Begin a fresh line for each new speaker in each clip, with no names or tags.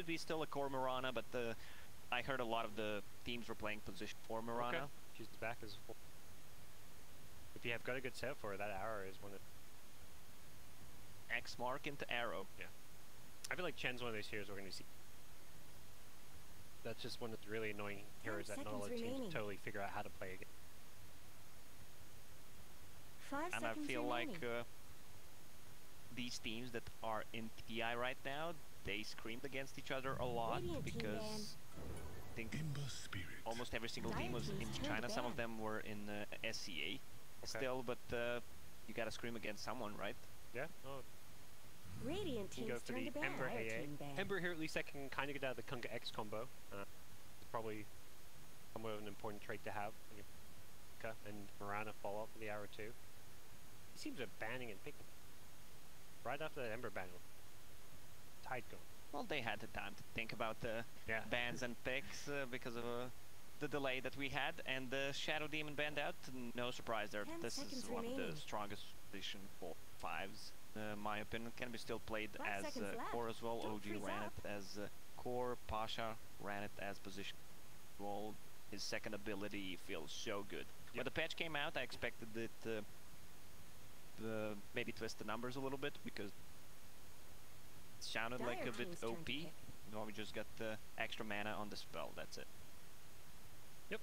be still a core Mirana, but I heard a lot of the teams were playing position 4 Mirana.
Okay. She's back as full. If you have got a good set for her, that arrow is one of...
X mark into arrow.
Yeah. I feel like Chen's one of those heroes we're going to see. That's just one of the really annoying heroes that not a lot of teams totally figure out how to play against.
5
and I
seconds
feel
remaining.
like these teams that are in TI right now, they screamed against each other a lot because I think almost every single team was in China. Some of them were in SCA still, but you gotta scream against someone, right?
Yeah. Oh.
Radiant
You can go
teams
for
turn
the
to ban.
Ember AA. Ember here, at least I can kind of get out of the Kunga X combo. It's probably somewhat of an important trait to have. And Mirana follow up with the arrow too. He seems to be banning and picking. Right after that Ember ban, tide going.
Well, they had the time to think about the bans and picks because of the delay that we had, and the Shadow Demon banned out. No surprise there. This is one of the strongest position for 5s. My opinion, can be still played as core as well. OG ran it as core. Pasha ran it as position. Well, his second ability feels so good. When the patch came out, I expected it maybe twist the numbers a little bit because it sounded like a bit OP. Now we just got the extra mana on the spell. That's it.
Yep.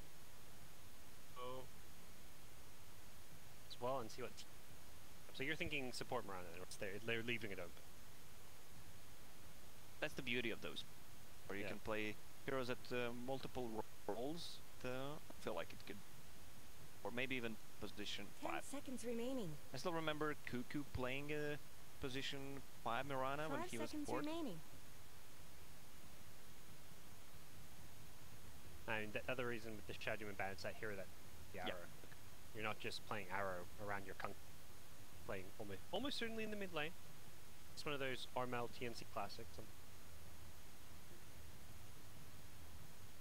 Oh. As well, and see what. So you're thinking support Mirana, then they're leaving it open.
That's the beauty of those, where you can play heroes at multiple roles. I feel like it could, or maybe even position 5.
10 seconds remaining.
I still remember Cuckoo playing position 5 Mirana when he was
5 seconds remaining.
And the other reason with the Shadow Demon ban is that hero that the arrow. You're not just playing arrow around your Kunk. Playing almost certainly in the mid lane. It's one of those RML TNC classics.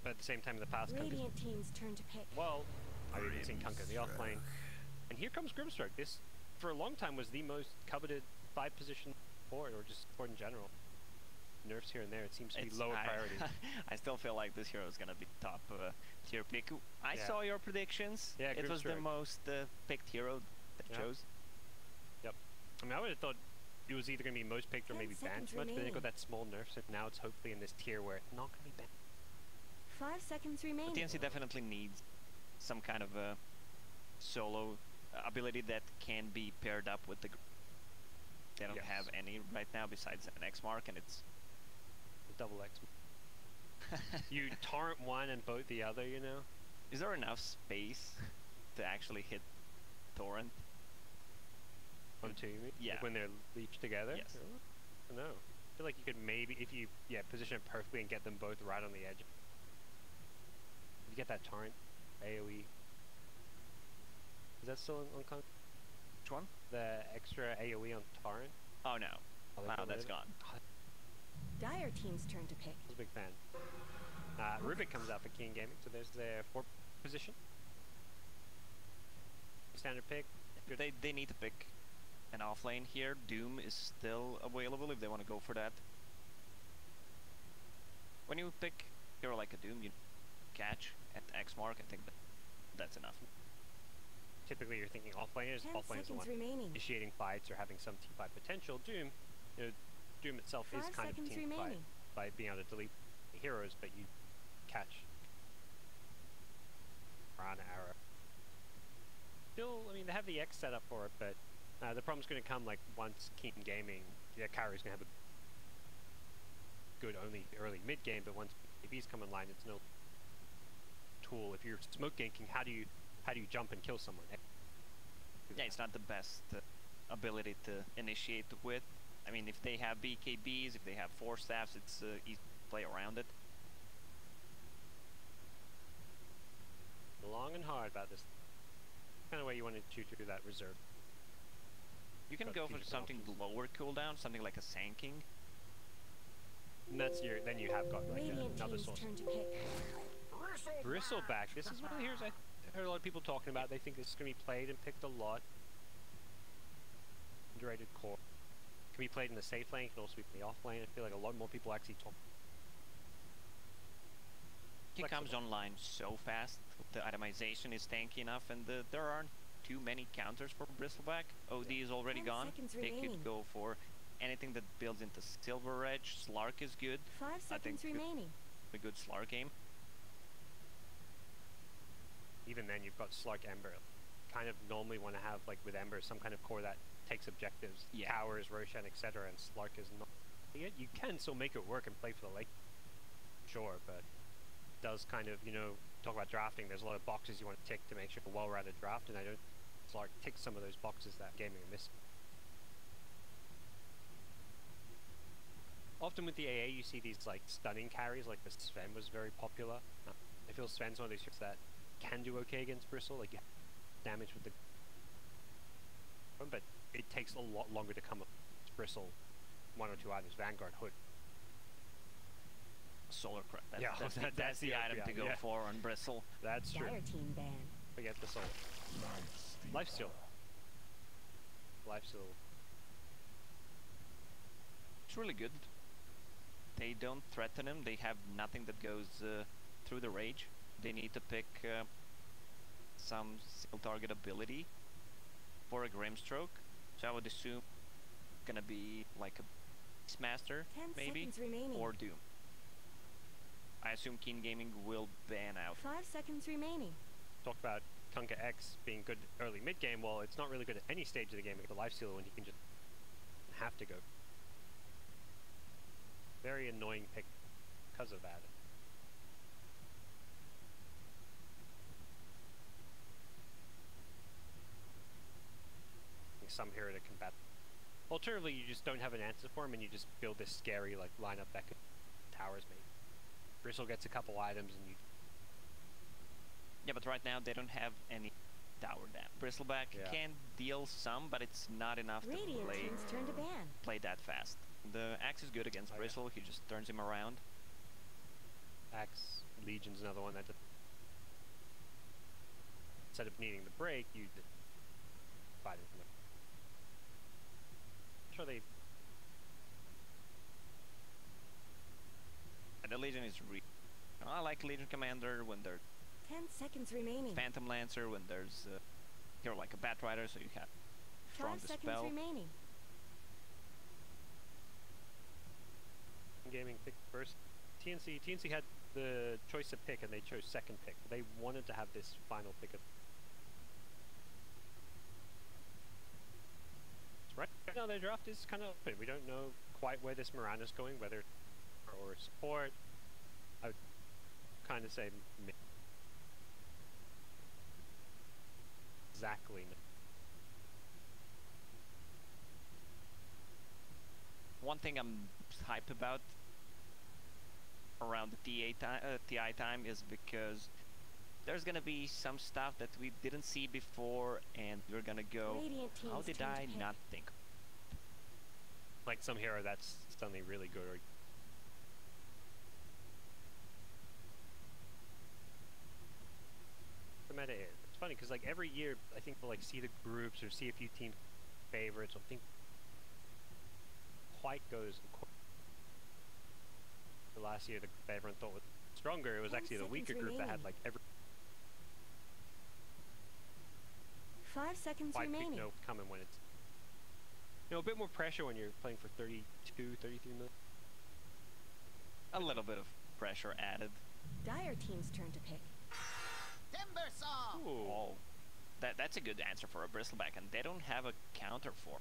But at the same time, in the past,
Radiant teams turn to pick.
Well, I've even seen Kunkka in the off lane. And here comes Grimstroke. This, for a long time, was the most coveted 5 position support, or just support in general. Nerfs here and there, it seems to be lower priority.
I still feel like this hero is going to be top tier pick. I saw your predictions.
Yeah,
it was the most picked hero that chose.
Yep. I mean, I would have thought it was either going to be most picked or maybe banned too much, but then it got that small nerf, so now it's hopefully in this tier where it's not going to be banned.
5 seconds remaining.
The TNC definitely needs some kind of a solo ability that can be paired up with the... They don't have any right now besides an X mark, and it's...
The double X. You torrent one and boat the other, you know?
Is there enough space to actually hit torrent?
On two, you mean?
Yeah.
Like when they're leached together?
Yes.
I don't know. I feel like you could maybe, if you position it perfectly and get them both right on the edge. If you get that torrent, AoE. Is that still on Kunk?
Which one?
The extra AoE on torrent?
Oh no. Wow, that's gone.
Dire teams turn to pick.
I was a big fan. Rubik comes out for Keen Gaming, so there's their 4 position. Standard pick.
They need to pick an offlane here. Doom is still available if they want to go for that. When you pick a hero like a Doom, you catch at X mark. I think that's enough.
Typically, you're thinking offlaners. Offlaners are initiating fights or having some teamfight potential. Doom, you know, Doom itself is kind of teamfight by being able to delete the heroes, but you catch Mirana arrow. Still, I mean, they have the X set up for it, but the problem's going to come like once Keen Gaming, their carry's going to have a good only early mid game, but once ABs come online, it's no tool. If you're smoke ganking, how do you jump and kill someone?
Yeah, it's not the best ability to initiate with. I mean, if they have BKBs, if they have 4 staffs, it's easy to play around it.
Long and hard about this. Kind of way you want to do that reserve.
You can go for something lower cooldown, something like a Sanking.
And that's your. Then you have got like another source. Bristleback. This is one of the heroes I heard a lot of people talking about. They think this is going to be played and picked a lot. Underrated core. Can be played in the safe lane. Can also be played off lane. I feel like a lot more people actually talk
He comes online so fast. The itemization is tanky enough, and there aren't too many counters for Bristleback. OD is already gone. They could go for anything that builds into Silver Edge. Slark is good.
5 seconds remaining.
A good Slark game.
Even then, you've got Slark Ember. Kind of normally want to have, like with Ember, some kind of core that takes objectives, towers, Roshan, etc. And Slark is not it. You can still make it work and play for the late, sure, but does kind of, you know, talk about drafting. There's a lot of boxes you want to tick to make sure a well-rounded draft, and I don't. Slark ticks some of those boxes that gaming are missing. Often with the AA, you see these like stunning carries, like the Sven was very popular. I feel Sven's one of these heroes that can do okay against Bristle, like you have damage with the, but it takes a lot longer to come up. Bristle, 1 or 2 items, Vanguard, Hood.
Solar Crest. That's the item to go for on Bristle.
That's true.
Dire team ban.
Forget the soul. Lifesteal. Lifesteal.
It's really good. They don't threaten him. They have nothing that goes through the rage. They need to pick some single target ability for a Grimstroke. So I would assume gonna be like a Beastmaster, maybe, or Doom. I assume Keen Gaming will ban out.
5 seconds remaining.
Talk about Kunkka X being good early mid game. Well, it's not really good at any stage of the game. Like the Lifesteal when he can just have to go. Very annoying pick because of that. Some hero to combat. Alternatively, you just don't have an answer for him, and you just build this scary like lineup that could towers maybe. Bristle gets a couple items, and you.
Yeah, but right now they don't have any tower damage. Bristleback can deal some, but it's not enough to play that fast. The Axe is good against Bristle. He just turns him around.
Axe Legion's another one that instead of needing the break, you fight it. Sure they.
And the Legion is I like Legion Commander when there's
10 seconds remaining.
Phantom Lancer when there's hero like a Batrider, so you have strong
5 seconds
dispel.
remaining.
Gaming picked first. TNC had the choice of pick, and they chose second pick. They wanted to have this final pick. Right now, their draft is kind of open. We don't know quite where this Mirana's going, whether or support. I would kind of say exactly.
One thing I'm hyped about around the TI time is because there's gonna be some stuff that we didn't see before, and we're gonna go, how did I not think?
Like some hero that's suddenly really good. Or the meta is. It's funny because like every year, I think we'll like see the groups or see a few team favorites. I think quite goes. The last year, the group everyone thought was stronger. It was actually the weaker group that had like every.
5 seconds remaining.
No coming when it's a bit more pressure when you're playing for 32, 33 million.
A little bit of pressure added.
Dire team's turn to pick.
Timbersaw. Oh, that's a good answer for a Bristleback, and they don't have a counter for.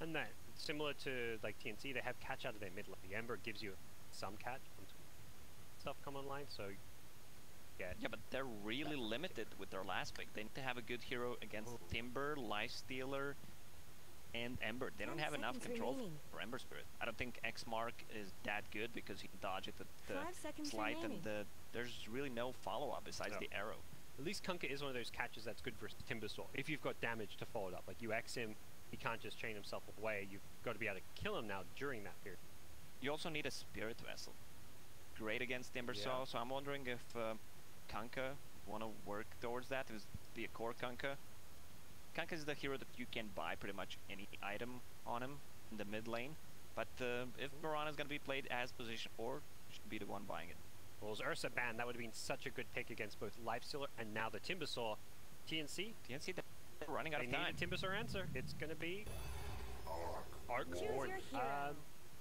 And that similar to like TNC, they have catch out of their mid lane. The Ember gives you some catch when stuff come online, so.
Yeah, but they're really limited with their last pick. They need to have a good hero against Timber, Lifestealer, and Ember. They don't have enough control for Ember Spirit. I don't think X-Mark is that good because he can dodge it with the slight, and there's really no follow-up besides the arrow.
At least Kunkka is one of those catches that's good for Timbersaw. If you've got damage to follow it up, like you X him, he can't just chain himself away. You've got to be able to kill him now during that period.
You also need a Spirit Vessel. Great against Timbersaw, so I'm wondering if Kunkka want to work towards that. It was be a core Kunkka. Kunkka is the hero that you can buy pretty much any item on him in the mid lane. But if Mirana is going to be played as position 4, should be the one buying it.
Well, was Ursa banned, that would have been such a good pick against both Lifestealer and now the Timbersaw. TNC,
they're running out of time.
They need a Timbersaw answer. It's going to be Arc Warden.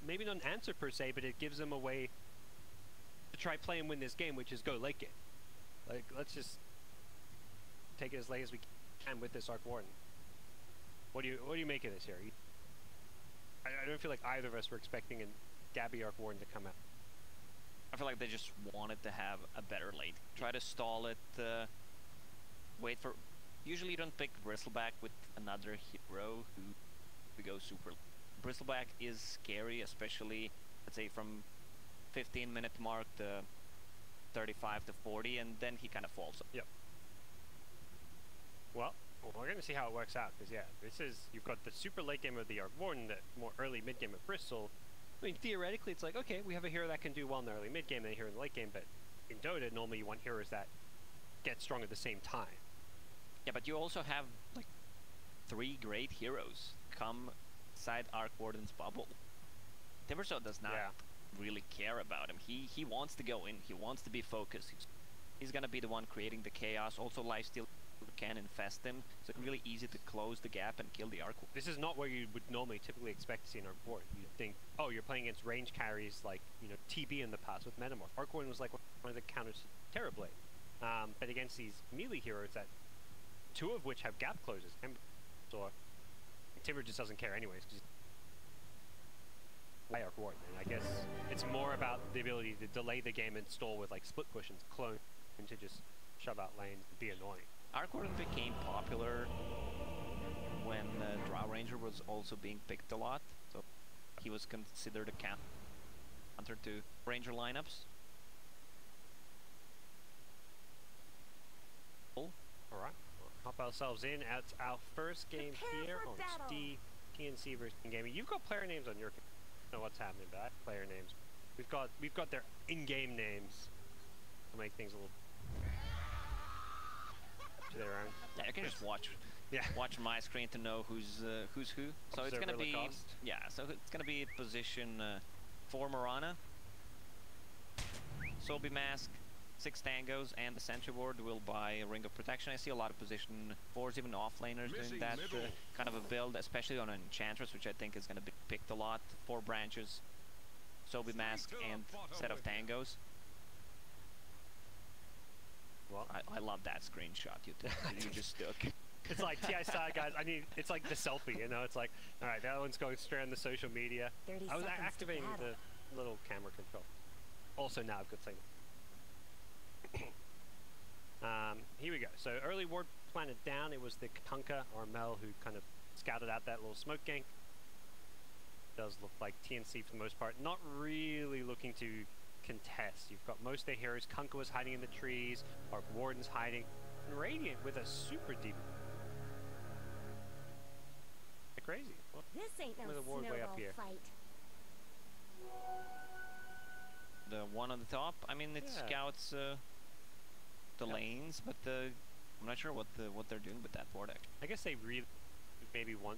Maybe not an answer per se, but it gives them a way to try play and win this game, which is go late game. Like, let's just take it as late as we can with this Arc Warden. What do you make of this here? I don't feel like either of us were expecting a Gabby Arc Warden to come out.
I feel like they just wanted to have a better late. Try to stall it, wait for... Usually you don't pick Bristleback with another hero who goes super... Bristleback is scary, especially, let's say, from 15-minute mark to 35 to 40, and then he kind of falls.
Yep. Well, we're going to see how it works out, because, yeah, this is... You've got the super late game of the Arc Warden, the more early mid-game of Bristol. I mean, theoretically, it's like, okay, we have a hero that can do well in the early mid-game and a hero in the late game, but in Dota, normally you want heroes that get strong at the same time.
Yeah, but you also have, like, 3 great heroes come inside Arc Warden's bubble. Timbersaw does not really care about him. He wants to go in. He wants to be focused. He's gonna be the one creating the chaos. Also, Lifesteal can infest him, so it's really easy to close the gap and kill the Arc Warden.
This is not where you would normally typically expect to see an Arc Warden. You'd think, oh, you're playing against range carries like, you know, TB in the past with Metamorph. Arc Warden was like one of the counters to Terrorblade. But against these melee heroes that 2 of which have gap closes, and so Timber just doesn't care anyways, because Arc Warden. And I guess it's more about the ability to delay the game and stall with like split push and clone, and to just shove out lanes and be annoying.
Arc Warden became popular when Drow Ranger was also being picked a lot, so he was considered a counter to Ranger lineups.
Alright, we'll hop ourselves in at our first game here on TNC versus Gaming. You've got player names on your... I don't know what's happening, but I have player names. We've got their in-game names to make things a little to their own.
Yeah, you can just watch my screen to know who's who. So it's gonna be so it's gonna be position 4 Morana, Sobi Mask, 6 Tangos, and the Sentry Ward will buy a Ring of Protection. I see a lot of position 4s, even offlaners doing that kind of a build, especially on an Enchantress, which I think is gonna be picked a lot. 4 branches, Sobi Mask, and set of Tangos. Well, I love that screenshot you just took.
It's like TI side guys. It's like the selfie, you know. It's like, all right, that one's going straight on the social media. I was activating the little camera control. Also now I've got signal. Here we go. So early ward planted down. It was the Kunkka or Mel who kind of scouted out that little smoke gank. Does look like TNC for the most part, not really looking to contest. You've got most of the heroes. Kunkka was hiding in the trees. Arc Warden's hiding. And Radiant with a super deep. Crazy. Well,
this ain't no
snowball way up here.
Fight.
The one on the top. I mean, it scouts the lanes, but I'm not sure what they're doing with that board. Actually,
I guess they really maybe want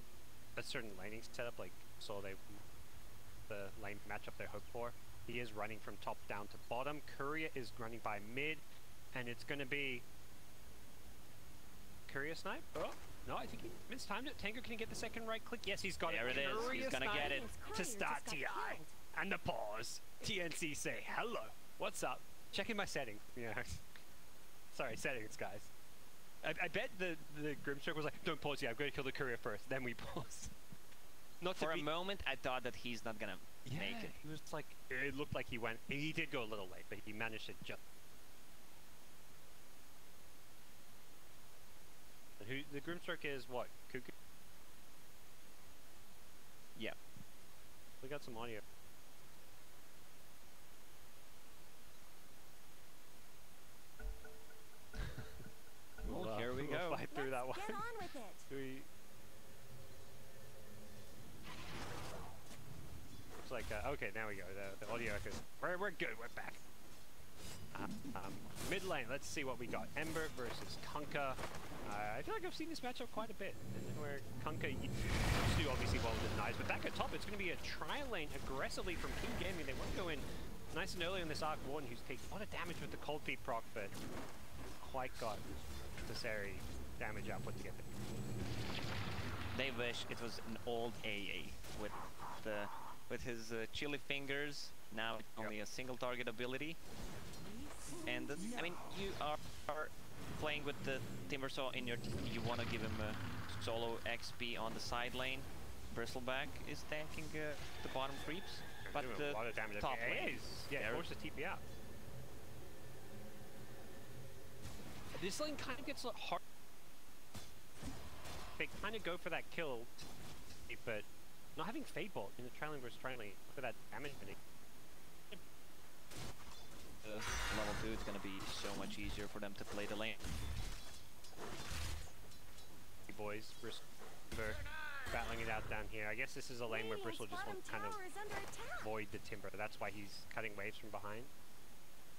a certain laning setup, like so the lane matchup they hope for. He is running from top down to bottom. Courier is running by mid, and it's going to be Courier snipe. Oh, no, I think he mistimed it. Tango can get the second right click. Yes, he's got it.
There it is. He's going to get it.
To start TI. And the pause. TNC say, hello. What's up? Checking my settings. Yeah. Sorry, settings, guys. I bet the Grimstroke was like, don't pause yet. I've got to kill the Courier first. Then we pause. Not
for a moment, I thought that he's not going to make it.
He was like, it looked like he went. He did go a little late, but he managed to just. And who the Grimstroke is? What? Cuckoo?
Yeah.
We got some audio.
Well, here we go.
We'll fight through that one.
Get on with it.
It's like, okay, now we go. The audio echoes. We're good. We're back. Mid lane, let's see what we got. Ember versus Kunkka. I feel like I've seen this matchup quite a bit. And where Kunkka used to do obviously well with the knives, but back at top, it's going to be a tri lane aggressively from King Gaming. They want to go in nice and early in this arc. Warden, who's taking a lot of damage with the cold feet proc, but quite got necessary damage output to get there.
They wish it was an old AA with his chili fingers. Now it's only a single target ability. And I mean, you are playing with the Timbersaw in your team. You want to give him a solo XP on the side lane. Bristleback is tanking the bottom creeps, but the
a lot of damage
top lane
forces TP out. This lane kind of gets a hard. They kind of go for that kill, but not having Fade Bolt in the trailing versus trailing for that damage.
Level 2, it's going to be so much easier for them to play the lane.
Boys, Bristol battling it out down here. I guess this is a lane where Bristol just wants to kind of avoid the Timber. That's why he's cutting waves from behind.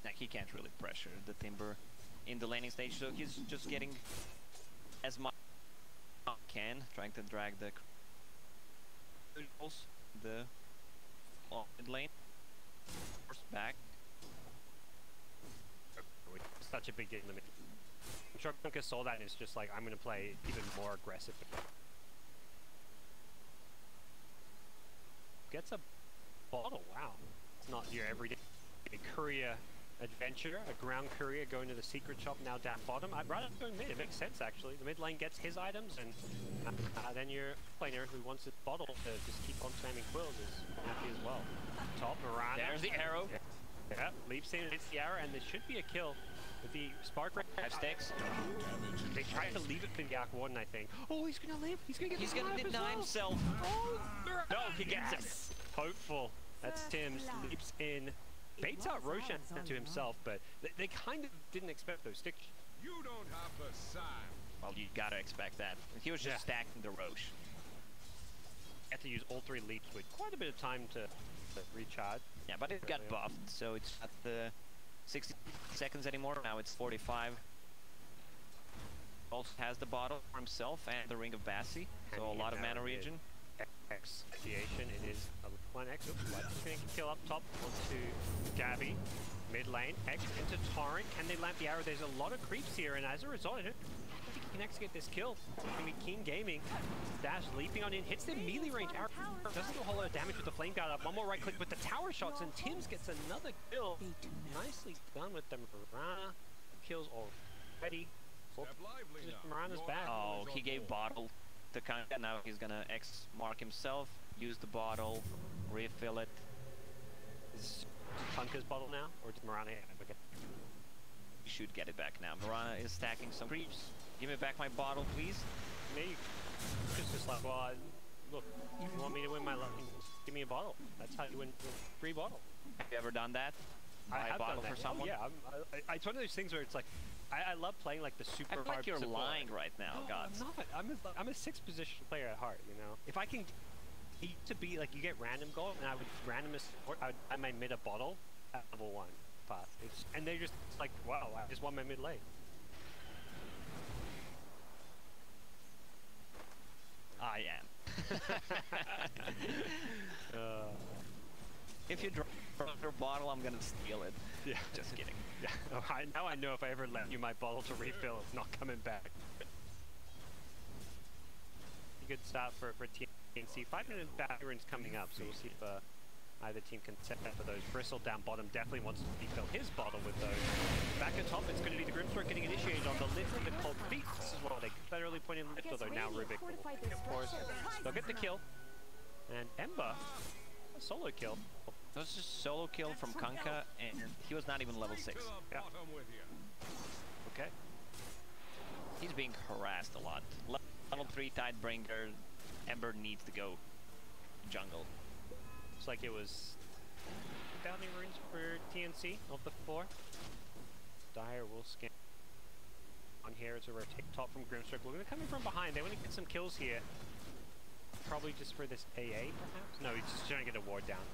Like, he can't really pressure the Timber in the laning stage, so he's just getting as much as he can, trying to drag the mid lane back.
Such a big game limit. I'm sure Gunka saw that and is just like, I'm going to play even more aggressive. Gets a bottle, wow. It's not your everyday courier adventure, a ground courier going to the secret shop now down bottom. I'd rather go mid, it makes sense actually. The mid lane gets his items and then your player who wants his bottle to just keep on spamming quills is happy as well. Top, Mirana.
There's the arrow.
Yeah, leaps in, hits the arrow, and there should be a kill with the spark ray.
5 sticks.
They tried to leave it for the Arc Warden, I think. Oh, he's gonna live. He's gonna get
deny himself.
Oh, no, he gets it. Hopeful. That's Tim's. Leaps in. Baits out Roshan to himself, but they kind of didn't expect those sticks.
You don't have the sign.
Well, you gotta expect that. He was just stacking the Roche.
Had to use all 3 leaps with quite a bit of time to recharge.
Yeah, but it got buffed, so it's not the 60 seconds anymore. Now it's 45. Also has the bottle for himself and the Ring of Bassi, so a lot of mana regen.
Expiation, it is a one X. Oops, going to kill up top onto Gabby. Mid lane, X into Torrent. Can they land the arrow? There's a lot of creeps here, and as a result, I don't think he can execute this kill. It's going to be Keen Gaming. Dash leaping on in, hits the melee range arrow. Doesn't do a whole lot of damage with the Flame Guard up. One more right click with the tower shots, and Tim's gets another kill. Nicely done with the Mirana. Kills already. Mirana's back.
Oh, he gave bottle to Kanka. Now he's gonna X mark himself, use the bottle, refill it.
Is Kanka's bottle now, or did Mirana? Okay.
You should get it back now. Mirana is stacking some creeps. Give me back my bottle, please.
Me. Just like, well, look, if you want me to win my life, give me a bottle. That's how you win free bottle.
Have you ever done that? Buy a bottle for someone?
Oh, yeah, it's one of those things where it's like, I love playing like the super hard.
I feel like you're lying right now,
no,
Gods.
I'm not. I'm a 6th position player at heart, you know. If I can to be like, you get random gold, and I would I might mid a bottle at level 1 path. And they're just like, wow, I just won my mid lane.
I am. If you drop your bottle, I'm gonna steal it.
Yeah,
just kidding.
Yeah, now I know if I ever lend you my bottle to refill, it's not coming back. A good start for TNC. 5-minute veterans coming up, so we'll see if either team can set that for those. Bristle down bottom definitely wants to refill his bottle with those. Back at top, it's going to be the Grimstroke getting initiated on the lift of the cold feet. This is what they that early point in lift, although now Rubik will, of course, they'll get the kill. And Ember, a solo kill.
That was just solo kill from Kanka, and he was not even level 6.
Yeah. Okay.
He's being harassed a lot. Level 3 Tidebringer, Ember needs to go jungle.
Looks like it was bounty runes for TNC off the 4. Dire will scan on here. It's a rotate top from Grimstroke. We're going to come in from behind. They want to get some kills here. Probably just for this AA, perhaps? No, he's just trying to get a ward down.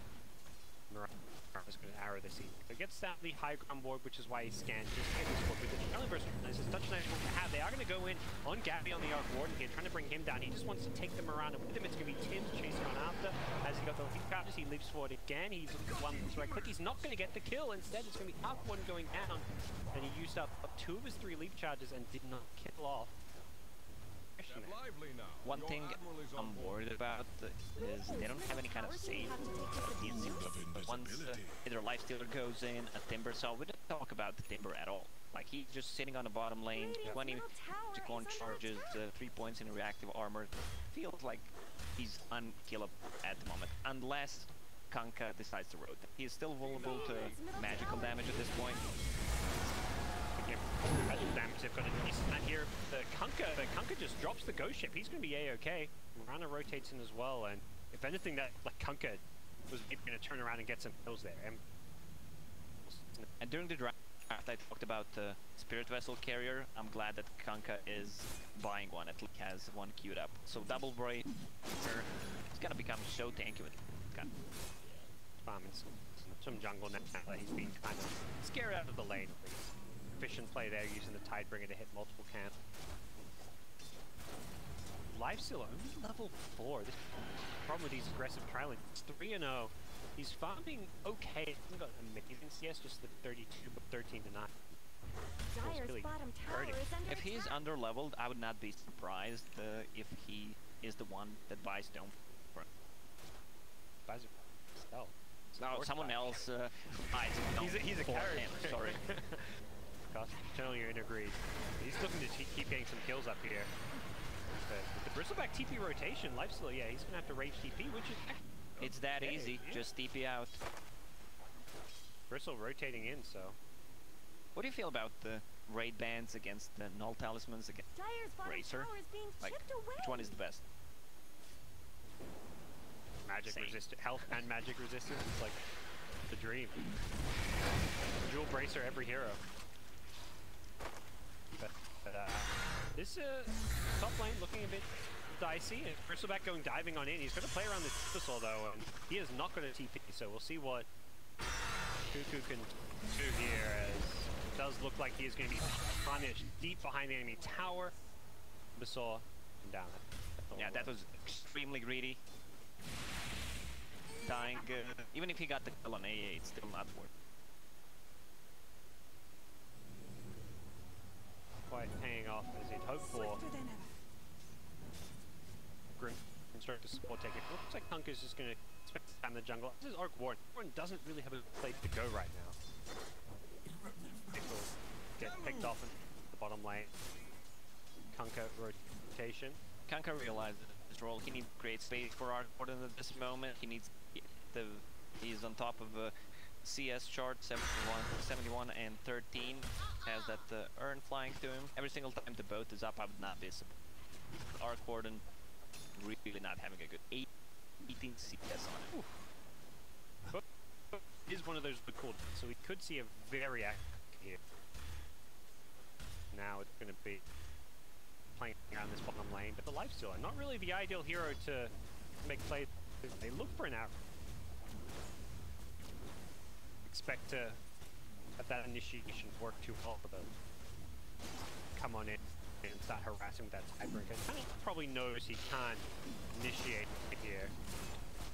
I'm just going to arrow the scene. It gets down the high ground board, which is why he scanned just hit this board with the Challenge Burst. This is Dutch Knight to have. They are going to go in on Gabby on the Arc Warden here, trying to bring him down. He just wants to take them around, and with him it's going to be Tim's chasing on after. As he got the leap charges, he leaps forward again. He's one right click. He's not going to get the kill. Instead, it's going to be Arc Warden going down, and he used up 2 of his 3 leap charges and did not kill off.
One thing I'm worried about is they don't have any kind of save. Once either Lifestealer goes in, a Timber, so we don't talk about the Timber at all. Like, he's just sitting on the bottom lane, 20 Magic charges, 3 points in reactive armor. Feels like he's unkillable at the moment, unless Kanka decides to rotate. He's still vulnerable to magical damage at this point.
Magic damage, they've got a decent amount here. The Kanka just drops the ghost ship. He's going to be a-okay. Rana rotates in as well, and if anything, that like Kanka was going to turn around and get some kills there.
And during the draft, I talked about the Spirit Vessel carrier. I'm glad that Kanka is buying one. At least has one queued up. So Double Bracer is going to become so tanky with Kanka.
Some jungle now that he's been kind of scared out of the lane at least. Efficient play there, using the Tidebringer to hit multiple camps. Lifestealer only level 4. This problem with these aggressive trialing. It's 3-0. He's farming okay. He hasn't got amazing CS, just the 32, but 13 to 9.
Dyer's bottom tower is under
If he's under leveled, I would not be surprised if he is the one that buys Stone for him.
Buys it. Oh.
No, someone else buys it. He's a carry. Sorry.
Generally, you're in agreed. He's looking to keep getting some kills up here. But with the Bristleback TP rotation, Lifestealer, yeah, he's going to have to rage TP, which is...
It's that easy. Yeah. Just TP out.
Bristle rotating in, so...
What do you feel about the raid bans against the Null Talismans against Racer? Like, which one is the best?
Magic resistance, health and magic resistance. It's like the dream. Dual Bracer every hero. This top lane looking a bit dicey, and Bristleback going diving on in. He's going to play around this Pistol though, and he is not going to TP, so we'll see what Cuckoo can do here, as it does look like he is going to be punished deep behind the enemy tower. Basaw down it.
Yeah, that was extremely greedy. Dying, even if he got the kill on AA, it's still not worth it.
Quite paying off as he'd hoped for. Grim construct to support take it. Looks like Kanka's just going to spend time in the jungle. This is Arc Warden. Warden doesn't really have a place to go right now. He'll get picked off in the bottom lane. Kanka rotation.
Kanka realized his role. He needs to create space for Arc Warden at this moment. He needs he's on top of a CS chart, 71 and 13. Has that urn flying to him. Every single time the boat is up, I would not be surprised. Arc Warden really not having a good 18 CS on it.
But is one of those cool, so we could see a very active here. Now it's going to be playing around this bottom lane, but the Lifestealer, not really the ideal hero to make plays. They look for an arrow. Expect to have that initiation work too well for them. Come on in and start harassing with that Tidebringer. Kind of probably knows he can't initiate here.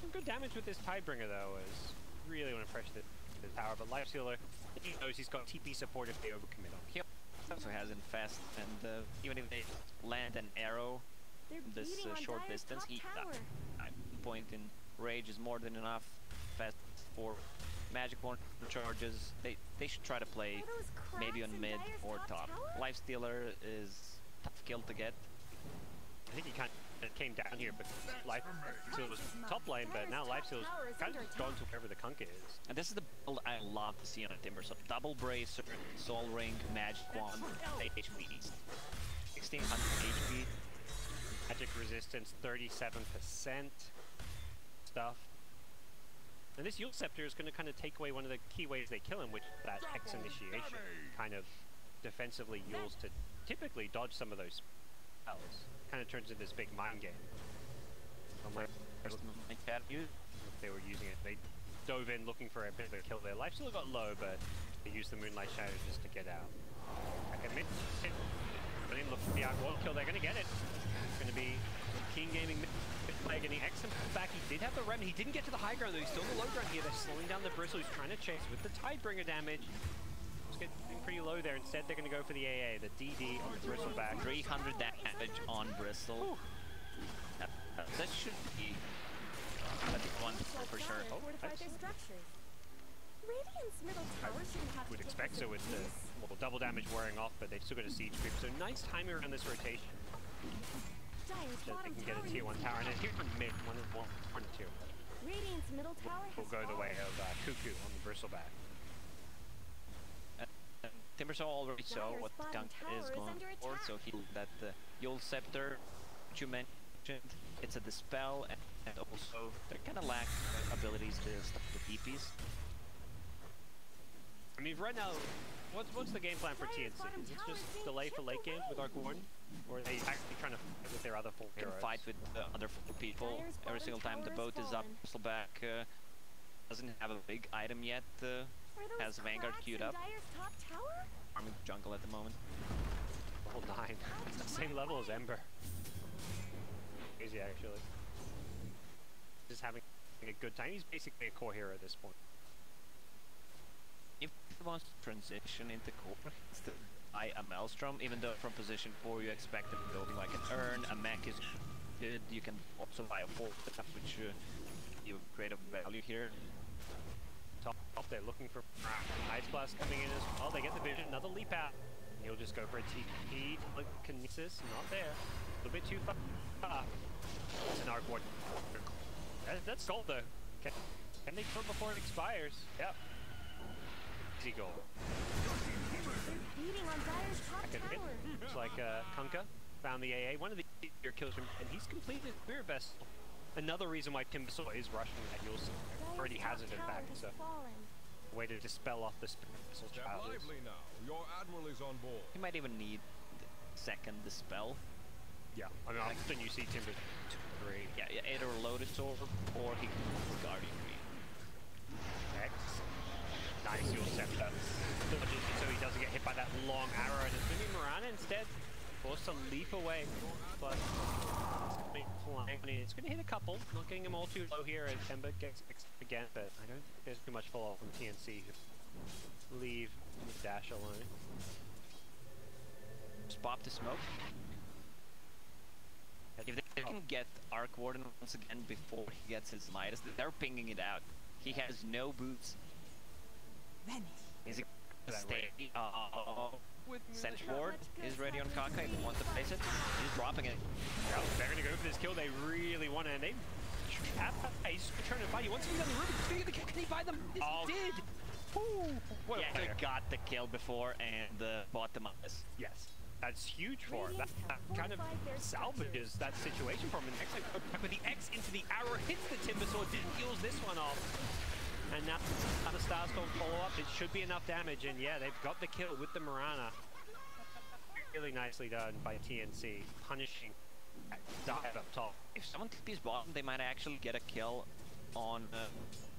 Some good damage with this Tidebringer though, is really want to pressure the tower, but Lifestealer, he knows he's got TP support if they overcommit on him.
He also has Infest, and even if they land an arrow this short distance, he point in rage is more than enough. Fast for magic one charges. They should try to play maybe on mid or top. Lifestealer is tough kill to get.
I think he kind of came down here, but Lifestealer was top lane, but now Lifestealer's kind of gone to wherever the Kanka is.
And this is the build I love to see on a Timber. So double Bracer, Soul Ring, Magic Wand, HP. 1600 HP.
Magic resistance 37% stuff. And this Yule Scepter is going to kind of take away one of the key ways they kill him, which is that Hex initiation. Kind of defensively Yules to typically dodge some of those spells. Kind of turns into this big mind game. If they were using it, dove in looking for a bit of a kill there. Life still got low, but they used the Moonlight Shadow just to get out. Okay, mid. But look for the Arc Ward kill. They're going to get it. It's going to be King Gaming mid play getting X and back. He did have the Rem. He didn't get to the high ground though. He's still in the low ground here. They're slowing down the Bristle. He's trying to chase with the Tidebringer damage. It's getting pretty low there. Instead, they're going to go for the AA, the DD on the Bristleback.
300 damage on Bristle. That should be one for sure.
Oh,
I would expect so with the double damage wearing off, but they've still got a siege creep. So nice timing around this rotation. So they can get a tier 1 tower, and then here from mid, one and two.
Radiant's middle tower
will go the way of Cuckoo on the Bristleback.
Timbersaw already saw what Gunk is going for, so he that the Yule Scepter, which you mentioned, it's a Dispel, and also they kind of lack abilities to stop the TPs.
I mean, right now, what's the game plan for TNC? Is it just delay for late game with Arc Warden? Or are they actually trying to fight with their other full heroes?
Can fight with the other 4 people. Every single time the boat is up, Bristleback doesn't have a big item yet. Has Vanguard queued up. Farming jungle at the moment.
Level 9. It's the same level as Ember. Crazy, actually. Just having a good time. He's basically a core hero at this point.
If he wants to transition into core, it's to buy a Maelstrom, even though from position 4 you expect him building like an urn, a mech is good, you can also buy a 4, which you create a value here.
Top, they're looking for Ice Blast coming in as well. They get the vision, another leap out. He'll just go for a TP, like Kinesis, not there. A little bit too far. It's an Arc Ward. That's gold though. Can they kill before it expires? Yep. Easy goal. Looks like Kunkka found the AA. One of the kills him, and he's completed Spirit Vessel. Another reason why Timbersaw is rushing that Yule already has it in fact, so way to dispel off the Spirit Vessel child.
Your admiral is on board.
He might even need second Dispel.
Yeah, I mean, often you see Timber 2, 3.
Yeah, either Lotus Orb or he can Guardian Green.
X. Nice Yule Scepter. So he doesn't get hit by that long arrow, and it's going to be Mirana instead. Forced to leap away. But it's going to hit a couple. Not getting them all too low here as Ember gets again, but I don't think there's too much fall off from TNC. Leave the dash alone.
Just pop the smoke. If they can get Arc Warden once again before he gets his Midas, they're pinging it out. He has no boots. Is he gonna stay? Sentry Ward is ready on Kaka if he wants to place it. He's dropping it.
Yeah, they're gonna go for this kill. They really want to, and they have he's trying to fight. He wants to be on the roof. He's gonna get the kill. Can he buy them? Yes, he did. Ooh.
Yeah, he got the kill before and bought the Midas.
Yes. That's huge for him. That kind of salvages that situation for him. And actually, with the X into the arrow, hits the Timbersaw, heals this one off. And now the Starstorm follow-up. It should be enough damage. And yeah, they've got the kill with the Mirana. Really nicely done by TNC, punishing dive up top.
If someone TP's bottom, they might actually get a kill on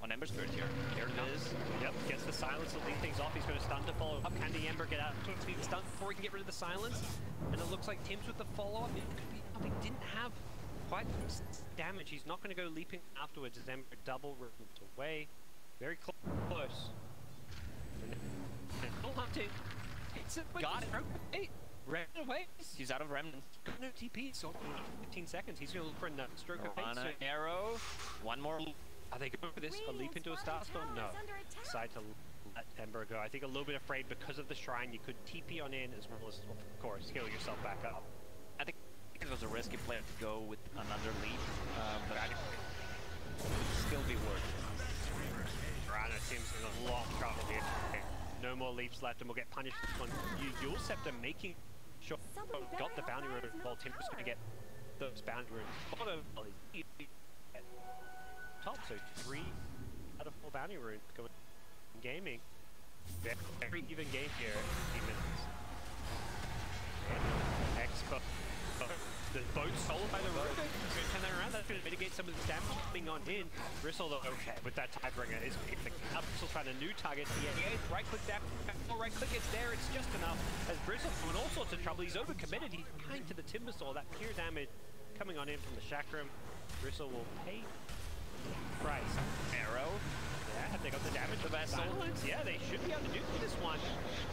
Ember Spirit here. Here it is.
Yep, gets the silence to lead things off. He's going to stun to follow up. Can the Ember get out to the stun before he can get rid of the silence? And it looks like Tim's with the follow-up. It could be something. Didn't have quite damage. He's not going to go leaping afterwards as Ember double ripped away. Very close. And still hunting.
Got it.
Hey, Remnant away.
He's out of Remnant.
Got no TP, so 15 seconds. He's going to look for a stroke of fate.
So arrow. One more.
Are they going for this? A leap into a Starstorm? No. Decide to let Ember go. I think a little bit afraid because of the shrine. You could TP on in as well as, of course, heal yourself back up.
I think it was a risky play to go with another leap, but I think it would still be worth it.
Mirana seems in a lot of trouble here. No more leaps left, and we'll get punished this one. Yule Scepter making sure got the bounty rune, while Tim's going to get those bounty runes. Bottom top, so 3 out of 4 bounty runes going in gaming. Very even game here at 15 minutes. Expo. the boat sold by the Ruby. He's going to turn that around. That's going to mitigate some of the damage being on in. Bristle, though, okay, with that Tidebringer, is Bristle's found a new target. Yeah, right click that. Right click, it's there. It's just enough. As Bristle in all sorts of trouble, he's overcommitted. He's kind to the Timbersaw. That pure damage coming on in from the Chakram. Bristle will pay price.
Arrow.
Yeah, have they got the damage? The vessel. Silence. Yeah, they should be able to do this one.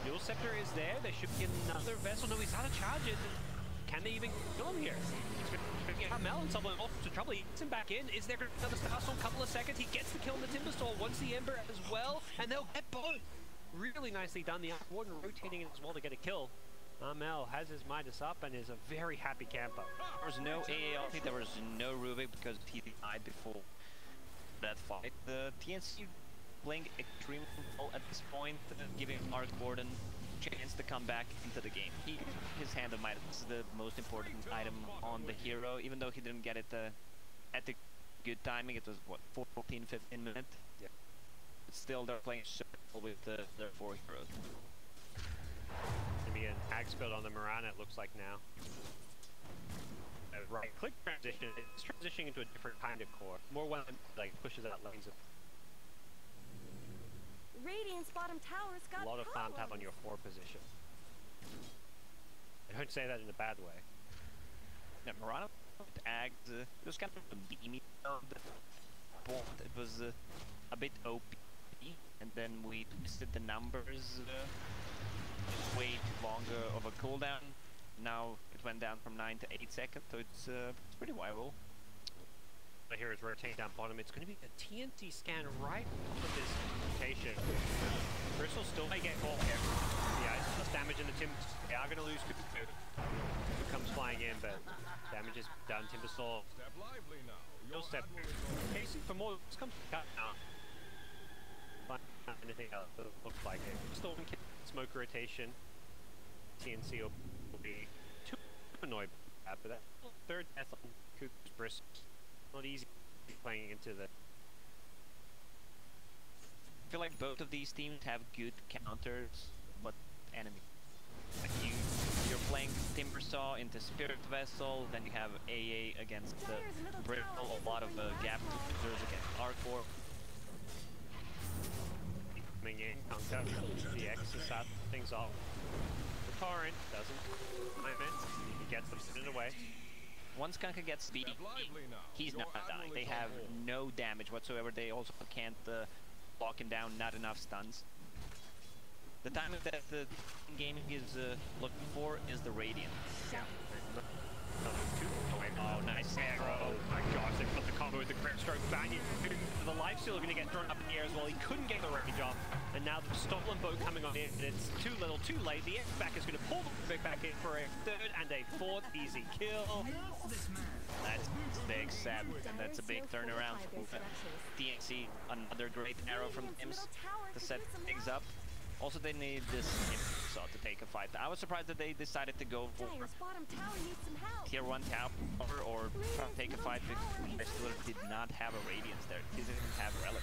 Dual Scepter is there. They should be another vessel. No, he's out of charges. Can they even kill him here? He's going to get Mel and someone off to trouble. He gets him back in. Is there another Starstorm? Couple of seconds. He gets the kill on the Timbersaw. Wants the Ember as well. And they'll get both. Really nicely done. The Warden rotating it as well to get a kill. Mel has his Midas up and is a very happy camper.
There was no AALP. There was no Rubik because he died before that fight. The TNC playing extremely well at this point, giving Arc Warden chance to come back into the game. His Hand of Might is the most important item on the hero, even though he didn't get it at the good timing. It was, what, 14-15 minutes?
Yeah.
But still, they're playing so well with their 4 heroes.
Maybe an axe build on the Mirana, it looks like now. Right click transition, it's transitioning into a different kind of core. More one like pushes out lanes of
Radiant's bottom tower's got
a lot of farm tap on your 4 position. I don't say that in a bad way.
Yeah, Mirana with Ags, it was kind of a beamy build. It was a bit OP, and then we twisted the numbers way too longer of a cooldown. Now it went down from 9 to 8 seconds, so it's pretty viable.
Here is rotating down bottom. It's going to be a TNC scan right off of this rotation. Bristle still may get caught here. Yeah, it's plus damage in the Tim. They are going to lose Kuku. Who comes flying in, but damage is done. Timbersaw.
Step lively now.
Still step. Casey for more. This comes cut now. Find anything else that looks like it. Still smoke rotation. TNC will be too annoyed by that, but that third death on Kuku's Bristle. Not easy playing into the.
I feel like both of these teams have good counters, but enemy. Like you're playing Timbersaw into Spirit Vessel, then you have AA against the Brittle, a lot of gap users against Arcor.
Coming in, Conquer, the X to start things off. The Torrent doesn't. He gets them sitting away.
Once Kanka gets beat, he's not dying. They have no damage whatsoever. They also can't lock him down, not enough stuns. The timing that the gaming is looking for is the Radiant.
Yeah. Oh, nice arrow. Oh my gosh, they put the combo with the grip stroke banging. The lifesteal are going to get thrown up in the air as well. He couldn't get the range off. And now the stolen bow coming on in. It's too little, too late. The X-Back is going to pull the Rubik back in for a 3rd and a 4th easy kill.
That's big, Seb, and that's a big turnaround. TNC, another great arrow from Tims to set things up. Also, they need this Timbersaw to take a fight. I was surprised that they decided to go for tier 1 tower or take a fight because they still did not have a Radiance there. They didn't have Relic.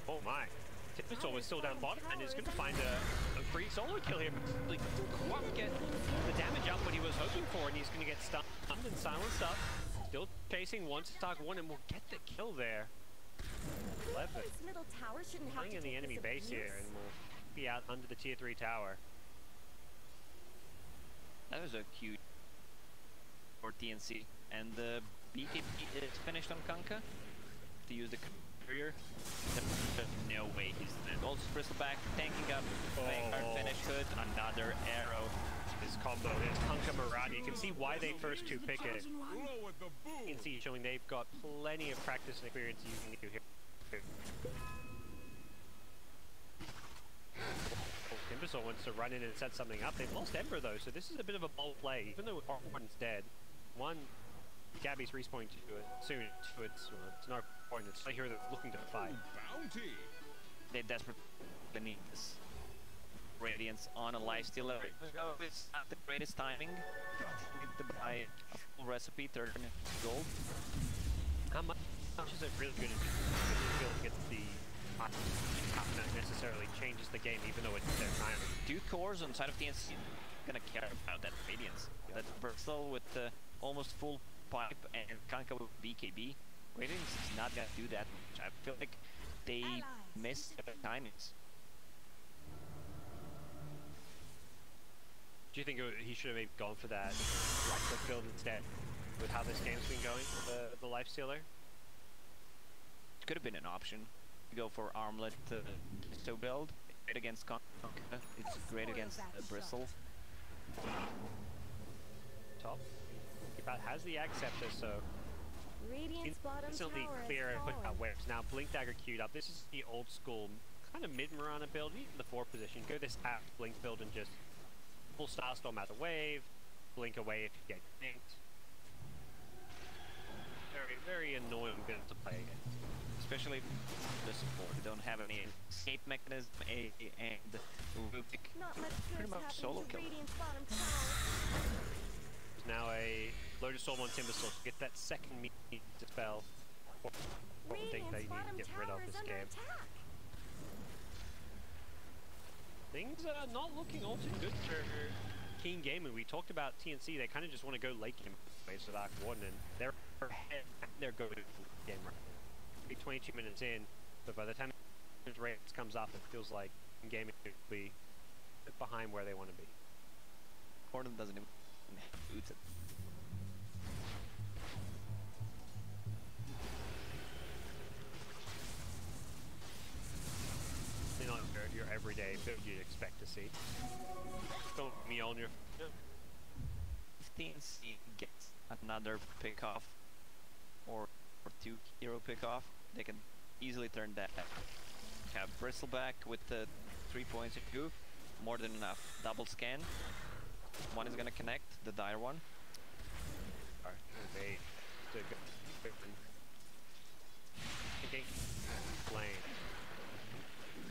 Oh my. Timbersaw was still down bottom and is going to find a free solo kill here. He couldn't quite get the damage up what he was hoping for, and he's going to get stunned and silenced up. Still chasing, wants to target one, and will get the kill there. 11. Playing in the enemy base here, and will be out under the tier 3 tower.
That was a cute for TNC, and the BKB is finished on Kanka to use the courier. There's no way he's dead. Also Bristleback tanking up, finish hood, another arrow.
This combo is Kanka Mirana. You can see why they first two pick it. You can see showing they've got plenty of practice and experience using it here. Timbersaw wants to run in and set something up. They've lost Ember though, so this is a bit of a bold play. Even though Orton's dead, Gabby's respawning to it soon. It's no point. It's right here they're looking to fight.
Bounty.
They desperately need this Radiance on a lifesteal. It's not the greatest timing. Need to buy a full recipe, 30 gold.
How much is it really good to get the not necessarily changes the game, even though it's their timing.
2 cores on side of TNC gonna care about that Radiance. That Bristle with the almost full pipe and Kanka with BKB. Radiance is not gonna do that much. I feel like they missed the timings.
Do you think he should have maybe gone for that right-click build instead, with how this game's been going, the lifestealer?
Could have been an option. Go for armlet so build. Great against Kanka. It's great against Bristle. Top.
About has the Acceptor, so instantly clear and put out waves. Now Blink Dagger queued up. This is the old school kind of mid Mirana build, even the 4 position. Go this app Blink build and just full Starstorm out the wave, blink away if you get yanked. Very, very annoying build to play against.
Especially the support. They don't have any escape mechanism, and Rubik pretty much solo kill.
There's now a Lotus Storm on Timbersaw to get that second meat dispel. One thing that you need to get rid of this game. Things are not looking all too good for Keen Gaming. We talked about TNC, they kind of just want to go late game ways with Arc Warden, and they're ahead, they're going to game right. 22 minutes in, but by the time the race comes up, it feels like Gaming will be a bit behind where they want to be.
Warden doesn't even boots it.
They're not your everyday build you'd expect to see. Don't me on your.
If TNC gets another pick off or 2 hero pick off, they can easily turn that. Have Bristleback with the 3 points in Q, more than enough. Double scan. One is gonna connect, the dire one.
Okay, Flame.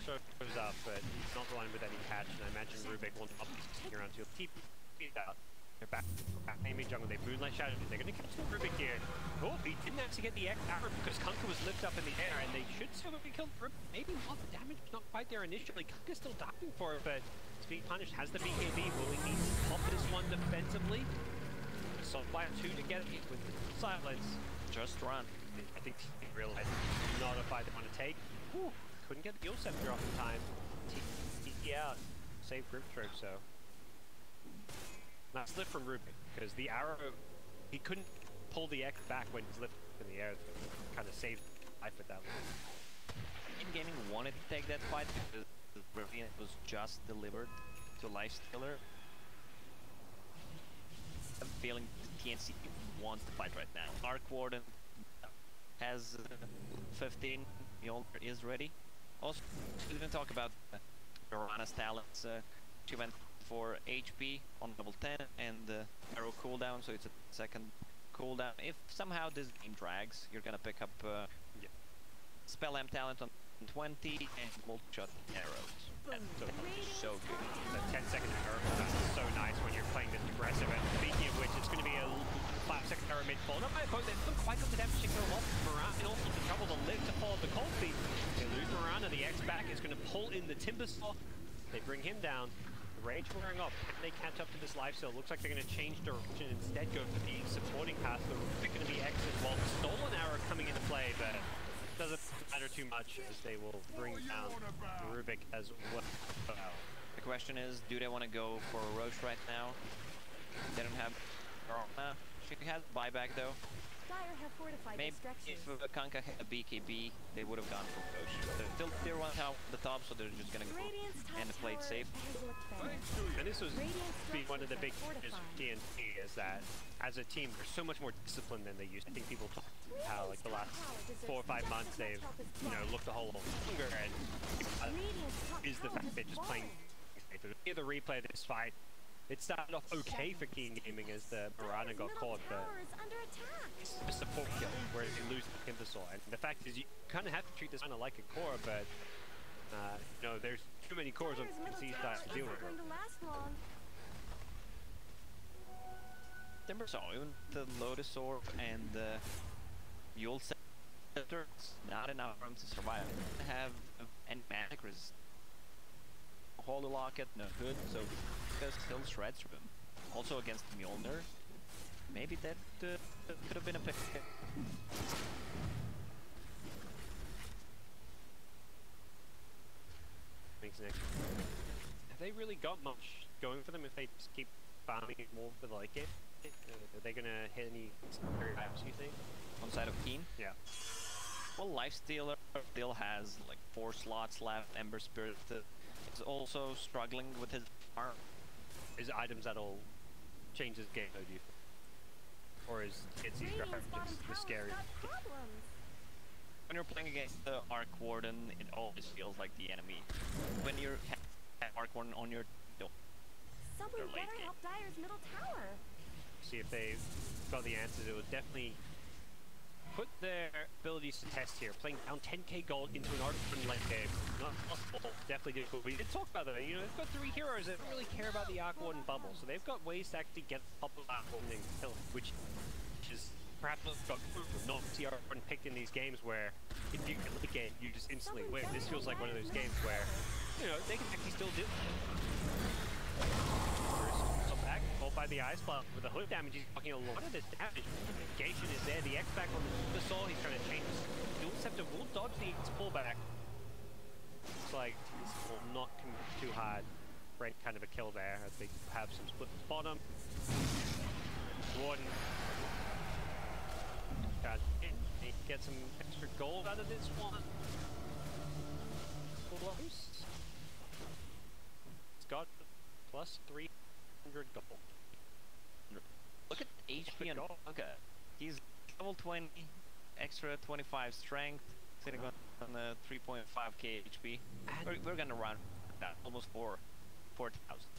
Shows up, but he's not the one with any catch, and I imagine Rubik will not be sticking around to keep it out. They're back aiming jungle, they Moonlight Shadow, they're gonna catch Rubik here. Oh, he didn't actually get the X arrow because Kanka was lifted up in the air, and they should still be killed Rubik. Maybe not, the damage not quite there initially. Kanka's still diving for it, but it's being punished. Has the BKB, will he need to pop this one defensively? So fire 2 to get it with silence.
Just run.
I think he realized not a fight they want to take. Whew. Couldn't get the Yule Scepter off in time. TNC out. Save Grip Stroke, so. Now slip from Rubik, because the arrow, he couldn't pull the X back when he's lifted in the air. Kind of saved life with that one.
Keen Gaming wanted to take that fight because Brilliant was just delivered to Lifestealer. I'm feeling TNC wants to fight right now. Arc Warden has 15, Mjolnir is ready. Also, we didn't talk about Mirana's talents. She went for HP on level 10 and arrow cooldown, so it's a second cooldown. If somehow this game drags, you're gonna pick up Spell M talent on 20 and multi-shot arrows. So good.
The 10-second arrow is so nice when you're playing this aggressive. And speaking of which, it's going to be a 5-second arrow mid-fall. Not by a boat, they don't quite got the damage to kill off Mirana, and also the trouble to live to follow the cold feet. They lose Mirana, the X back is going to pull in the Timbersaw. They bring him down. The rage wearing off. Can they catch up to this lifesteal? Looks like they're going to change direction and instead go for the supporting path. They're going to be X as well. Stolen arrow coming into play, but doesn't matter too much as they will bring down Rubik as well.
The question is, do they want to go for Roche right now? They don't have... she has buyback though. Maybe if Kanka had a BKB, they would have gone for Roche. They're still tier 1 out the top, so they're just gonna go and play it safe.
And this was one of the big issues for TNC, is that as a team, they're so much more disciplined than they used to. I think people talk about how like the last 4 or 5 months they've, you know, looked a whole lot longer, and is the fact they're just playing. Hear the replay of this fight. It started off okay for Keen Gaming as the Mirana got caught, but it's just a 4 kill where you lose the Timbersaw. And the fact is, you kind of have to treat this kind of like a core, but you know, there's too many cores on PC side to deal with it.
Timbersaw, even the Lotus Orb and the Yule Scepter, it's not enough for him to survive. They have any magic resist. Holy Locket, no hood, so because still shreds from him. Also against Mjolnir, Maybe that could have been a pick.
Have they really got much going for them if they just keep farming more for the late game? Are they gonna hit any items, you think?
On side of Keen?
Yeah.
Well, Lifestealer still has like 4 slots left. Ember Spirit is also struggling with his arm.
Is items that'll change his game, though, do you think? Or is TNC's graphics just the scary?
When you're playing against the Arc Warden, it always feels like the enemy. When you're Arc Warden on your
Someone better help Dire's middle tower.
See if they've got the answers. It would definitely put their abilities to test here. Playing down 10k gold into an Arc Warden late game. Not possible. Definitely difficult. We did talk about that. You know, they've got 3 heroes that don't really care about the Arc Warden bubble. So they've got ways to actually get the bubble Arc Warden and kill it, which is perhaps got not see Arc Warden picked in these games where if you can late game, you just instantly win. This feels like one of those games where, you know, they can actually still do it. First, back, caught by the Ice Blood with the hood damage. He's blocking a lot of this damage. Negation is there. The X back on the Soul. He's trying to change his dual scepter. Will dodge the pullback. Looks like this will not come too hard. Break kind of a kill there as they have some split bottom. Warden. Get some extra gold out of this one. Close. It's got plus 300 gold.
Look at HP on Blanca. He's level 20, extra 25 strength, sitting on the 3.5k HP. We're gonna run that almost 4,000.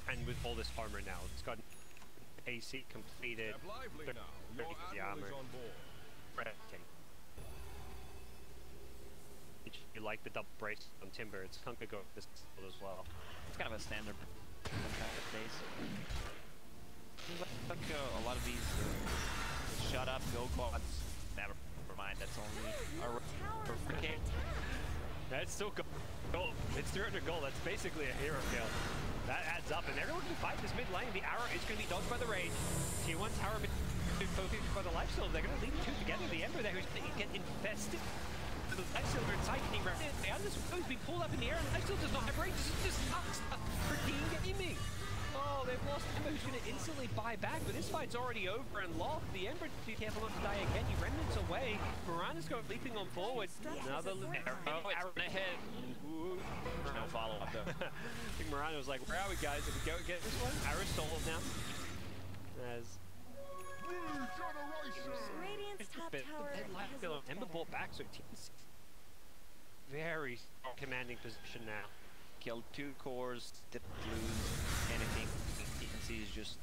And with all this armor now, it's got AC completed.
Lively now. Your admiral is on board.
Breathtaking. If you like the double brace on Timber, it's going to go with this as well.
It's kind of a standard days. Like a lot of these shut up, go quads. Never mind, that's only a okay.
That's still gold. It's 300 gold. That's basically a hero kill. That adds up, and everyone can fight this mid lane. The arrow is going to be dodged by the rage. T1 tower focused by the life steal. They're going to leave the two together. The Ember there who's going to get infested. The life steal inside getting wrapped in. This is being pulled up in the air, and life steal does not have rage. This is just sucks for Team Gaming. Oh, they've lost Ember, who's going to instantly buy back, but this fight's already over and locked. The Ember, be careful not to die again. He remnants away. Mirana's going leaping on forward. Another arrow ahead. No follow-up though. I think Mirana was like, where are we guys? If we go get this one, arrow's sold now. As
Radiant's top tower.
Ember bought back, so TNC very commanding position now.
Killed 2 cores, didn't lose anything. TNC is just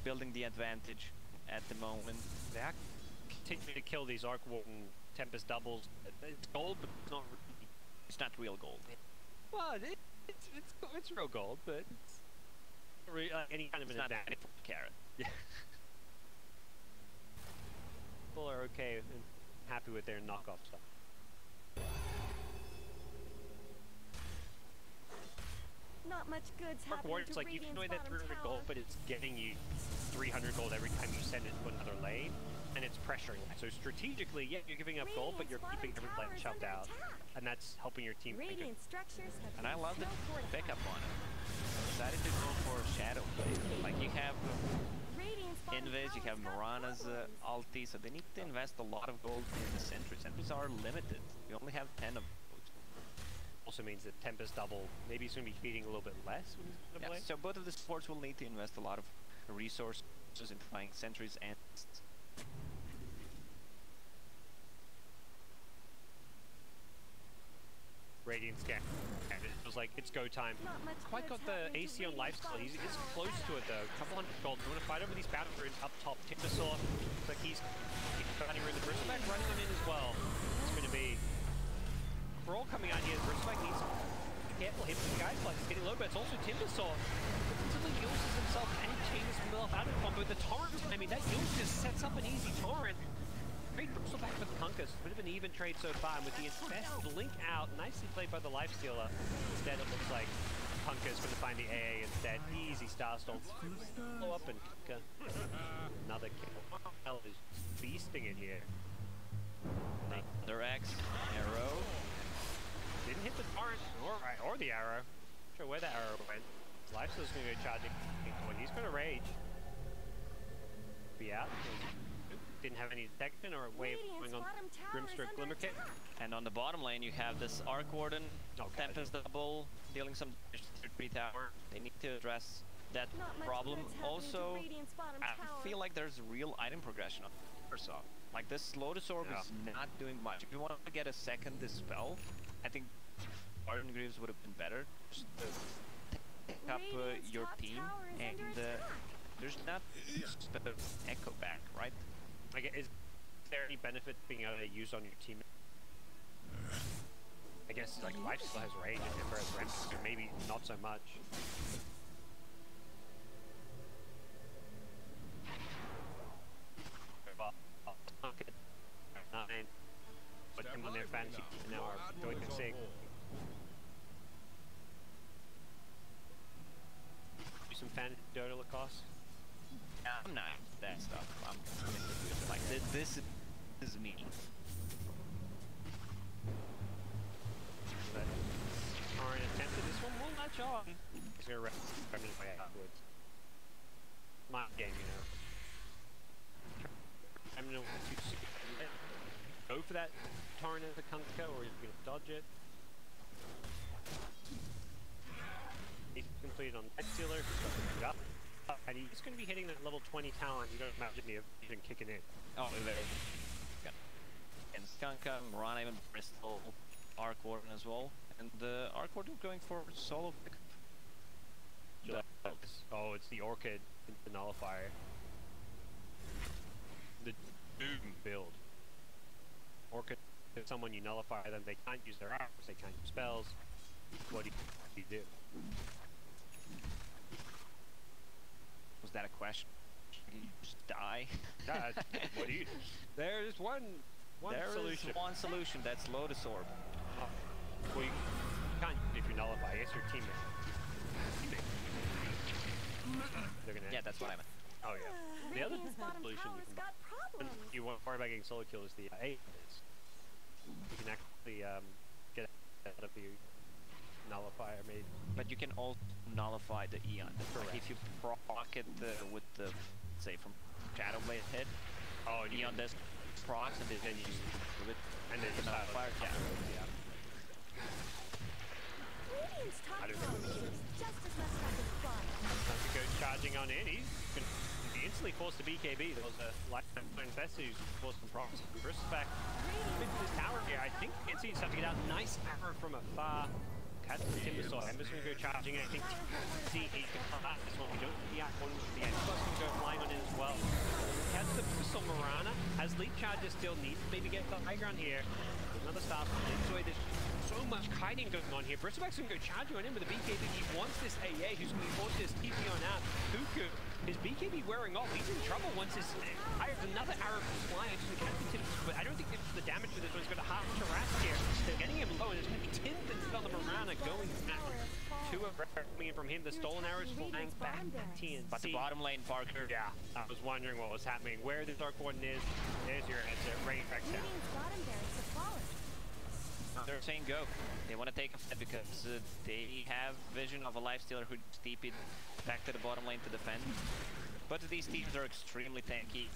building the advantage at the moment.
They are continuing to kill these Arc Warden Tempest doubles. It's gold, but it's not really.
It's not real gold.
Well, it's real gold, but it's really, any kind of an advantage.
Carrot.
Yeah. People are okay and happy with their knockoff stuff.
Not much good's happening to
like you can know that 300
tower.
gold, but it's getting you 300 gold every time you send it to another lane, and it's pressuring that. So strategically, yeah, you're giving up gold, but you're keeping every lane shoved out, and that's helping your team.
And I love the pickup on it. Decided to go for shadow play. Like you have Invis, you have Mirana's ulti, so they need to invest a lot of gold in the sentries. Sentries are limited. We only have 10 of those.
Also means that Tempest double, maybe he's going to be feeding a little bit less when he's going to play.
So both of the supports will need to invest a lot of resources in playing sentries and
Radiant scan. And it was like, it's go time. Quite got the AC on lifesteal. He's close to it though. Couple hundred gold. You want to fight over these boundaries up top. Timbersaw. Looks like he's running around the Bristleback, running on in as well. It's going to be Brawl coming out here. Bristleback needs to be careful. Hit the guys like he's getting low, but it's also Timbersaw. Until he uses himself and changes himself out of combo. The torrent, I mean, that ult just sets up an easy torrent. Great Bristleback for the Kunkers. Bit of an even trade so far, and with the infest blink out, nicely played by the Lifestealer. Instead, it looks like Punk Kunkka is going to find the AA instead. Easy star stall. Follow up and Kunkka. Another kill. Hell is feasting in here.
Another X. Arrow.
Didn't hit the torrent or the arrow. Not sure where that arrow went. Lifesteal's going to go charging. Oh, he's going to rage. Be out. Didn't have any detection or a way of going on Grimstroke Glimmer Kick.
And on the bottom lane you have this Arc Warden, Tempest Double, dealing some damage to 3 tower. They need to address that problem. Also, I feel like there's real item progression on Microsoft. Like this Lotus Orb is not doing much. If you want to get a second Dispel, I think Arden Greaves would have been better. Just to pick up your team, and there's not just a echo back, right?
Like, is there any benefit being able to use on your team? I guess like Lifesteal has rage and Ember has Rem, so maybe not so much. But him on their fantasy now are doing the same. Do some fantasy Dota Lacoste.
I'm not that stuff. I'm into like this is me.
Alright, attempted this one will latch on. He's gonna run his way outwards. My game, you know. I'm gonna want to go for that torrent as a Kunkka, or you're gonna dodge it. He's completed on X-Sealer. And he's going to be hitting that level 20 talent. You don't imagine me even kicking in.
Oh, there. And Kunkka, Mirana, even Bristol, Arc Warden as well. And the Arc Warden going for solo pick.
Oh, it's the Orchid, the Nullifier. The Doom build. Orchid, if someone you nullify them, they can't use their arms, they can't use spells. What do you do?
Was that a question? You just die?
What do you do? There's one solution.
There is one solution, that's Lotus Orb.
Oh. Well, you can't if you nullify. I guess your teammate.
Yeah, that's what I meant.
Oh yeah. The other solution you won't worry about getting solo kill is the A. You can actually get out of the nullifier made.
But you can also nullify the Eon.
Correct.
If you proc it with the, say, from Shadowblade hit, Eon does procs and then you just move it, and then you nullify it. Yeah.
I don't know. Time to go charging on in. He's going to be instantly forced to BKB. There was a lifetime infested who's forced some procs. Bruce back into this tower here. I think TNC is having to get out. Nice arrow from afar. Has the Timber Sword. Ember's going to go charging it. I think TNC can come back this one. We don't see out one with the end. Plus going to go flying on in as well. Has the Bristol Mirana. Has Leap Charger still needs to maybe get the high ground here. Another stop. Enjoy this. So much kiting going on here. Bristleback's going to go charging on in with the BKB. He wants this AA who's going to be forced to TP on out. Huku, his BKB wearing off. He's in trouble once his another arrow flying. But I don't think it's the damage for this one. He's got a half harass here. They're getting him low, and there's going to be 10 on the Mirana going down. Two are coming in from him. The stolen arrows flying back at TNC.
But the bottom lane, Parker.
Yeah, I was wondering what was happening. Where the Dark Warden is, there's your answer. Rain back down.
They're saying go. They want to take a fight because they have vision of a lifestealer who TP'd back to the bottom lane to defend. But these teams are extremely tanky.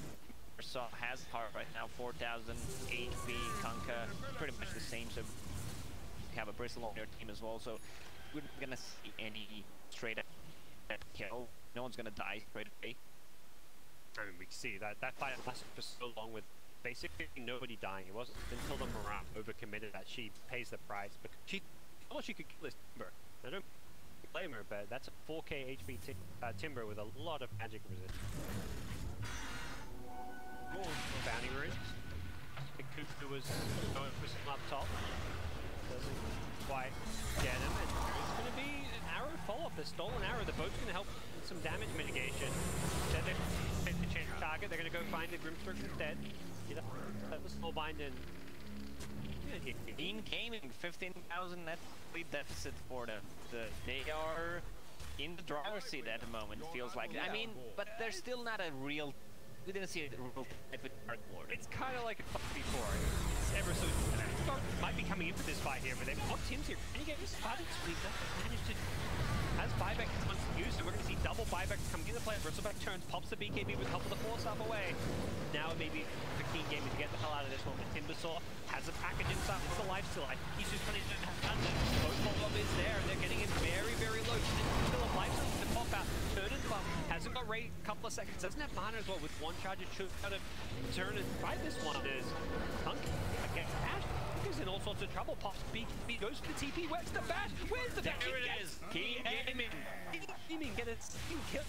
Microsoft has heart right now, 4,000 HP, Kunkka, pretty much the same. So you have a Bristle on your team as well. So we're not gonna see any straight up kill. No one's gonna die straight away.
I mean, we can see that fight lasted for so long with basically nobody dying. It wasn't until the Mirana overcommitted that she pays the price. But she thought she could kill this Timber. I don't blame her, but that's a 4k HP Timber with a lot of magic resistance. More bounty rune. The Kuku was going for some up top. Doesn't quite get him. And it's going to be an arrow follow-up. The stolen arrow. The boat's going to help with some damage mitigation. Instead, they're to change target. They're going to go find the Grimstroke instead. That was Spellbind and
Dean Gaming, 15,000 net lead deficit for them. They are in the driver's seat at the moment, feels like. I mean, but there's still not a real. We didn't see a real fight with Dark Lord.
It's kind of like a fight before. It's ever so. Might be coming in for this fight here, but they've got Tim's here. And you get this fight, managed to. As buyback wants to use, so we're going to see double buyback coming into play. Bristleback turns, pops the BKB with a couple of the 4-star away. Now it may be for Keen Gaming to get the hell out of this one. But Timbersaw has a package inside. It's the lifesteal. He's just going to have done it. Both follow-up is there, and they're getting it very, very low. Still a lifesteal to pop out. Third and buff. Hasn't got rate. Couple of seconds. Doesn't have mana as well. With one charge, it should kind of turn and fight this one. There's Punk against Ash. He's in all sorts of trouble. Pops BKB, goes for the TP. Where's the bash? Where's the bash?
There it is. Keen Gaming.
Get it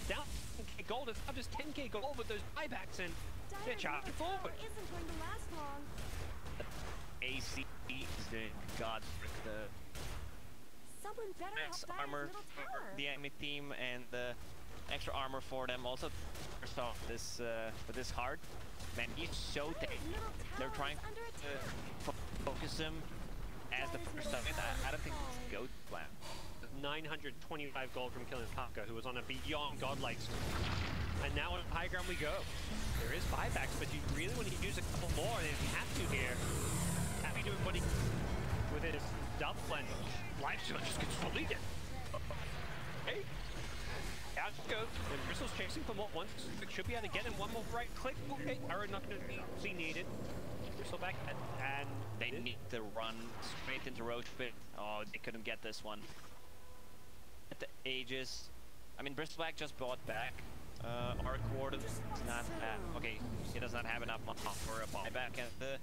down 10k gold. It's now just 10k gold with those buybacks, and they're charging forward.
Isn't going to last long.
AC is doing God for the
Someone better
max
help
armor
Dyer's middle
for
tower.
the enemy team and the extra armor for them. Also, first off, this with this hard, man, he's so tanky. They're trying to focus him as the first target. I don't think it's a go plan.
925 gold from killing Parker, who was on a beyond godlike streak. And now on high ground we go. There is buybacks, but you really want to use a couple more, and if you have to here, happy doing what he with his dub blend. Lifesteal just gets deleted. Hey, out it goes. And Bristle's chasing for more once. It should be able to get him one more right click. Okay, arrow not going to be needed. Bristol back and
they need to run straight into Roach Pit. Oh, they couldn't get this one. At the ages, I mean, Bristleback just bought back. Our quarter does not have, okay, he does not have enough money for a buyback. And the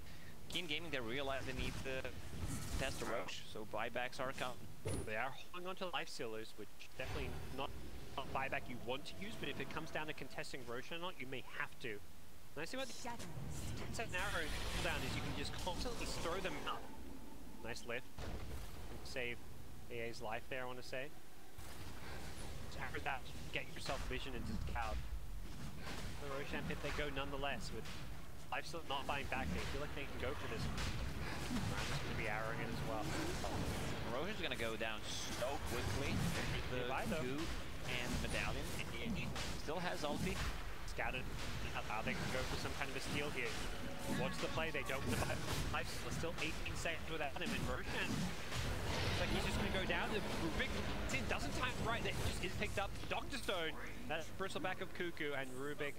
Keen Gaming, they realize they need to test the Roach, so buybacks are coming.
They are holding on to life sealers, which definitely not buyback you want to use, but if it comes down to contesting Roach or not, you may have to. And I see what the set an arrow cooldown is, you can just constantly throw them out. Nice lift. Save EA's life there, I want to say. Arrows out, get yourself vision into the cloud. The Roshan pit they go nonetheless, with life still not buying back. They feel like they can go for this. I'm just going to be arrowing it as well.
Roshan's going to go down so quickly. There's the Q and Medallion. He still has ulti.
Scattered. They can go for some kind of a steal here. Watch the play, they don't want to buy life. Still 18 seconds without him, and Roshan looks like he's just going to go down. The Rubik doesn't time right. That just is picked up. Dr. Stone. That's Bristleback of Cuckoo, and Rubik.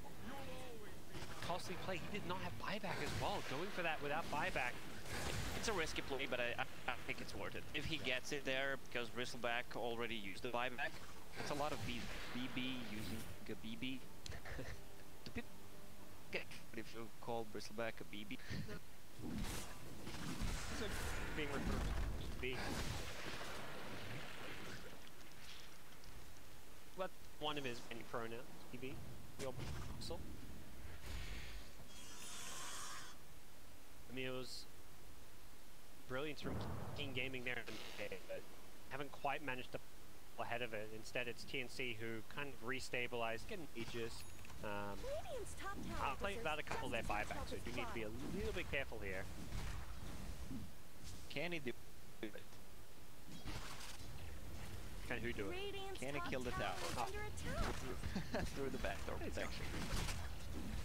Costly play. He did not have buyback as well. Going for that without buyback.
It's a risky play, but I think it's worth it. If he gets it there, because Bristleback already used the buyback, that's a lot of BB using a BB. It's a bit if you call Bristleback a BB.
So being referred to B. What one of his many pronouns? BB. Your Bristol. I mean, it was brilliant from Keen Gaming there, but haven't quite managed to pull ahead of it. Instead, it's TNC who kind of restabilized, getting Aegis. I'll play without a couple of their buybacks, so you need to be a little bit careful here.
Can he do it?
Can who do it?
Can he kill the tower? Oh. Through the backdoor protection.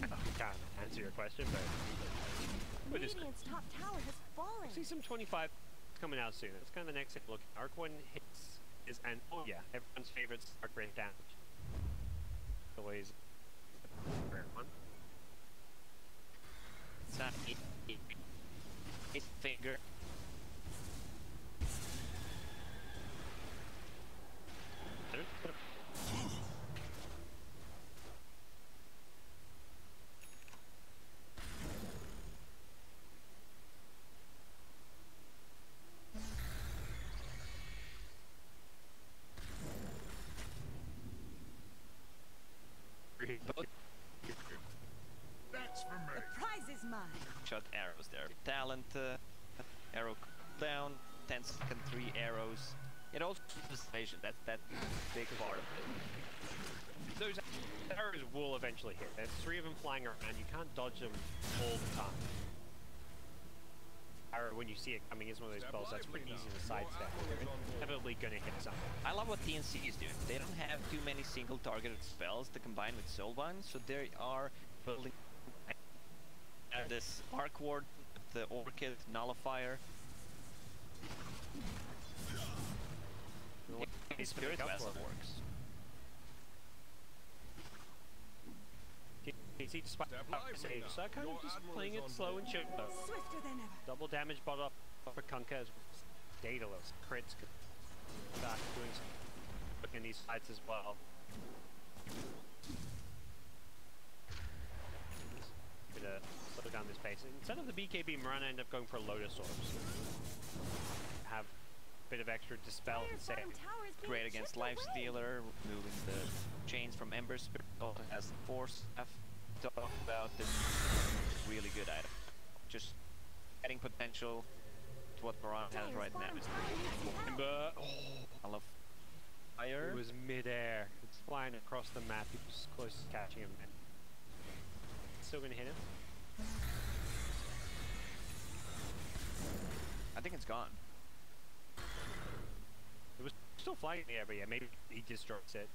I can't answer your question, but we're just
top tower has fallen.
see some 25 coming out soon. That's kind of the next thing. Look, Arc 1 hits is, and oh yeah, everyone's favorite Arc rate damage. Always a rare one.
It's not his finger.
That's for me.
The prize is mine.
Shot arrows there. Talent, arrow down, 10 second, 3 arrows. It also is vision. That's that big part of it.
Those arrows will eventually hit. There's 3 of them flying around. You can't dodge them all the time. arrow when you see it coming is one of those spells that's pretty easy to sidestep. You're inevitably going to hit something.
I love what TNC is doing. They don't have too many single targeted spells to combine with Soulbind, so they are building this Arc Ward, the Orchid, Nullifier. Spirit Vessel works.
TNC despite save, so kind of just playing it slow and chill.
Swifter than ever.
Double damage bought up for Kunkka as Daedalus. Crits could start doing some in these fights as well. Gonna slow down this pace. Instead of the BKB, Mirana ended up going for Lotus Orbs. Have a bit of extra dispel and save.
Great against Lifestealer, removing the chains from Ember Spirit. Also has Force Staff. Talk about this really good item. Just adding potential to what Mirana has right now.
Ember. Oh,
I love fire.
It was mid-air. It's flying across the map. He was close to catching him. Still gonna hit him.
I think it's gone.
It was still flying in the air, but yeah, maybe he destroys it.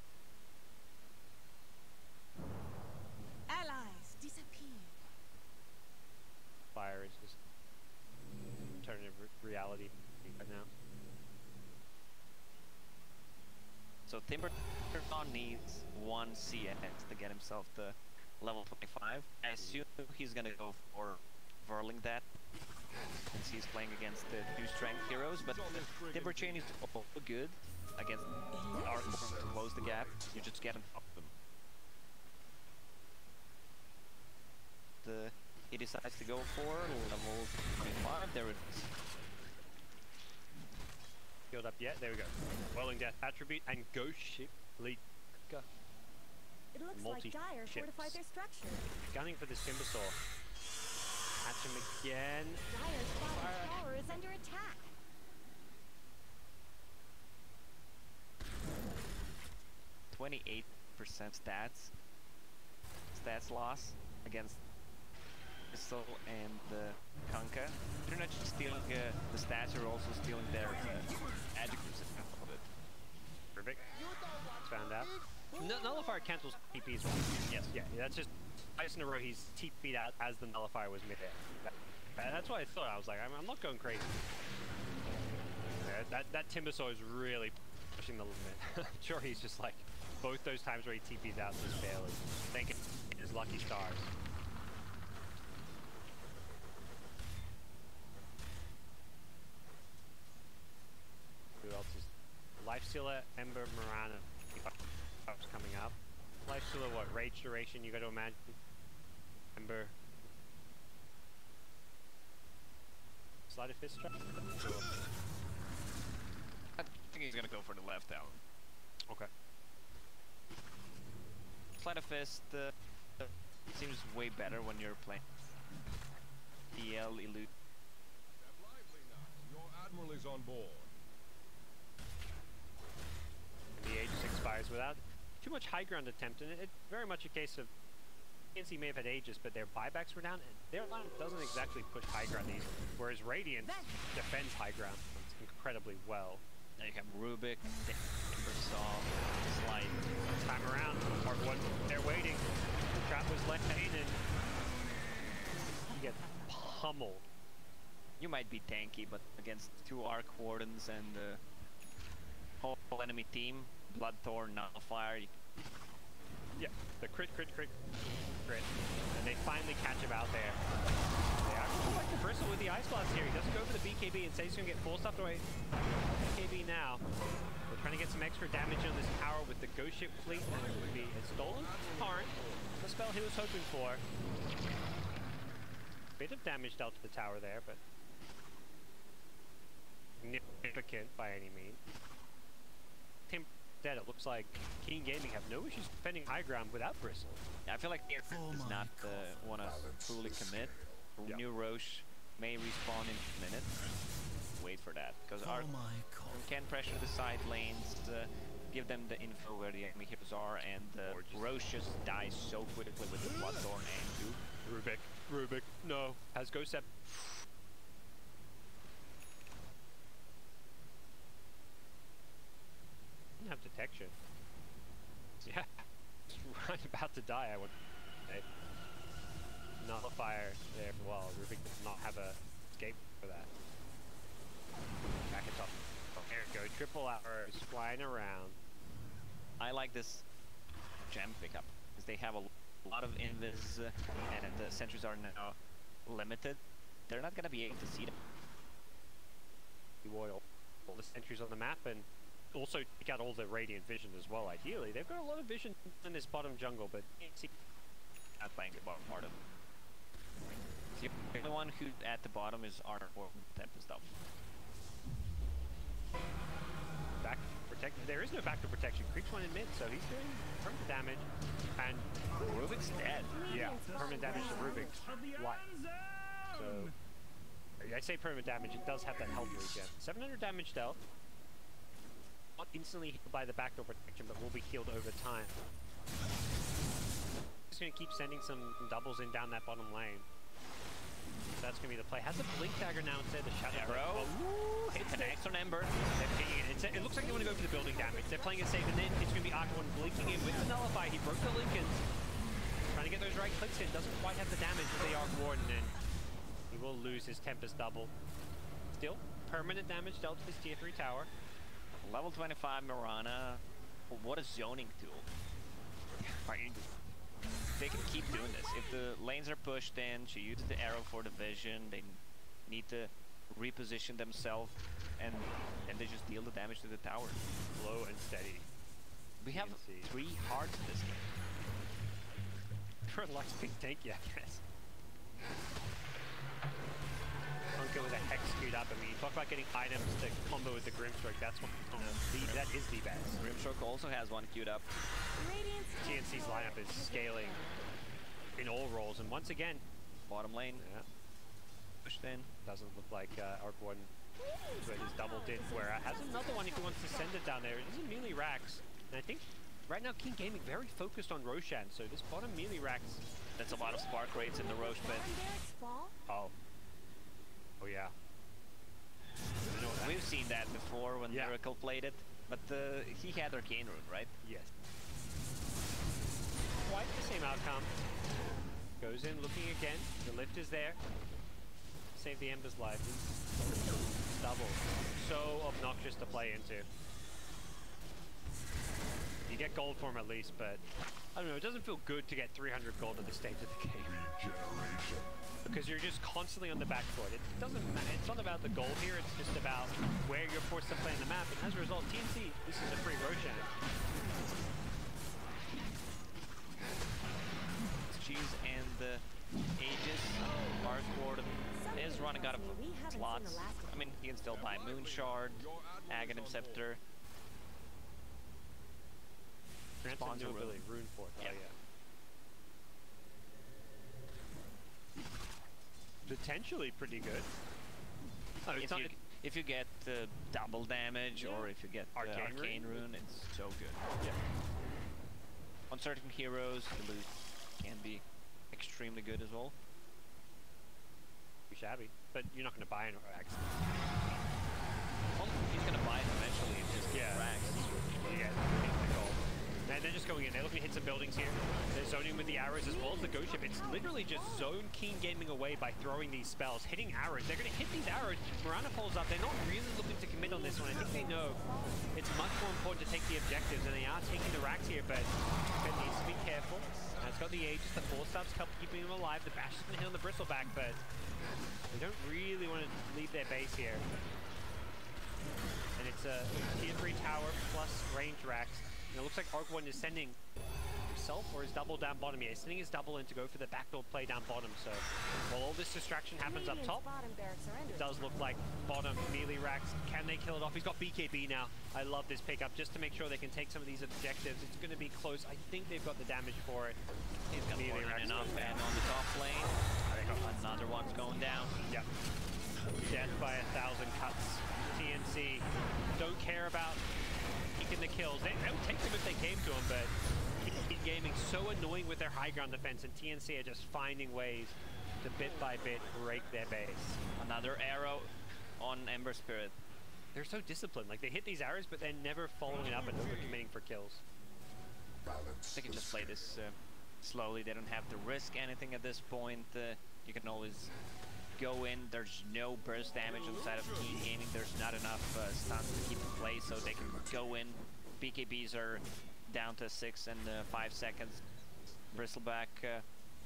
Allies disappear.
Fire is just alternative reality right now.
So Timber needs 1 CX to get himself to level 25. I assume he's gonna go for Verling that, since he's playing against the 2 strength heroes, but the Timber Chain is also good against Arc to close the gap. You just get on top of them. He decides to go for level 25. There it is.
Healed up yet? There we go. Whirling Death attribute and Ghost Ship Lead.
It looks like Dire fortified their structure.
Gunning for this Timbersaw. Catch him again.
Dire's bottom tower is under attack.
stats loss against Pistol and the Kunkka. You're not just stealing the stats, you're also stealing their adjectives of it.
Perfect. Found out. Nullifier cancels TPs. Yes, yeah, that's just twice in a row he's TP'd out as the Nullifier was mid-air. That's what I thought. I was like, I'm not going crazy. Yeah, that Timbersaw is really pushing the limit. I'm sure he's just like, both those times where he TP'd out just barely. Thinking his lucky stars. Who else is? Lifestealer, Ember, Mirana. Coming up. Lifestealer, what? Rage duration, you gotta imagine. Ember. Sleight of fist trap?
I think he's gonna go for the left out.
Okay.
Sleight of fist seems way better when you're playing EL Elude.
Step lively now. Your admiral is on board.
The Aegis expires without too much high ground attempt, and it's very much a case of TNC may have had Aegis, but their buybacks were down, and their line doesn't exactly push high ground easily, whereas Radiant defends high ground incredibly well.
Now you have Rubik, Timbersaw, Slide.
Time around, Part 1, they're waiting. The trap was left in, and you get pummeled.
You might be tanky, but against 2 Arc Wardens and the whole enemy team, Bloodthorn, Nullifier.
Yeah, the crit. And they finally catch him out there. They actually like the Bristle with the Ice Blast here. He doesn't go for the BKB and says he's going to get full stuffed away. BKB now. They're trying to get some extra damage on this tower with the Ghost Ship fleet. And it would be a stolen Torrent. The spell he was hoping for. Bit of damage dealt to the tower there, but significant by any means. Tim dead. It looks like Keen Gaming have no issues defending high ground without Bristle.
Yeah, I feel like does not want to fully commit. Yep. New Roche may respawn in a minute. Wait for that, because our can pressure the side lanes, give them the info where the enemy heroes are, and Roche just dies so quickly with the Bloodthorn and Duke.
Rubik, no. Has Ghost Step. protection. Yeah, right about to die. I would say. Nullifier there for a while. Rubik does not have a escape for that. Back at top. Oh, there it goes. Triple arrows flying around.
I like this gem pickup because they have a lot of invis and the sentries are now limited. They're not gonna be able to see them.
All the sentries on the map and also take out all the radiant vision as well. Ideally, they've got a lot of vision in this bottom jungle, but TNC
not playing the bottom part of it. The only one who at the bottom is Arthur or Tempest up.
Back protect. There is no backdoor protection. Creeps one in mid, so he's doing permanent damage. And
Rubik's dead.
Yeah, permanent damage to Rubik's life. So I say permanent damage. It does have that health regen. 700 damage dealt. Not instantly healed by the backdoor protection, but will be healed over time. Just gonna keep sending some doubles in down that bottom lane. That's gonna be the play. Has a blink dagger now instead of the shadow.
Arrow. Oh, it connects on Ember.
They're pinging it. It looks like they want to go for the building damage. They're playing it safe, and then it's gonna be Arc One blinking in with the nullify. He broke the Lincoln. Trying to get those right clicks in. Doesn't quite have the damage of the Arc Warden, and he will lose his Tempest double. Still, permanent damage dealt to his tier 3 tower.
Level 25 Mirana. What a zoning tool. They can keep doing this. If the lanes are pushed in, she uses the arrow for the vision. They need to reposition themselves, and they just deal the damage to the tower.
Slow and steady.
We have 3 hearts in this game.
For Lux Pink Tanky, I guess. Hunker with a Hex queued up. I mean, you talk about getting items to combo with the Grimstroke. That's one. That is the best.
Grimstroke also has one queued up.
TNC's lineup is scaling in all roles, and once again,
bottom lane.
Yeah.
Pushed in.
Doesn't look like Arc Warden but his double did. Where has another one if he wants to send it down there. It is a melee Rax, and I think right now King Gaming very focused on Roshan. So this bottom melee Rax.
That's a lot of spark rates in the Rosh pit.
Oh. Oh yeah.
We've seen that before when Miracle played it, but he had Arcane Rune, right?
Yes. Quite the same outcome. Goes in looking again. The lift is there. Save the Ember's life. Double. So obnoxious to play into. You get gold for him at least, but I don't know, it doesn't feel good to get 300 gold at this stage of the game. Because you're just constantly on the back foot. It doesn't matter. It's not about the goal here. It's just about where you're forced to play on the map. And as a result, TNC, this is a free Roshan.
Cheese and the Aegis. Arc Warden is running out of slots. I mean, he can still buy Moon Shard, Aghanim Scepter.
Spawns a ability, Rune Fort.
Yeah.
Oh, yeah. Potentially pretty good. Oh,
if you get double damage or if you get Arcane Rune, it's so good. Yeah. On certain heroes, the loot can be extremely good as well.
Be shabby, but you're not going to buy an Rax.
Well, he's going to buy it eventually. It's just Rax.
Yeah. And they're just going in. They're looking to hit some buildings here. They're zoning with the arrows as well as the ghost ship. It's literally just zone Keen Gaming away by throwing these spells, hitting arrows. They're going to hit these arrows. Mirana pulls up. They're not really looking to commit on this one. I think they know it's much more important to take the objectives, and they are taking the racks here, but Ben needs to be careful. It's got the Aegis, the 4-stub's keeping him alive. The Bash is going to hit on the Bristleback, but they don't really want to leave their base here. And it's a tier 3 tower plus range racks. And it looks like Arc Warden is sending himself or his double down bottom here. He's sending his double in to go for the backdoor play down bottom. So while all this distraction happens up top, it does look like bottom melee racks. Can they kill it off? He's got BKB now. I love this pickup just to make sure they can take some of these objectives. It's going to be close. I think they've got the damage for it.
He's got more than enough. And on the top lane, another one's going down.
Yep. Death by 1,000 cuts. TNC don't care about taking the kills. They would take them if they came to him, but King Gaming so annoying with their high ground defense, and TNC are just finding ways to bit by bit break their base.
Another arrow on Ember Spirit.
they're so disciplined. Like, they hit these arrows, but they're never following it up and over-committing for kills.
They can just play this slowly. They don't have to risk anything at this point. You can always go in. There's no burst damage on the side of Keen Gaming. There's not enough stuns to keep in play, so they can go in. BKBs are down to 6 and 5 seconds. Bristleback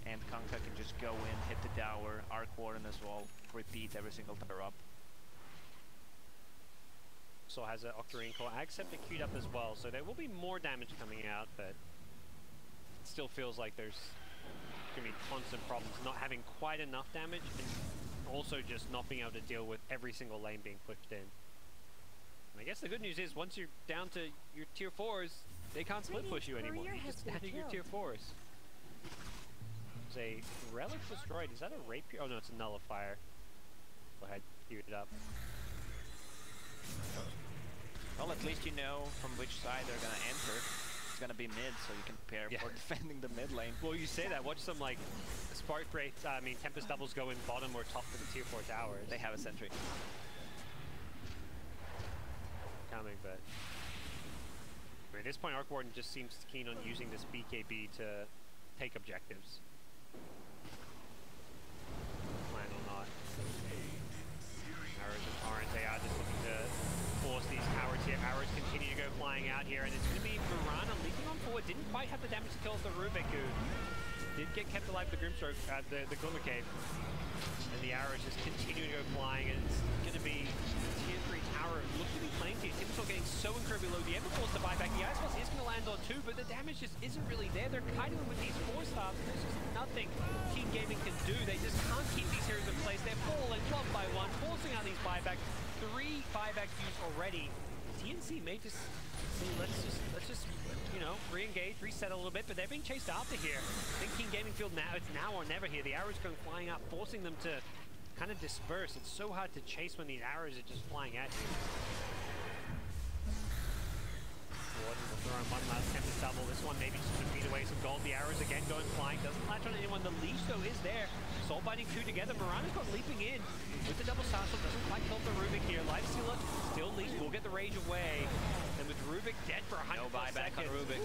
and Kanka can just go in, hit the tower, Arc Warden as well, repeat every single tower up.
Also has an Octarine Core Ag Scepter queued up as well, so there will be more damage coming out, but it still feels like there's going to be constant problems not having quite enough damage and also just not being able to deal with every single lane being pushed in. And I guess the good news is once you're down to your tier 4s, they can't split push you anymore. You're just down to your tier 4s. There's a Relic destroyed. Is that a Rapier? Oh no, it's a Nullifier. Go ahead, queue it up.
Well, at least you know from which side they're gonna enter. It's gonna be mid, so you can prepare for defending the mid lane.
Well, you say that. Watch some like Spark Breaks, Tempest Doubles go in bottom or top for the tier 4 towers.
They have a sentry.
Coming, but at this point, Arc Warden just seems keen on using this BKB to take objectives. Plan or not. Arrows and Torrent, they are just looking to force these towers here. Arrows continue to go flying out here, and it's going to be Mirana leaping on forward. Didn't quite have the damage to kill the Rubik, who did get kept alive the Grimstroke at the Glimmer Cave. And the arrows just continue to go flying, and it's going to be tier 3 tower. Looks to be playing tier. Timbersaw getting so incredibly low. The Ever forced to buy back. The Ice Boss is going to land on 2, but the damage just isn't really there. They're kiting them with these 4-stars. There's just nothing King Gaming can do. They just can't keep these heroes in place. They're falling one by one, forcing out these buybacks. 3 buybacks used already. TNC may just say, let's just you know, re-engage, reset a little bit, but they're being chased after here. I think King Gaming feel now it's now or never here. The arrows going flying up, forcing them to kind of disperse. It's so hard to chase when these arrows are just flying at you. Warden will throw in one last Tempest Double. This one maybe just to beat away some gold. The arrows again going flying. Doesn't latch on anyone. The leash though is there. Soul Binding 2 together. Mirana's got leaping in with the double Starstone. Doesn't quite kill the Rubik here. Lifestealer still leash. Will get the rage away. And with Rubik dead for 100
no buyback
seconds.
on Rubik.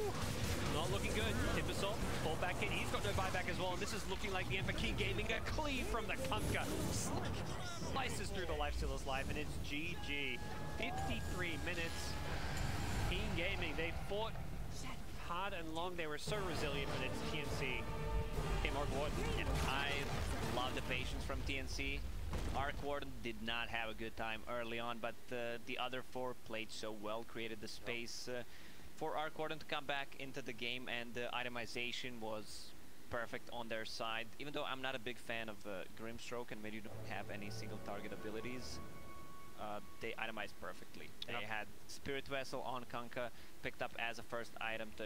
Not looking good. Timbersaw, fall back in. He's got no buyback as well. And this is looking like the end for King Gaming. A cleave from the Kunkka. Slices through the Lifestealer's life, and it's GG. 53 minutes. King Gaming, they fought hard and long. They were so resilient, but it's TNC. Came Arc Warden.
I love the patience from TNC. Arc Warden did not have a good time early on, but the other 4 played so well, created the space for Arc Warden to come back into the game, and the itemization was perfect on their side. Even though I'm not a big fan of Grimstroke and maybe you don't have any single target abilities, they itemized perfectly. They had Spirit Vessel on Kunkka, picked up as a first item to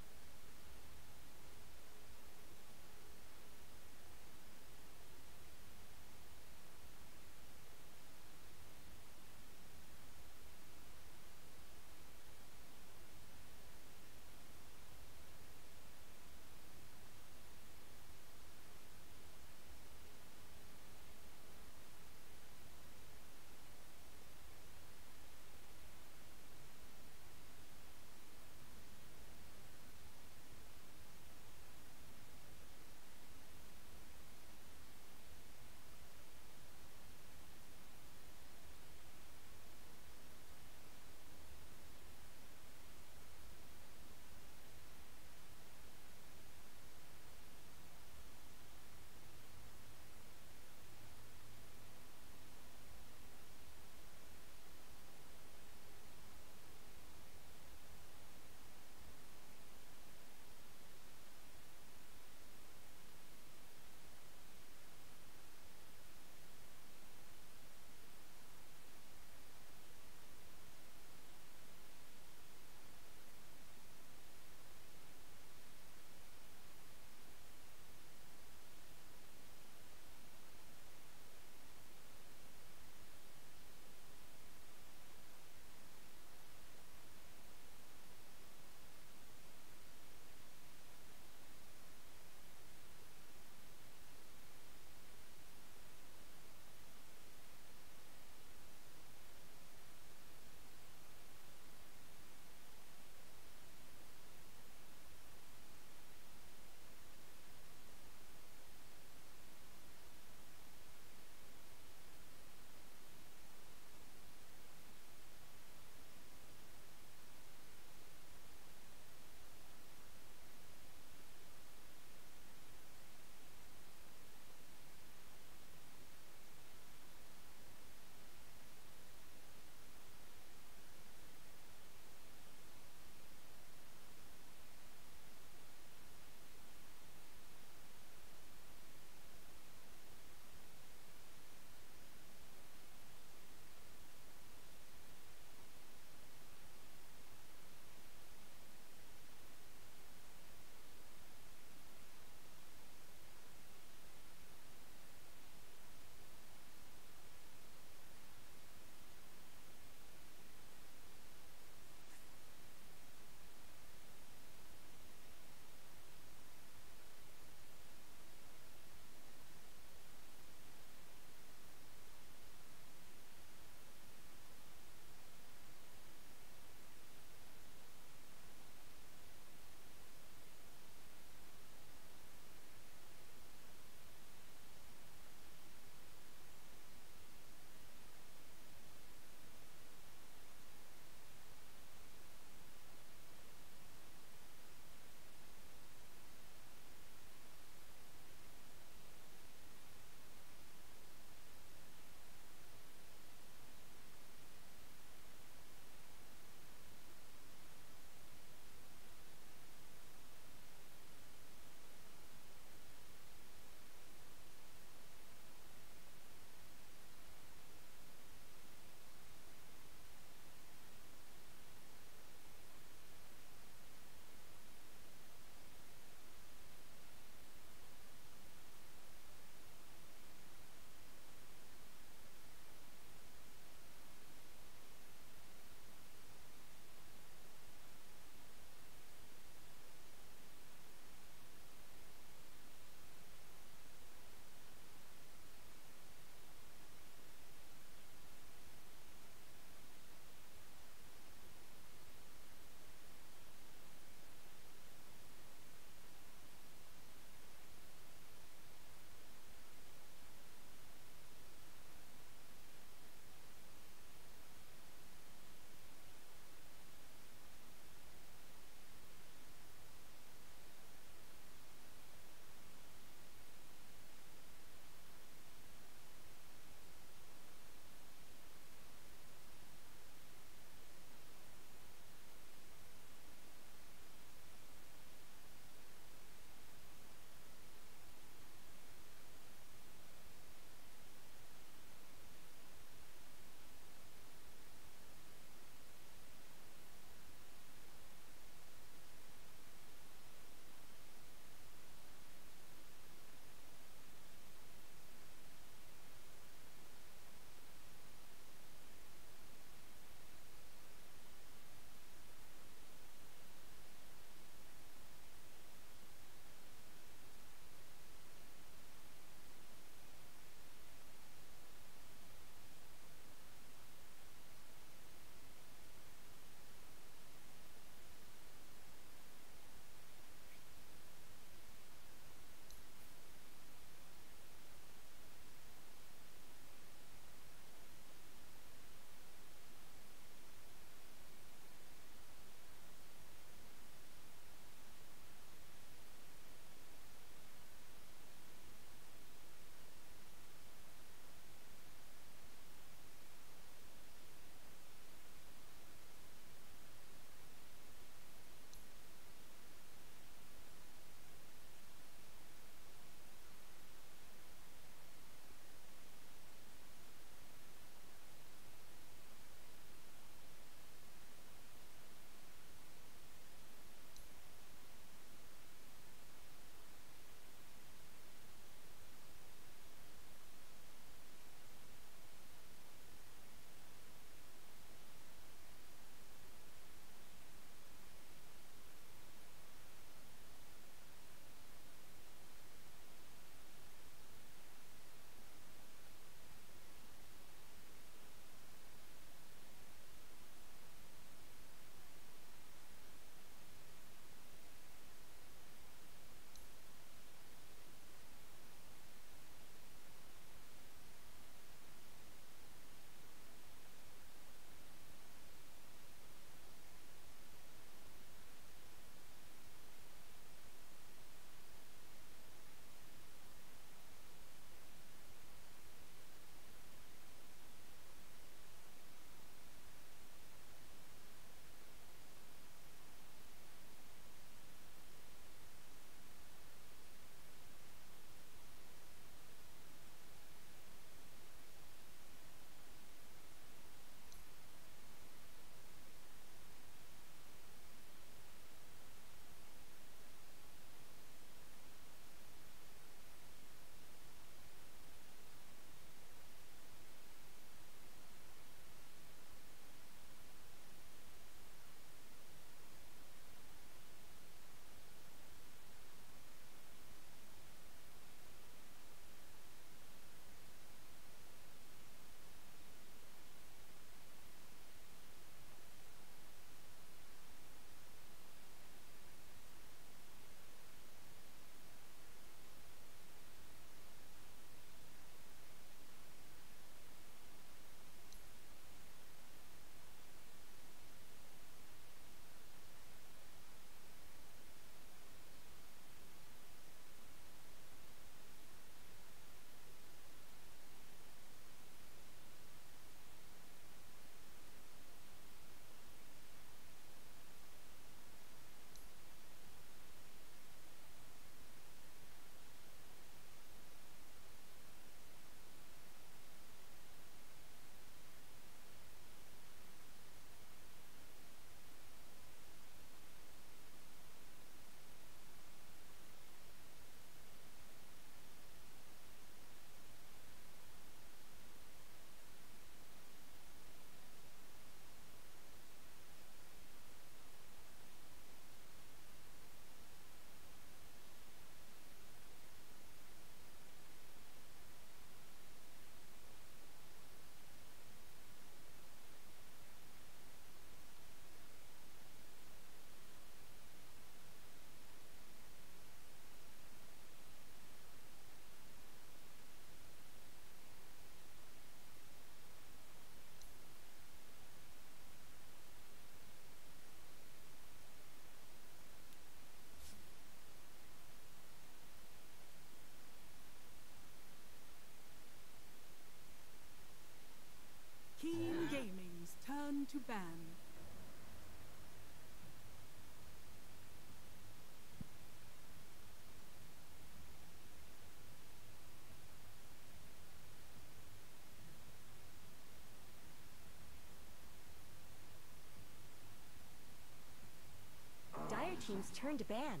team's turn to ban.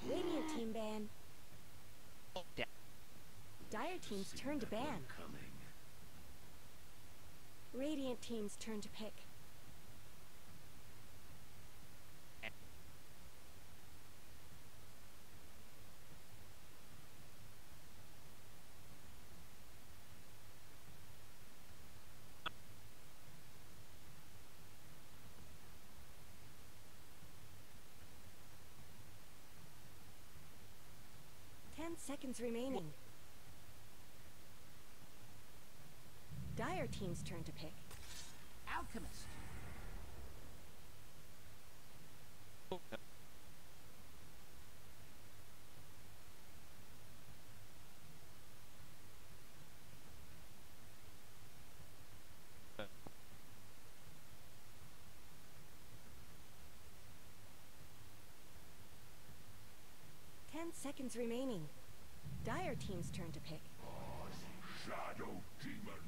Radiant team ban. Dire team's turn to ban. Radiant team's turn to pick. Seconds remaining. Dire team's turn to pick.
Alchemist.
Seconds remaining. Dire team's turn to pick.
Shadow Demon.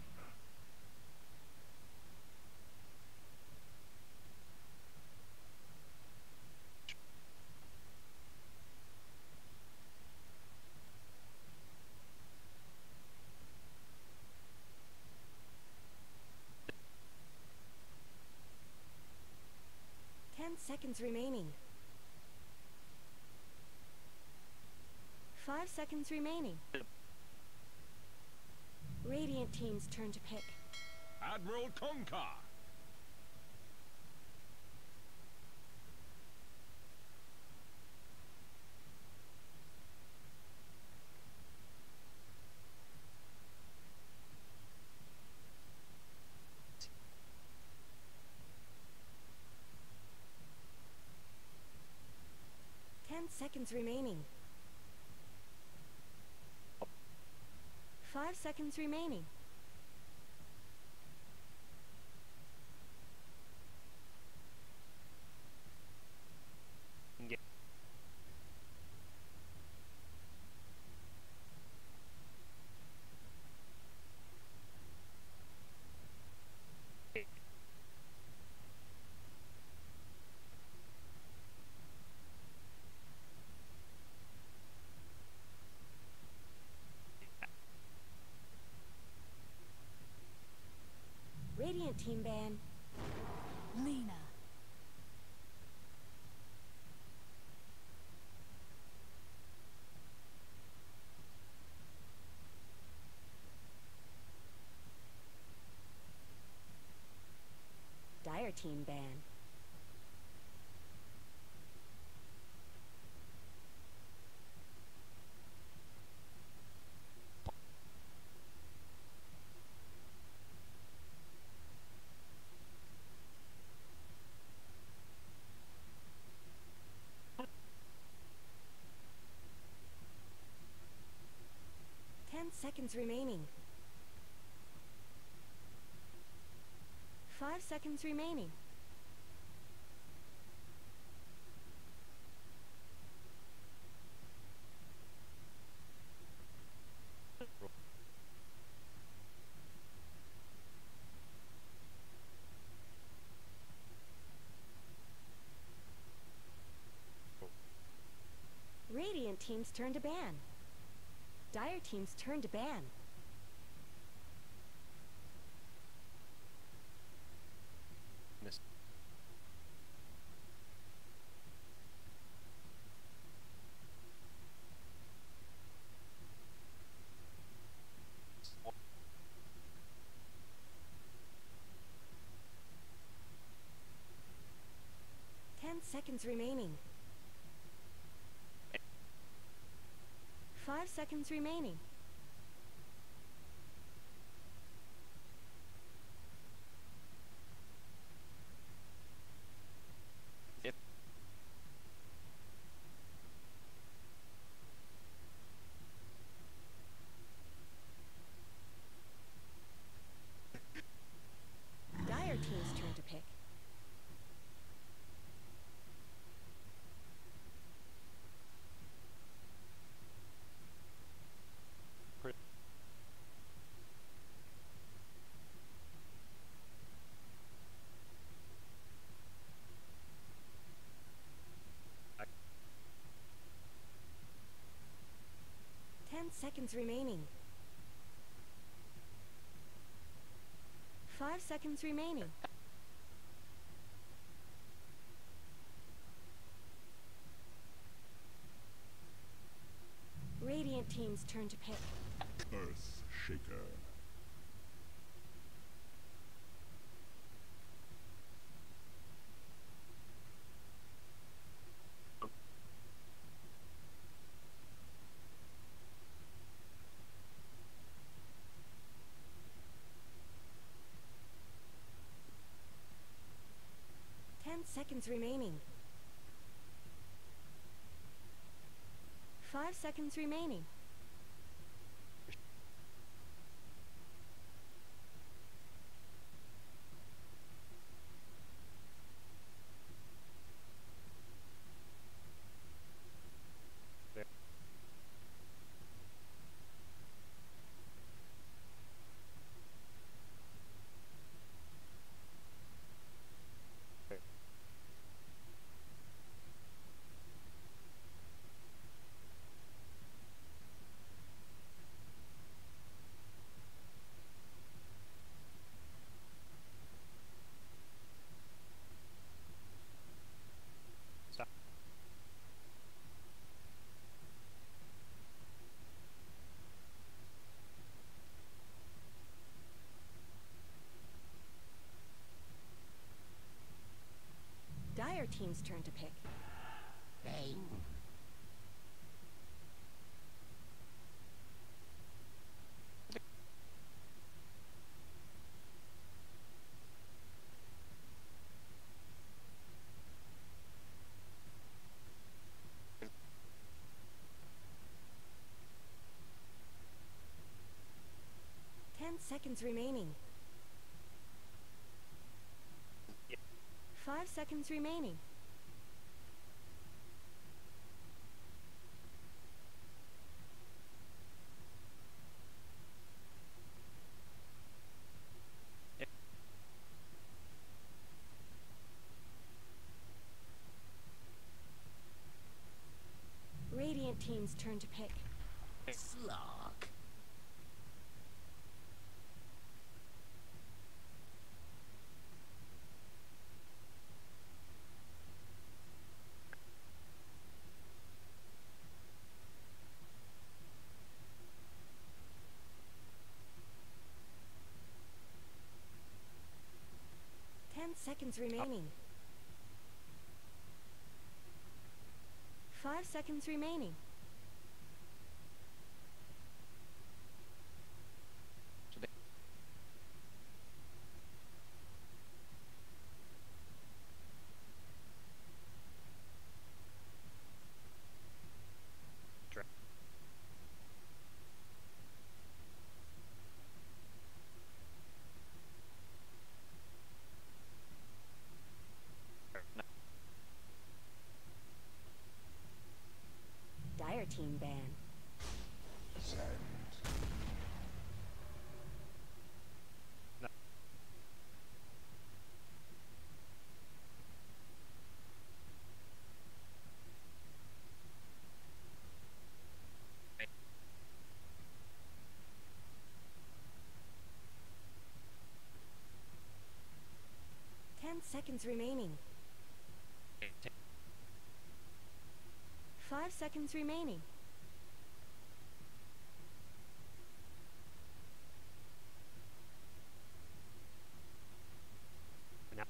Seconds remaining. 5 seconds remaining. Radiant team's turn to pick.
Admiral Kunkka.
Seconds remaining. 5 seconds remaining.
Yeah.
Radiant team ban.
Lena.
Dire team ban. Seconds remaining. 5 seconds remaining. Radiant team's turn to ban. Dire team's turn to ban.
Miss.
Seconds remaining. 5 seconds remaining.
Yep.
Dire team's turn to pick. seconds remaining. 5 seconds remaining. Radiant team's turn to pick.
Earth Shaker.
Seconds remaining. 5 seconds remaining. Dire team's turn to pick.
Bang.
Seconds remaining. 5 seconds remaining. Radiant team's turn to pick.
Slog.
Seconds remaining. 5 seconds remaining. Dire team ban.
Send.
No.
Seconds remaining. 5 seconds remaining.
No.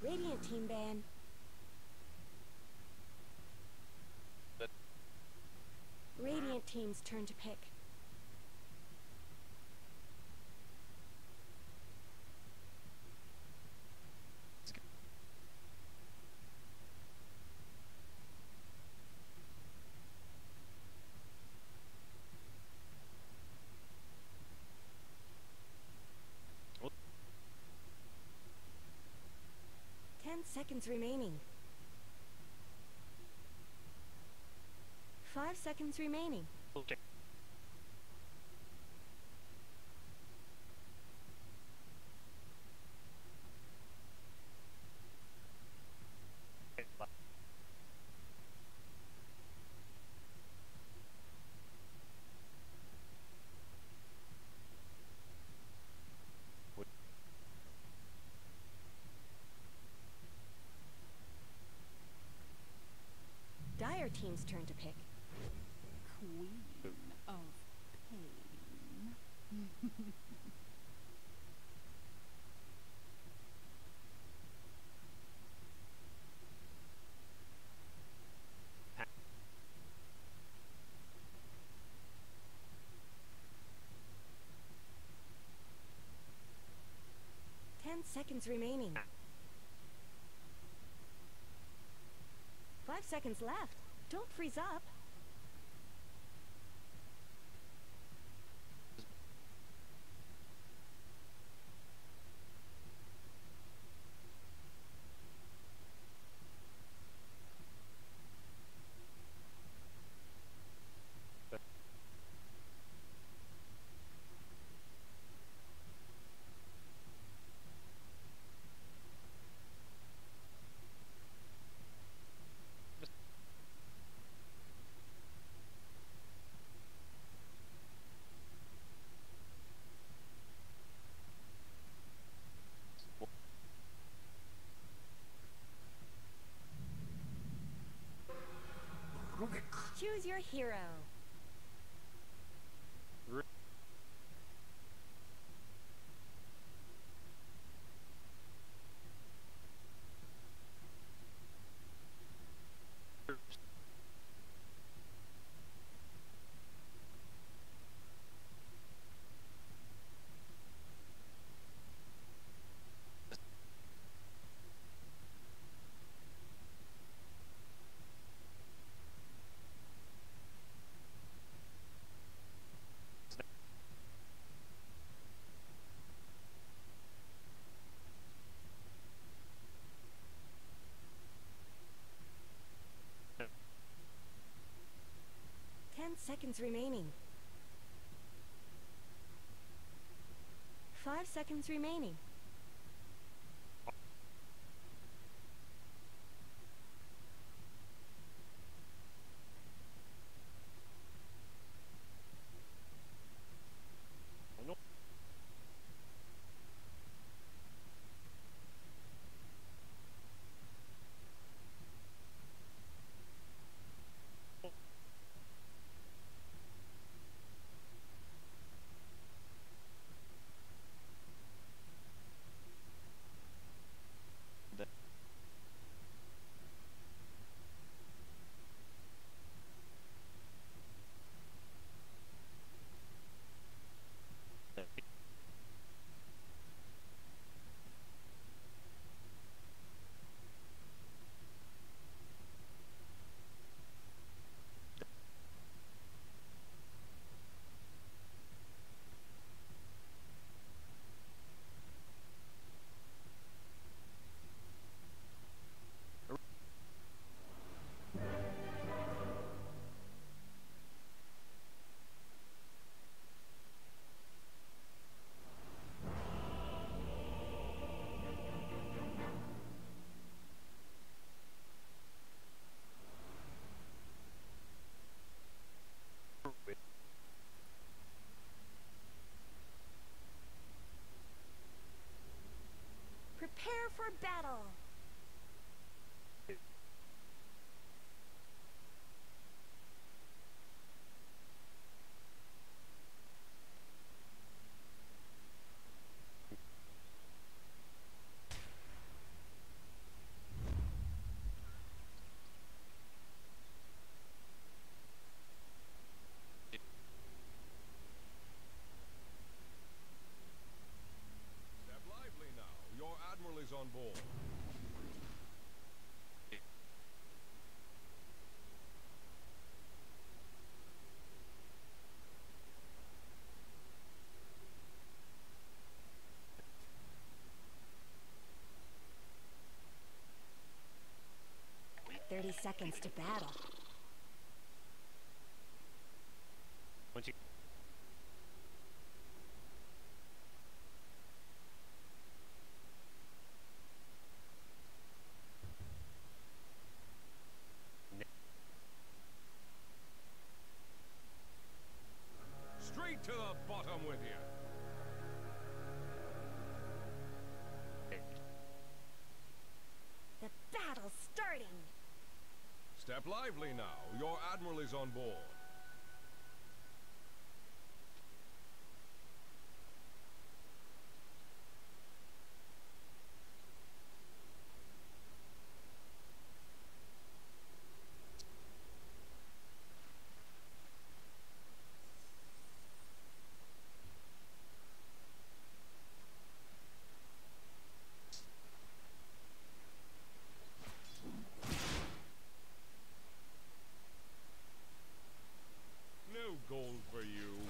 Radiant team ban. Radiant team's turn to pick. seconds remaining. 5 seconds remaining.
Okay.
Dire team's turn to pick.
Queen of Pain.
Seconds remaining. 5 seconds left. Don't freeze up. Choose your hero. Seconds remaining. 5 seconds remaining. 30 seconds to battle.
Once you
Straight to the bottom with you.
The battle's starting!
Step lively now. Your admiral is on board. No gold for you.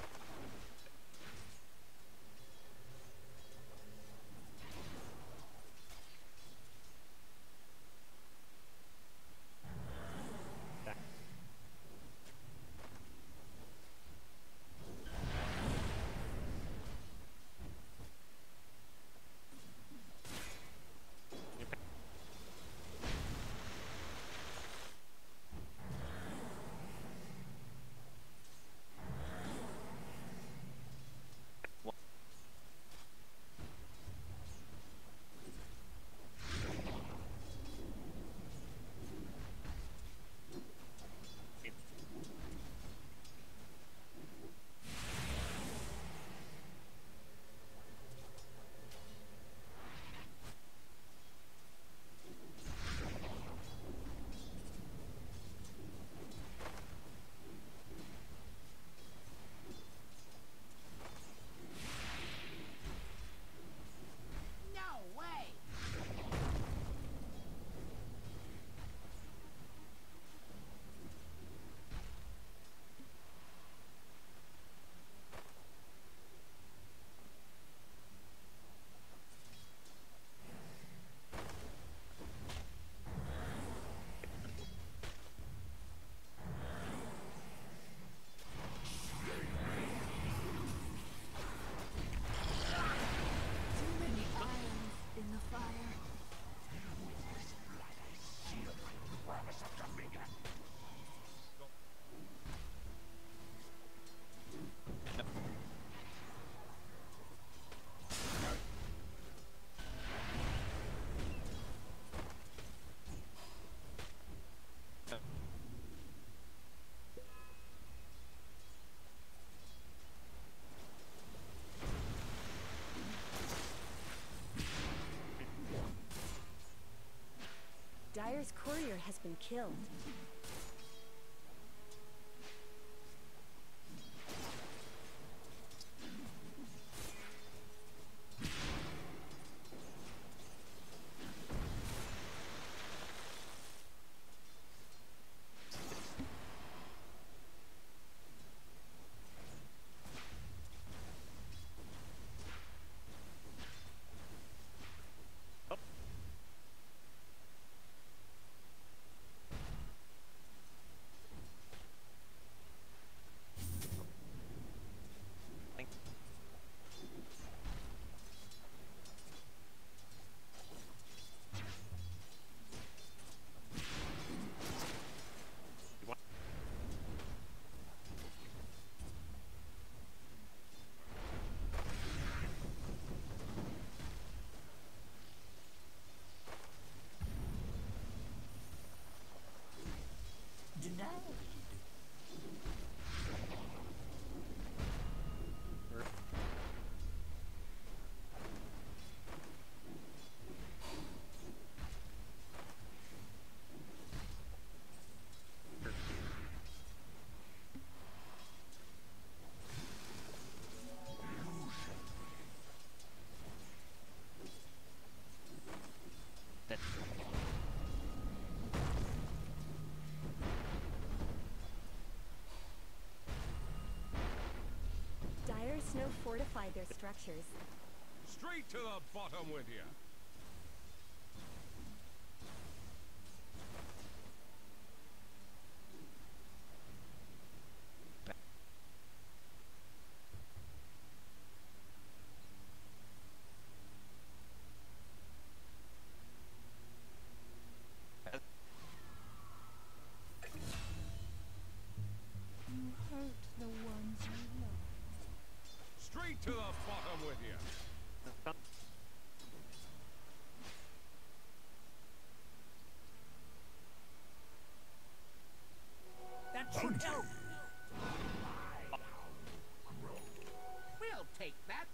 No way!
Too many irons in the fire.
Dire's courier has been killed.
Denied.
That
Dire's snow fortified their structures.
Straight to the bottom with you.
We'll take that.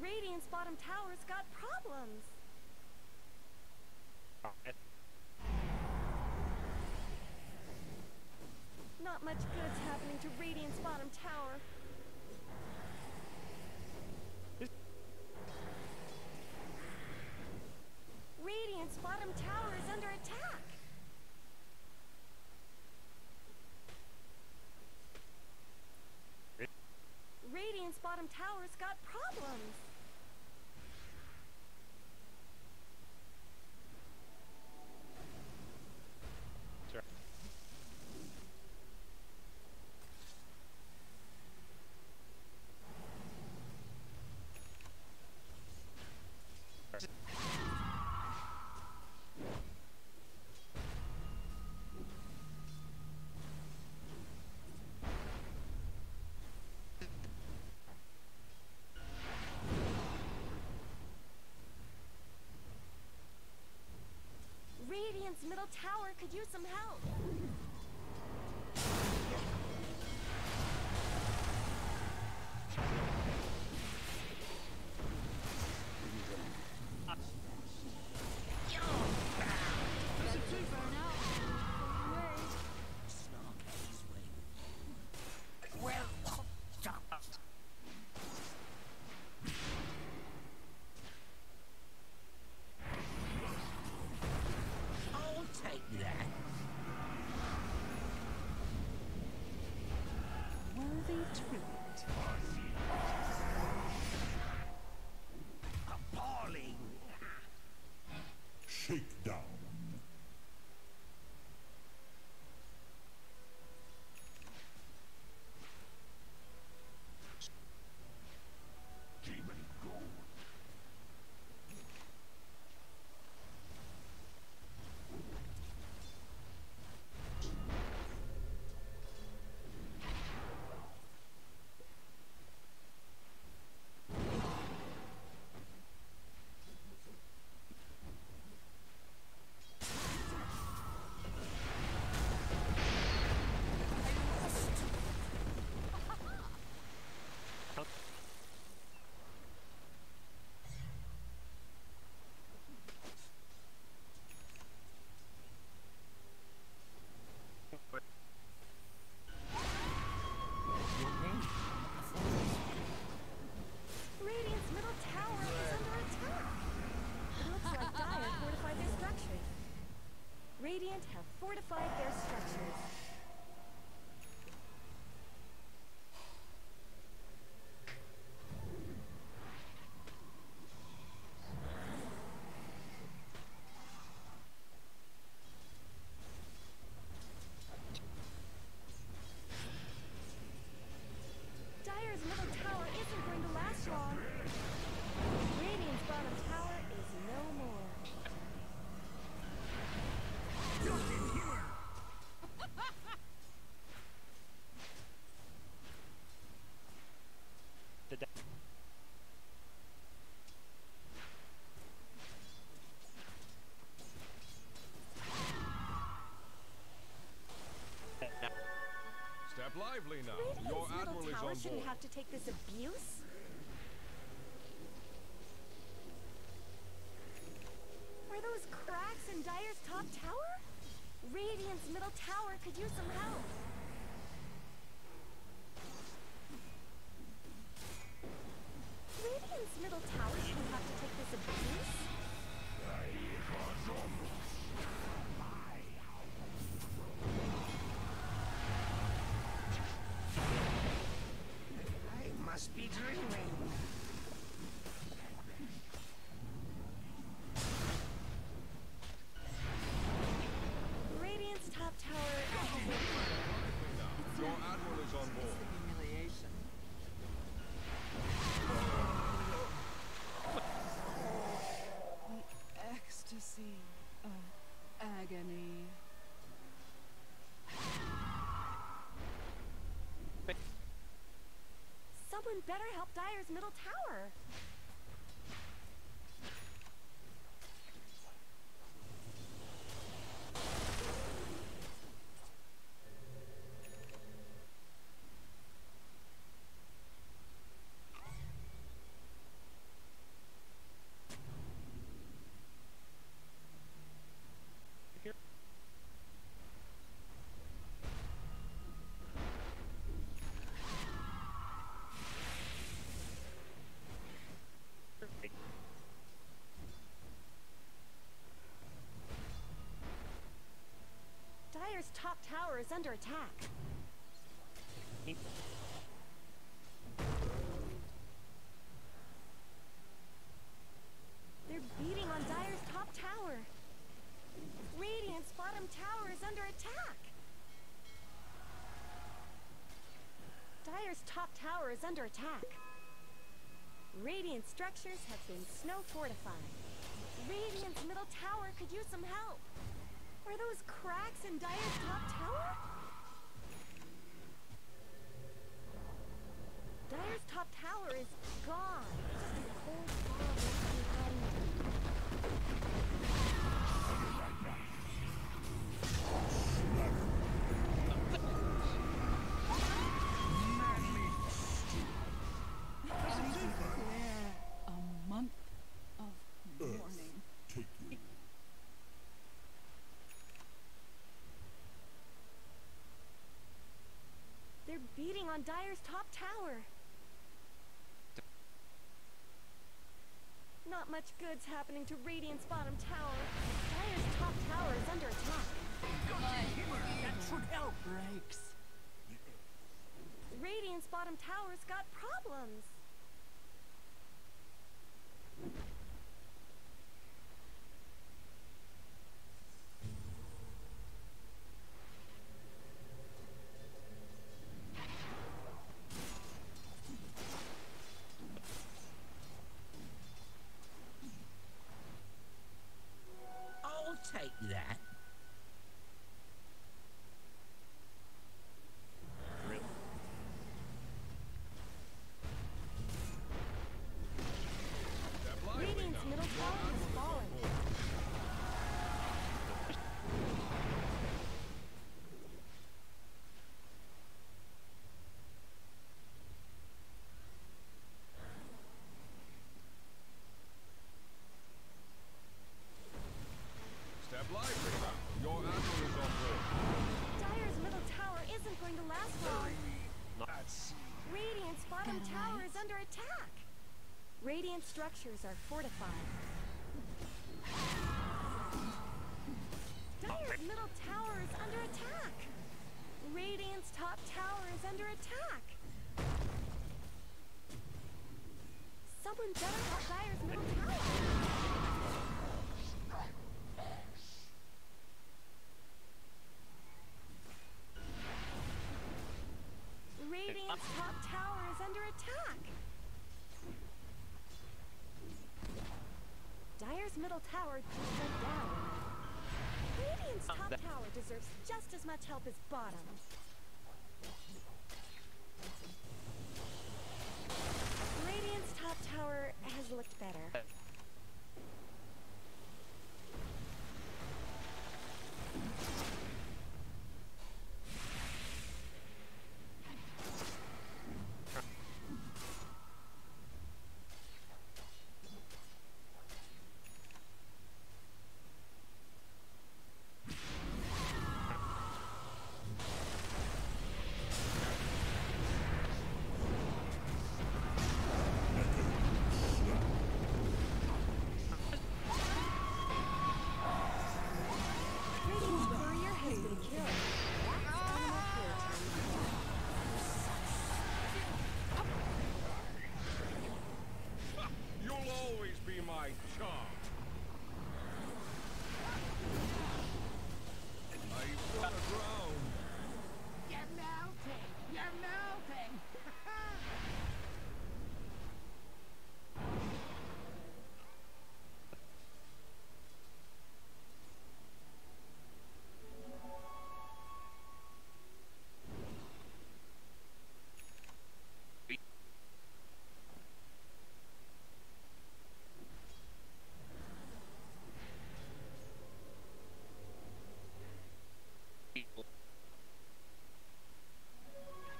Radiant's bottom tower's got problems. Not much good's happening to Radiant's bottom tower. Radiant's bottom tower is under attack. Radiant's bottom tower's got problems.
Sure.
Radiant's middle tower could use some help.
Takedown. Demon gold.
Radiant's middle tower is under attack. It looks like Dire fortified their structures. Radiant have fortified their structures. Dire's middle tower isn't going to last long. Radiant's bottom tower is no more.
Step lively now. Your
Radiant's
admiral
middle
is
tower
on
shouldn't
board.
have to take this abuse. Are those cracks in Dire's top tower? Radiant's middle tower could use some help. Radiant's middle tower shouldn't have to take this abuse.
I must be dreaming.
Radiant's top tower has a
Your admiral is on board.
Humiliation. The ecstasy of agony.
Someone better help Dire's middle tower.
Here.
Dire's top tower is under attack. They're beating on Dire's top tower. Radiant's bottom tower is under attack. Dire's top tower is under attack. Radiant structures have been snow fortified. Radiant's middle tower could use some help. Are those cracks in Dire's top tower? Dire's top tower is gone. Just a cold fog behind.
A month of mourning.
Take you.
They're beating on Dire's top tower. Not much good's happening to Radiant's bottom tower. Dire's top tower is under attack.
That should help.
Breaks.
Radiant's bottom tower's got problems.
take that.
Really?
Radiant's middle tower has fallen.
Step lively now. Your admiral is on board.
Dire's middle tower isn't going to last long. Radiant's bottom tower is under attack. Radiant structures are fortified. Dire's middle tower is under attack. Radiant's top tower is under attack. Someone better help Dire's middle tower. Radiant's top tower is under attack. Dire's middle tower just went down. Radiant's top tower deserves just as much help as bottom. Radiant's top tower has looked better.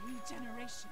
Regeneration.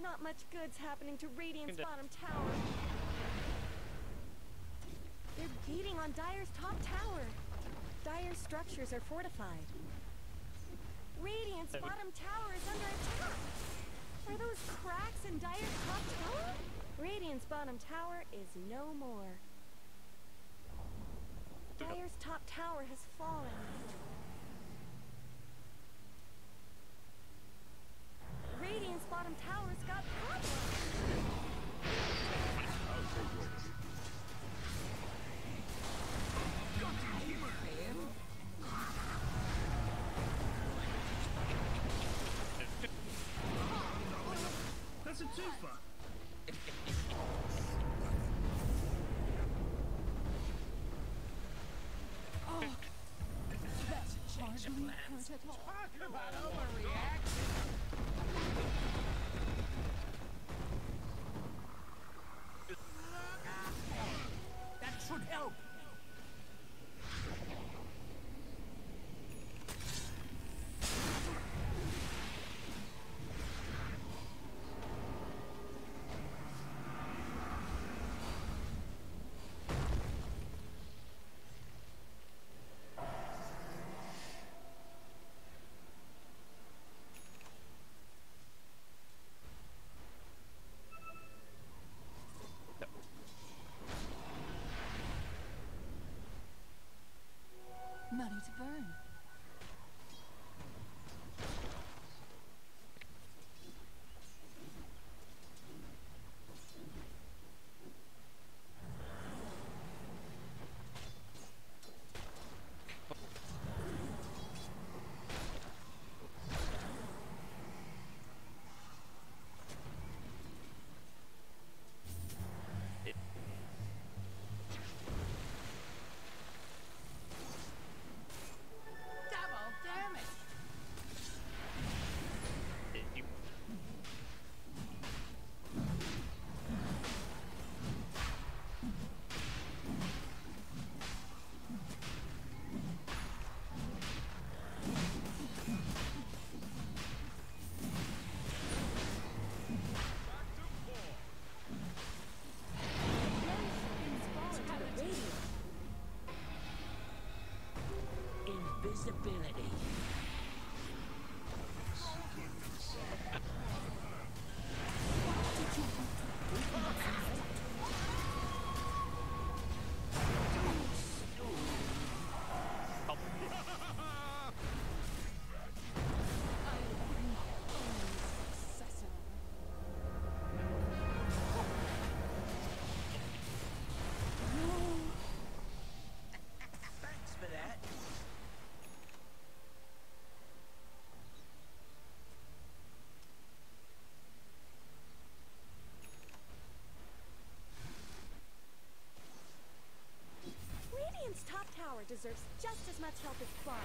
Not much good's happening to Radiant's bottom tower. They're beating on Dire's top tower. Dire's structures are fortified. Radiant's bottom tower is under attack. Are those cracks in Dire's top tower? Radiant's bottom tower is no more. Dire's top tower has fallen. Radiant's bottom tower's got problems.
That's a twofer.
Oh, that hardly hurt at all.
Talk about overreaction. Infinity. Thanks for that.
Radiant's top tower deserves just as much help as bottom.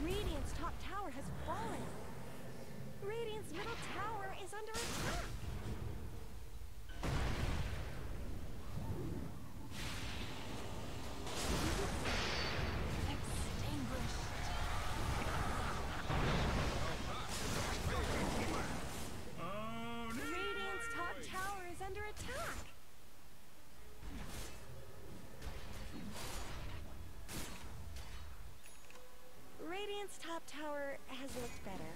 Radiant's top tower has fallen. Radiant's middle tower is under attack. Extinguished. Radiant's top tower is under attack. Radiant's top tower has looked better.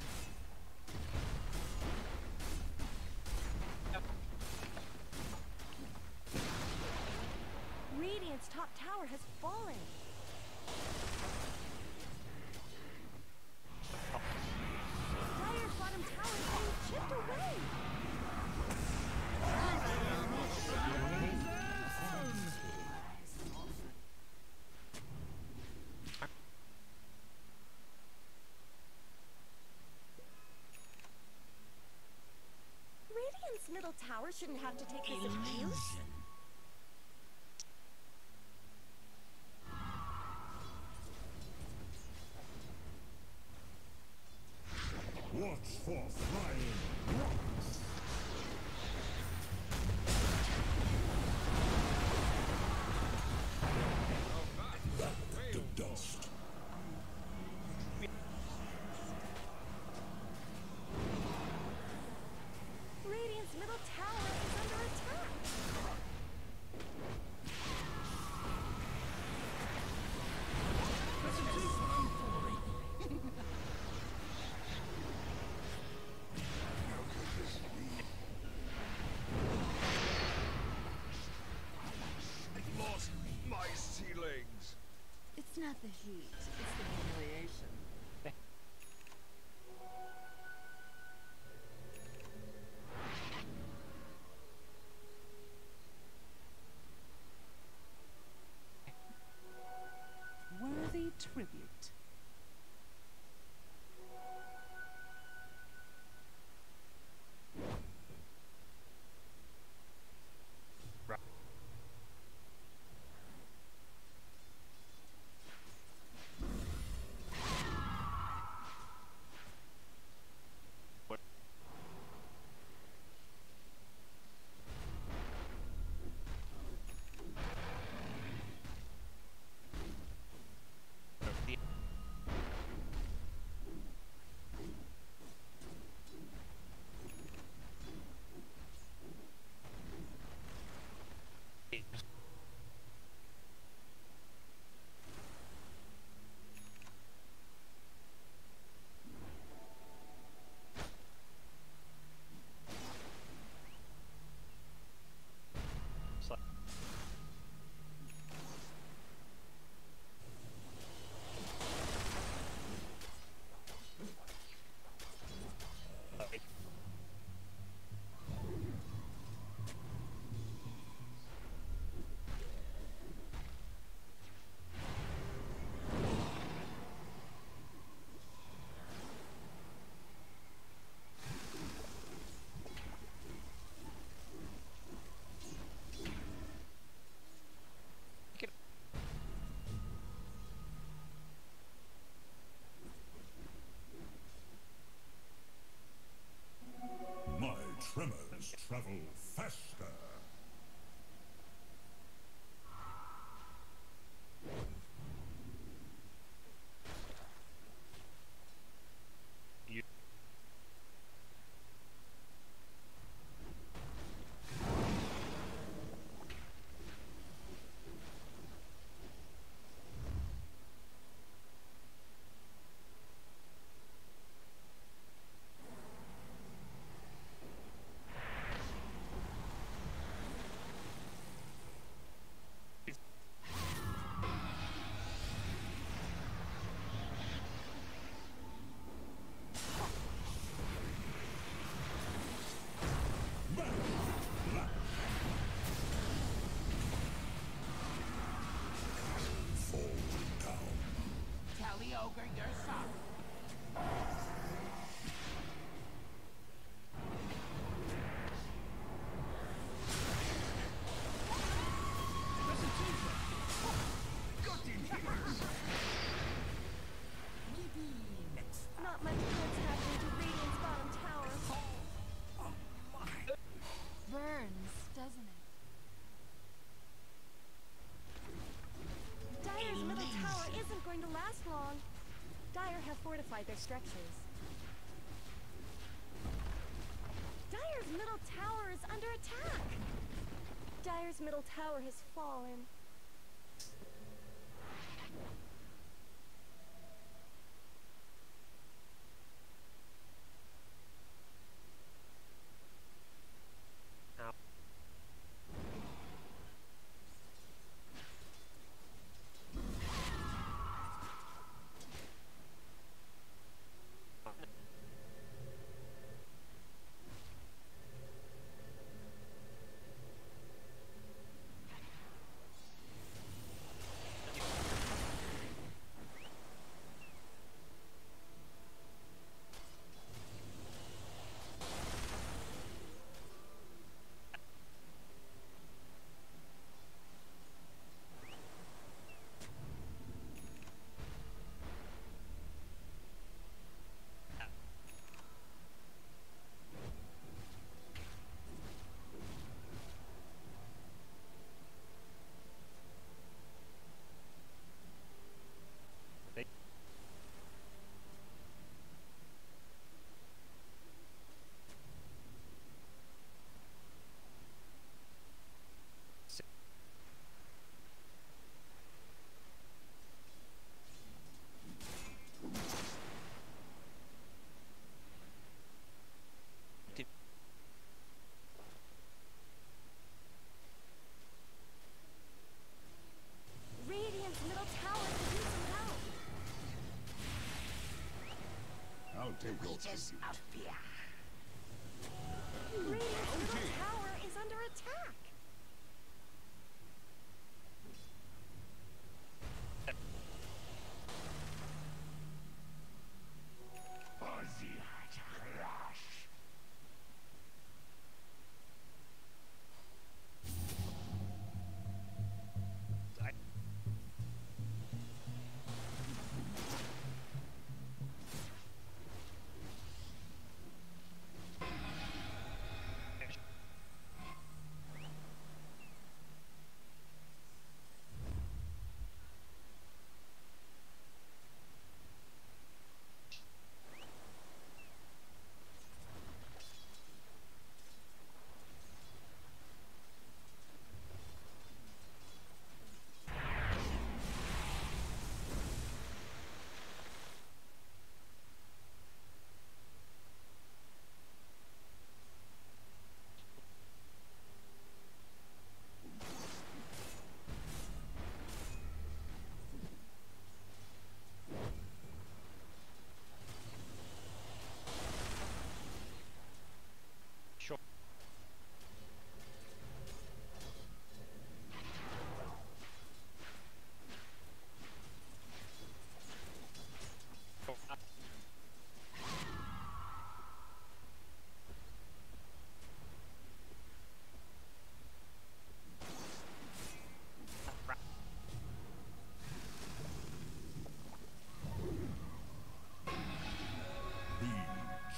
Radiant's top tower has fallen. Dire's bottom tower is being chipped away. Radiant's middle tower shouldn't have to take this abuse.
Illusion.
Watch for flying rocks. Back to dust.
Radiant's middle tower is under attack.
Lost my ceilings.
It's not the heat, it's the humiliation. Worthy tribute.
My tremors travel faster.
fortified their structures. Dire's middle tower is under attack! Dire's middle tower has fallen. Radiant's middle tower could use some help.
I'll take your tribute.
Radiant's middle tower is under attack.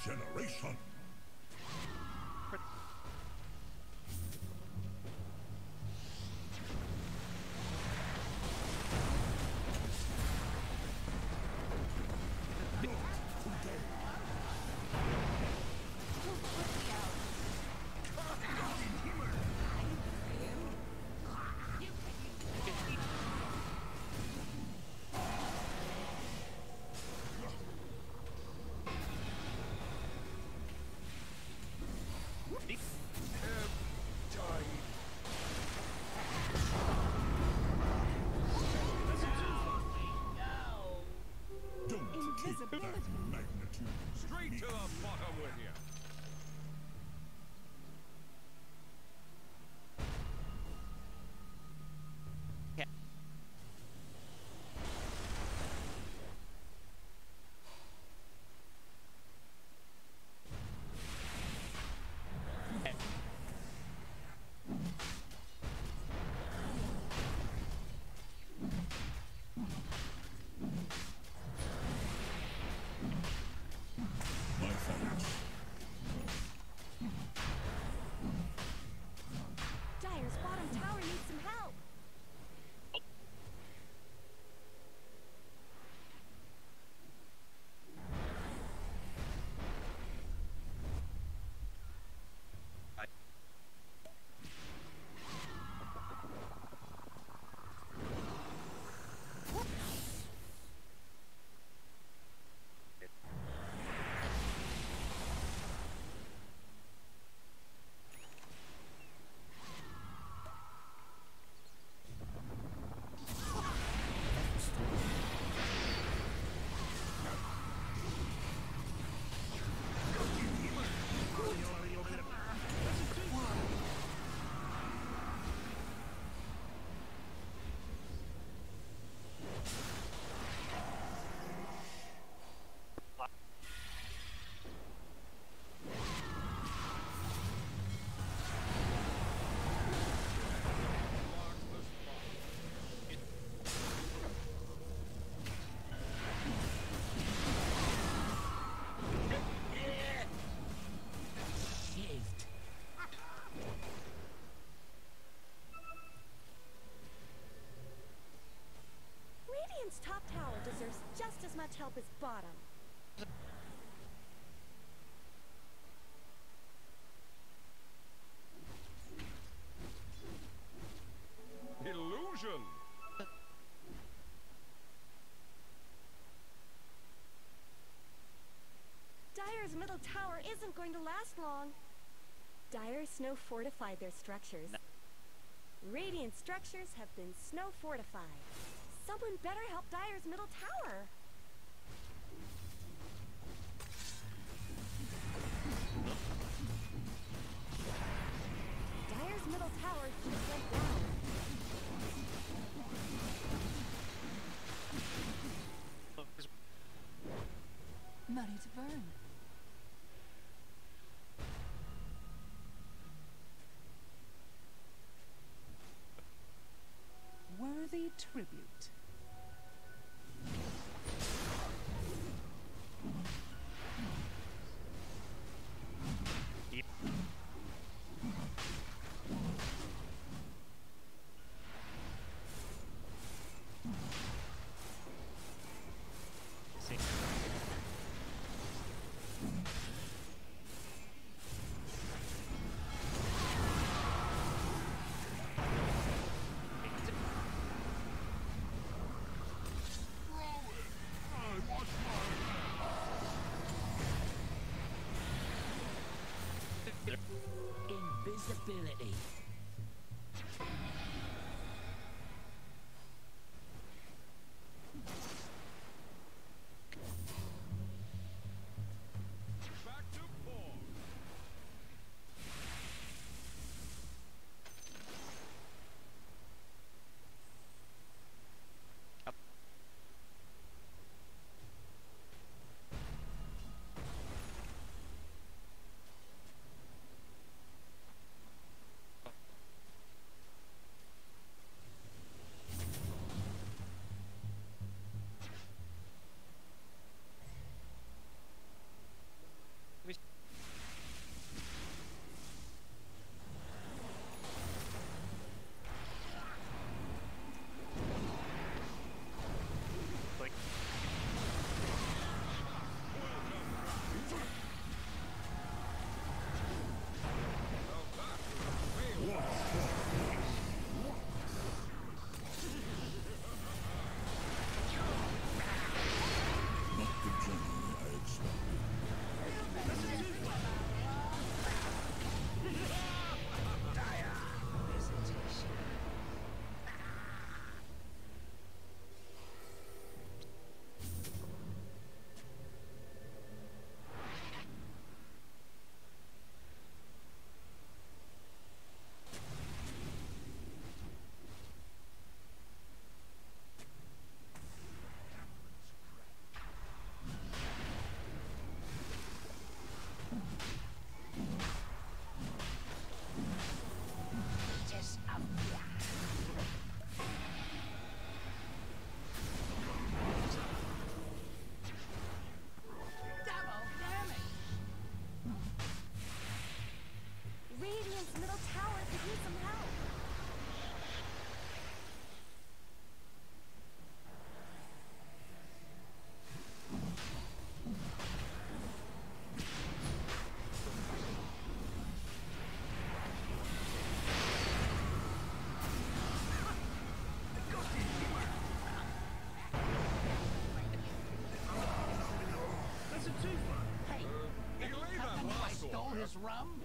Generation. Don't take that magnitude.
Straight to the bottom with you.
My fault.
help his bottom.
Illusion!
Dire's middle tower isn't going to last long. Dire snow fortified their structures. Radiant structures have been snow fortified. Someone better help Dire's middle tower. Dire's middle tower just went down.
Money to burn. Worthy tribute.
Yep. See.
Invisibility.
Back to 4.
Like,
Not the journey I expected.
Visitation. Just up here. Double damage.
Radiant's middle tower could use some help.
Hey,
You leave that
I
last
stole
one.
his rum?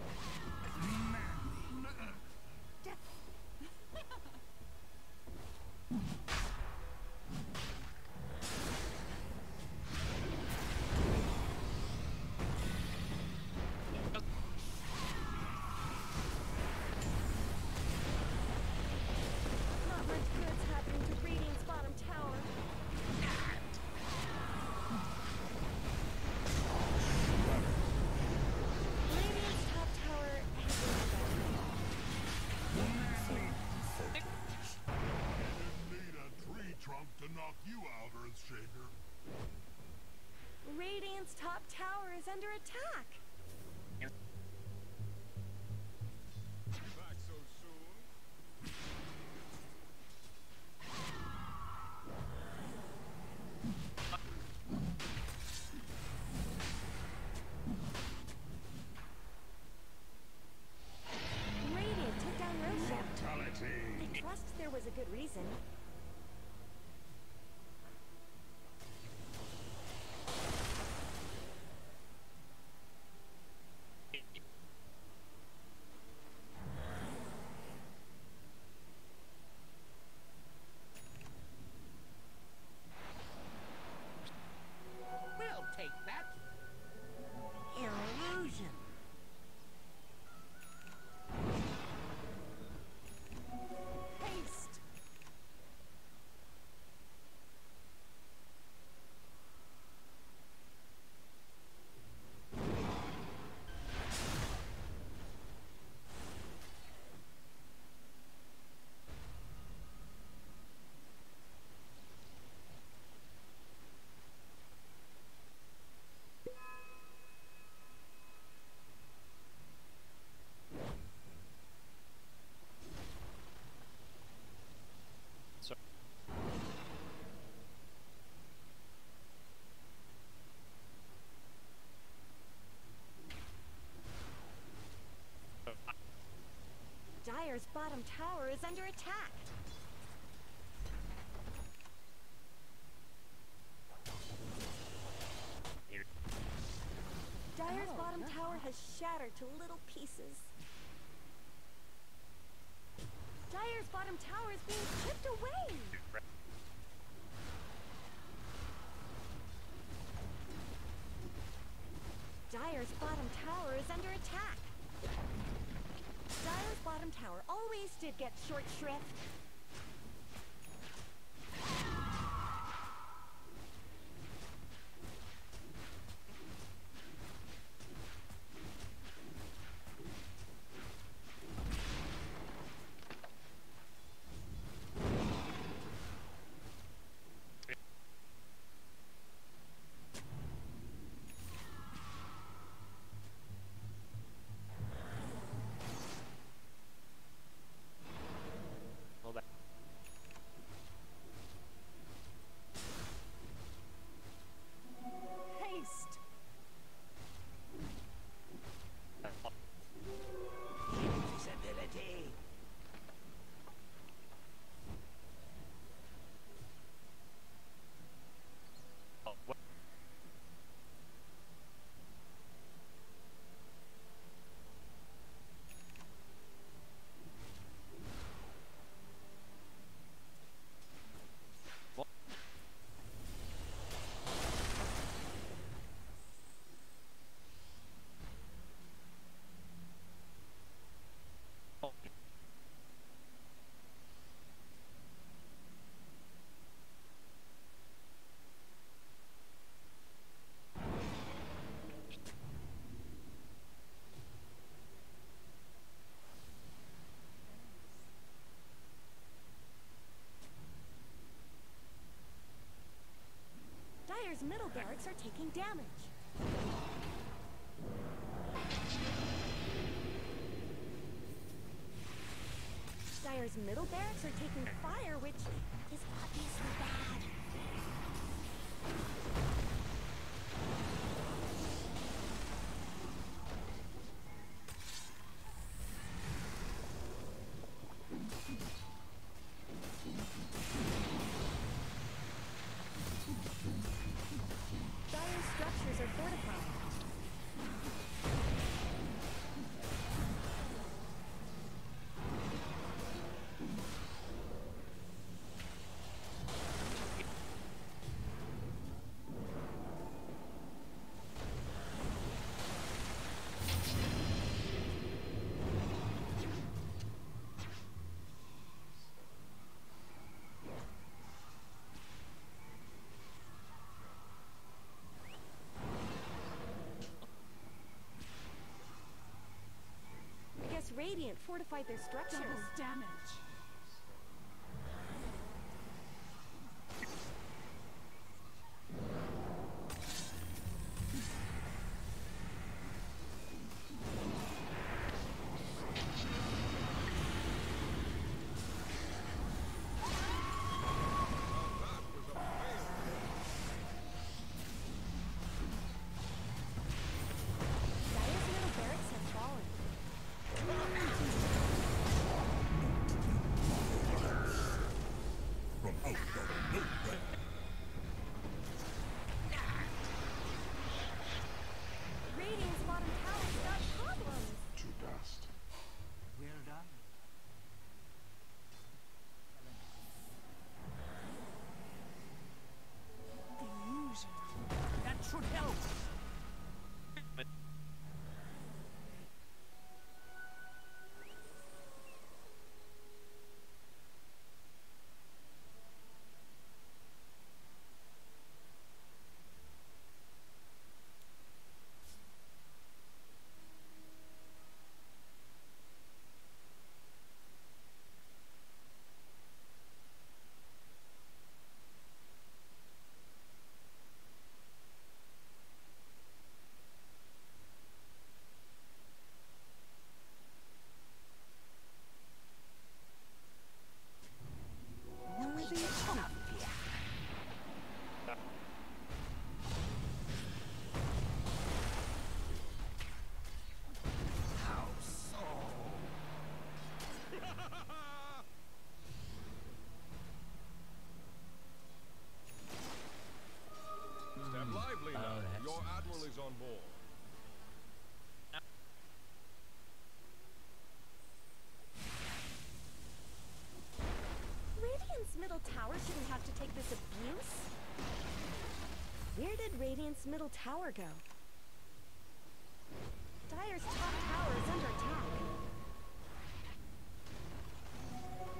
Not much good's happening to Radiant's bottom tower. Radiant's top tower has been
One thing focused. Didn't need a tree trunk to knock you out, Earthshaker.
Radiant's top tower is under attack.
Back so soon.
Dire's bottom tower is under attack. Dire's bottom tower has shattered to little pieces. Dire's bottom tower is being chipped away. Dire's bottom tower is under attack. Dire's bottom tower always did get short shrift.
Haste. Invisibility.
Dire's middle barracks are taking damage. Dire's middle barracks are taking fire, which is obviously bad. Dire's structures are fortified. I guess Radiant fortified their structures.
Double damage.
Dire's middle barracks have fallen.
From out of nowhere.
Radiant's bottom tower's got problems.
To dust.
Well done.
Illusion. That should help.
lively now. Your admiral is on board.
Radiant's middle tower shouldn't have to take this abuse. Where did Radiant's middle tower go? Dire's top tower is under attack.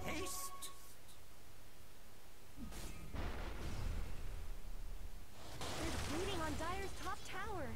Haste!
They're bleeding on Dire's top tower.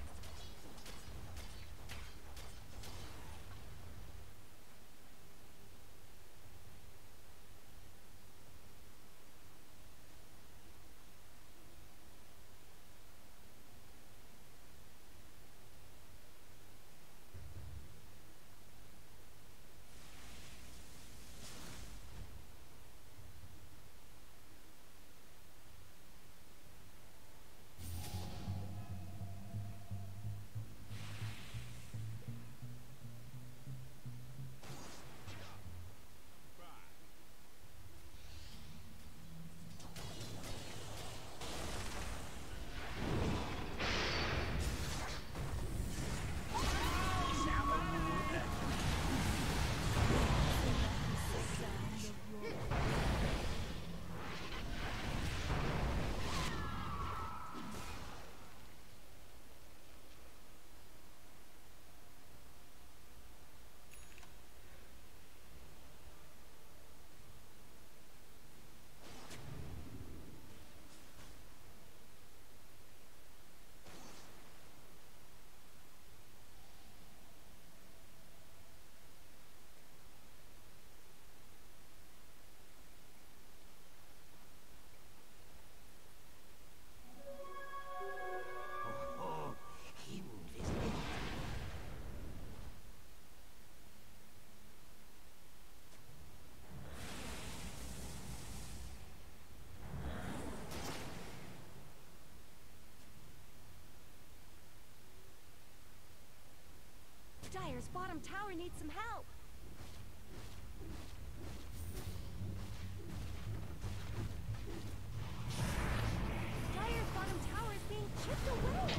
Dire's bottom tower needs some help. Dire's bottom tower is being chipped away.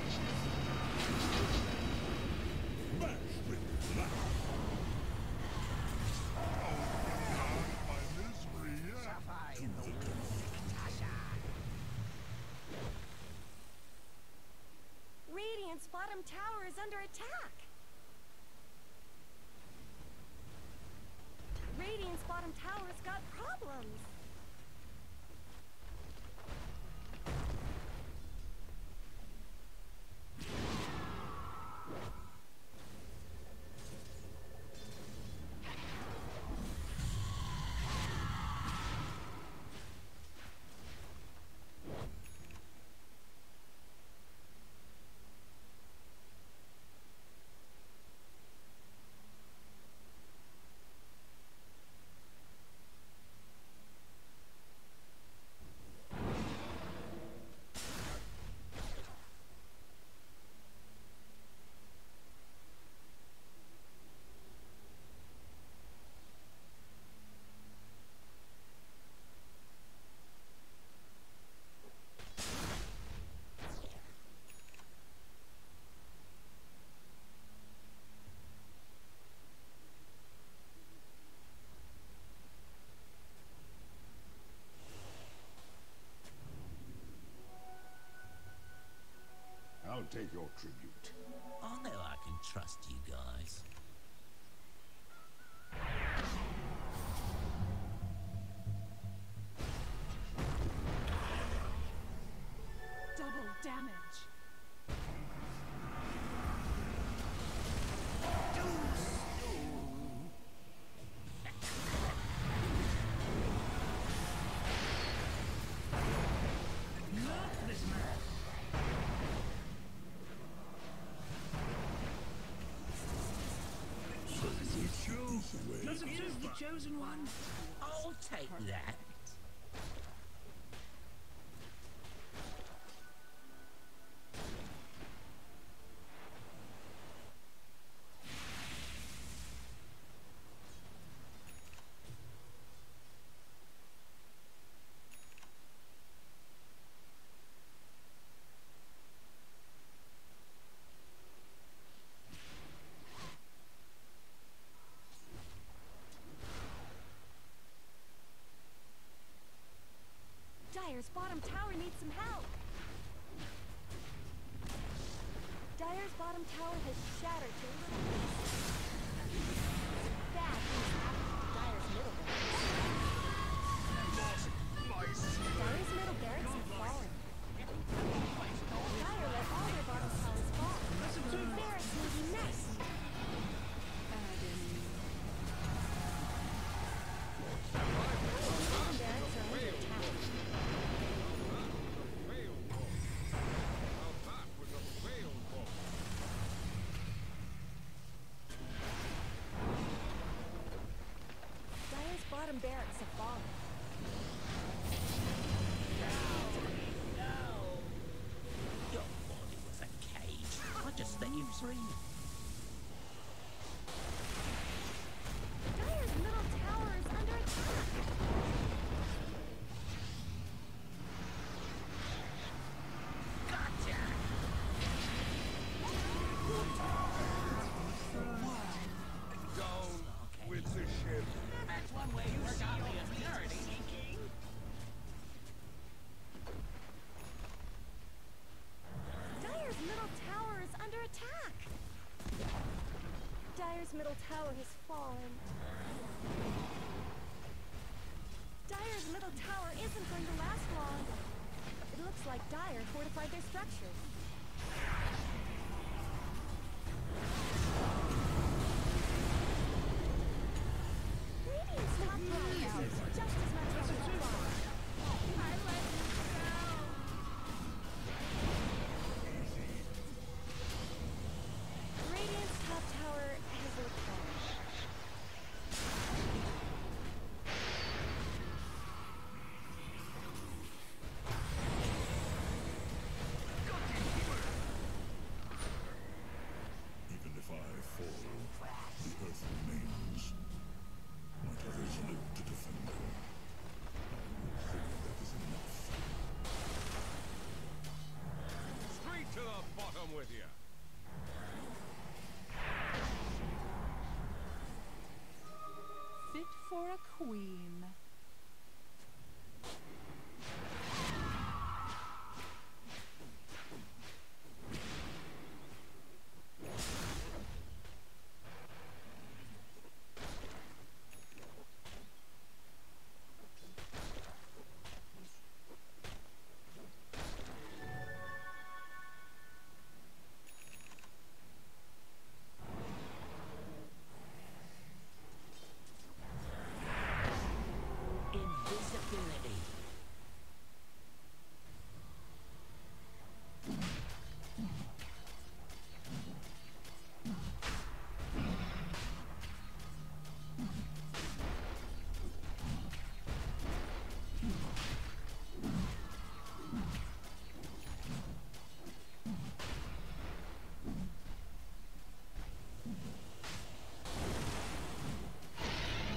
Radiant's bottom tower is under attack. Radiant's bottom tower's got problems.
I'll take your tribute.
I know I can trust you guys.
Double damage.
Here's the chosen one. I'll take that.
Dire's bottom tower needs some help. Dire's bottom tower has shattered to little pieces. Bad news after Dire's middle barracks. Dire's middle barracks have fallen. Dire let all their bottom towers fall. Their barracks may be next. Bottom barracks have fallen.
No! Your body was a cage. I just let you breathe.
Dire's middle tower is under attack.
Gotcha!
Down with the ship.
That's one way you forgot the authority, King.
Dire's middle tower is under attack. Dire's middle tower has fallen. Dire's middle tower isn't going to last long. It looks like Dire fortified their structures. Radiant's top tower is just as much as before. I let you down. Radiant's top tower has fallen.
Even if I fall, the earth remains. Might others live to defend her? I think that is enough.
Straight to the bottom with you.
Fit for a queen.
Invisibility.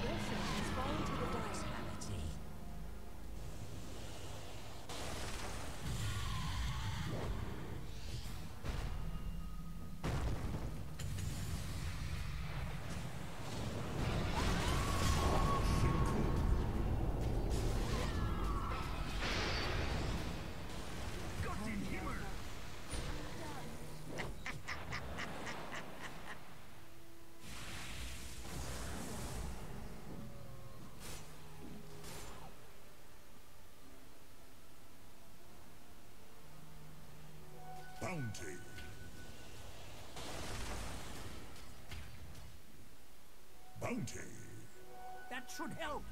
Wilson has fallen to the Dire.
Vitality.
Bounty. Bounty.
That should help.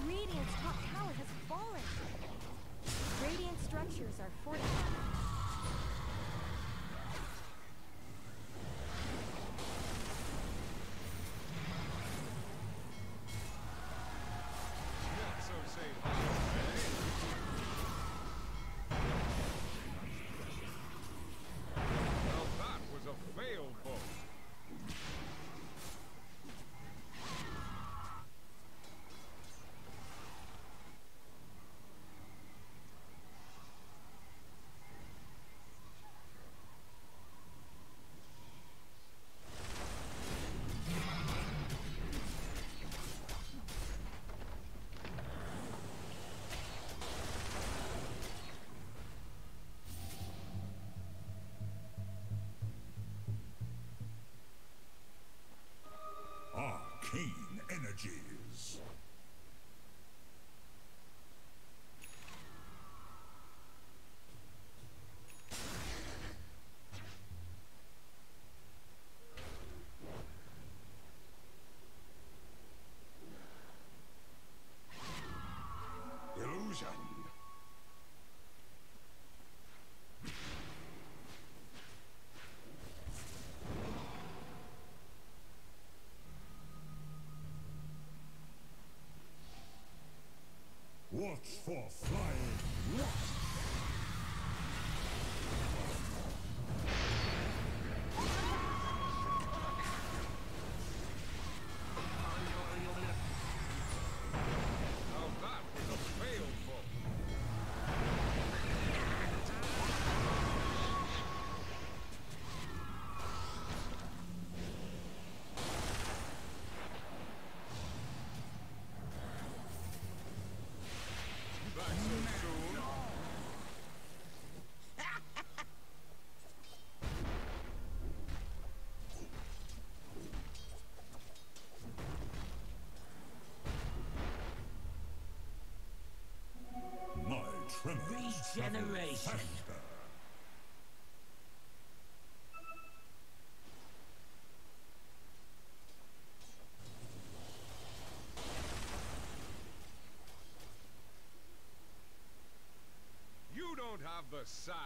Radiant's top tower has fallen. Radiant structures are fortified.
Not so safe. Now that was a failed boast.
energies. Illusion. Watch for flying rock.
Now that was a baleful. Back so soon.
My tremors travel
Regeneration.
faster.
You don't have the sand.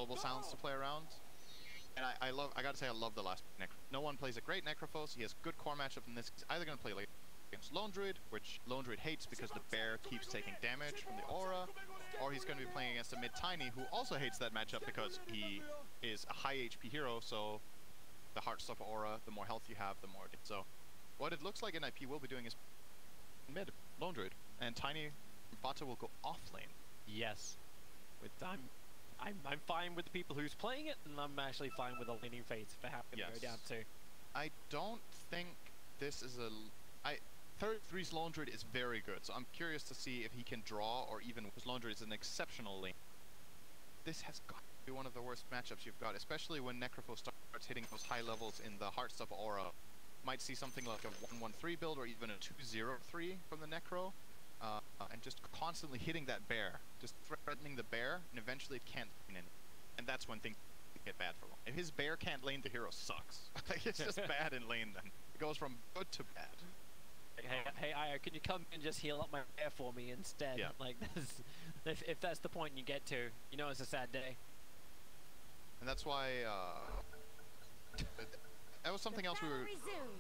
global sounds to play around. And I gotta say, I love the last Necro. No one plays a great Necrophos. He has good core matchup in this. He's either gonna play like against Lone Druid, which Lone Druid hates because the bear keeps taking damage from the aura, or he's gonna be playing against a mid Tiny who also hates that matchup because he is a high HP hero, so the Heartstopper aura, the more health you have, the more. So what it looks like NiP will be doing is mid Lone Druid, and Tiny Bata will go off lane.
Yes. I'm fine with the people who's playing it, and I'm actually fine with the laning fates if I happen to go down too.
I don't think this is a... Third 3's Lone Druid is very good, so I'm curious to see if he can draw, or even because Lone Druid is an exceptional lane. This has got to be one of the worst matchups you've got, especially when Necrophos starts hitting those high levels in the Heartstopper aura. Might see something like a 1-1-3 build, or even a 2-0-3 from the Necro. And just constantly hitting that bear, just threatening the bear, and eventually it can't lane in. And that's when things get bad for him. If his bear can't lane, the hero sucks. Like, it's just bad in lane then. It goes from good to bad.
Hey, Io, can you come and just heal up my bear for me instead?
Yeah.
Like, if that's the point you get to, you know, it's a sad day.
And that's why, that was something else we were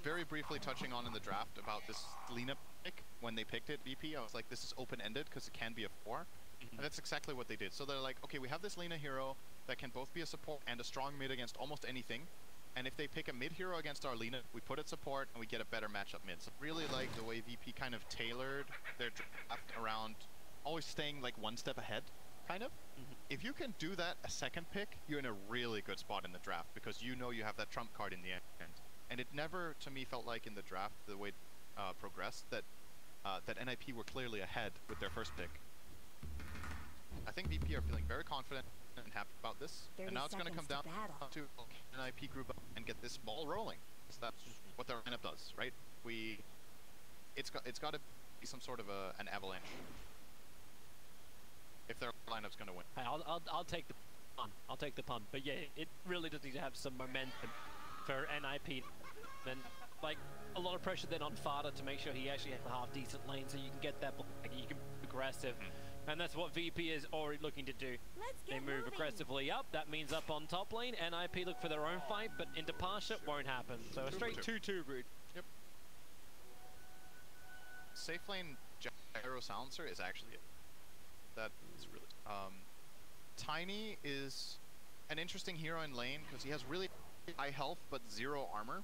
very briefly touching on in the draft about this Lina pick. When they picked it, VP, I was like, this is open-ended because it can be a 4. And that's exactly what they did. So they're like, okay, we have this Lina hero that can both be a support and a strong mid against almost anything. And if they pick a mid hero against our Lina, we put it support and we get a better matchup mid. So really like the way VP kind of tailored their draft around always staying like one step ahead, kind of. If you can do that a second pick, you're in a really good spot in the draft because you know you have that trump card in the end. And it never, to me, felt like in the draft, the way it progressed, that NiP were clearly ahead with their first pick. I think VP are feeling very confident and happy about this. And now it's going to come down to NiP group up and get this ball rolling. So that's what their lineup does, right? It's got to be some sort of an avalanche if their lineup's going to win.
Hey, I'll take the pun. I'll take the pun. But yeah, it really does need to have some momentum for NiP. Then, like, a lot of pressure then on Fada to make sure he actually has a half-decent lane so you can get that, like, you can be aggressive. And that's what VP is already looking to do. They move aggressively up. That means up on top lane. NiP look for their own fight, but into Parsha won't happen. So a straight 2-2 route.
Yep. Safe lane Gyro Silencer is actually it. That is really... Tiny is an interesting hero in lane because he has really high health but 0 armor.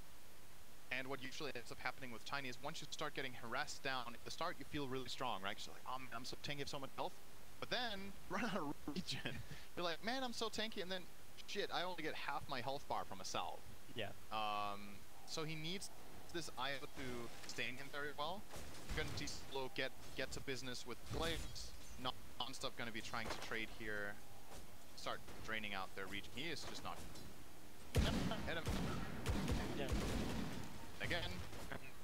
And what usually ends up happening with Tiny is once you start getting harassed down at the start, you feel really strong, right? You're like, oh, man, I'm so tanky, I have so much health. But then, run out of regen. You're like, man, I'm so tanky, and then, shit, I only get half my health bar from a salve.
Yeah.
So he needs this IO to sustain him very well. You're going to see Slow get to business with Glaives. Non-stop going to be trying to trade here. Start draining out their regen. He is just not... Hit him.
Yeah.
Again.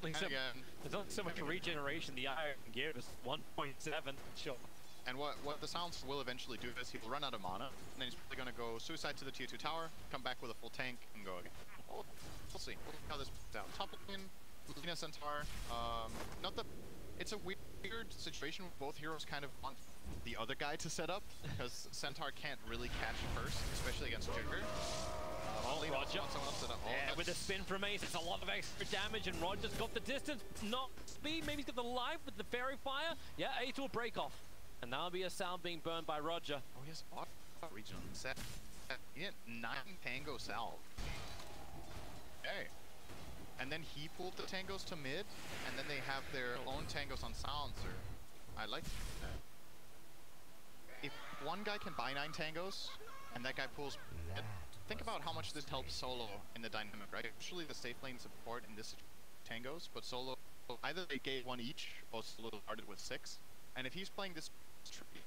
And again.
There's not so much regeneration. The iron gear is 1.7. Sure.
And what the Silencer will eventually do is he will run out of mana, and then he's probably going to go suicide to the tier 2 tower, come back with a full tank, and go again. We'll see. We'll see how this plays out. Top lane, Lina Centaur. Not that it's a weird situation where both heroes kind of want the other guy to set up, because Centaur can't really catch first, especially against Jigger.
Roger.
Oh,
with the spin from Ace, it's a lot of extra damage, and Roger's got the distance, not speed. Maybe he's got the life with the Fairy Fire. Yeah, Ace will break off. And that'll be a sound being burned by Roger.
Oh, he has a regional set. He had 9 Tango salve. Okay. And then he pulled the Tangos to mid, and then they have their own Tangos on Silencer. I like that. If one guy can buy 9 Tangos, and that guy pulls mid, think about how much this helps solo in the dynamic, right? Usually the safe lane support in this Tangos, but solo, either they gave 1 each, or solo started with 6. And if he's playing this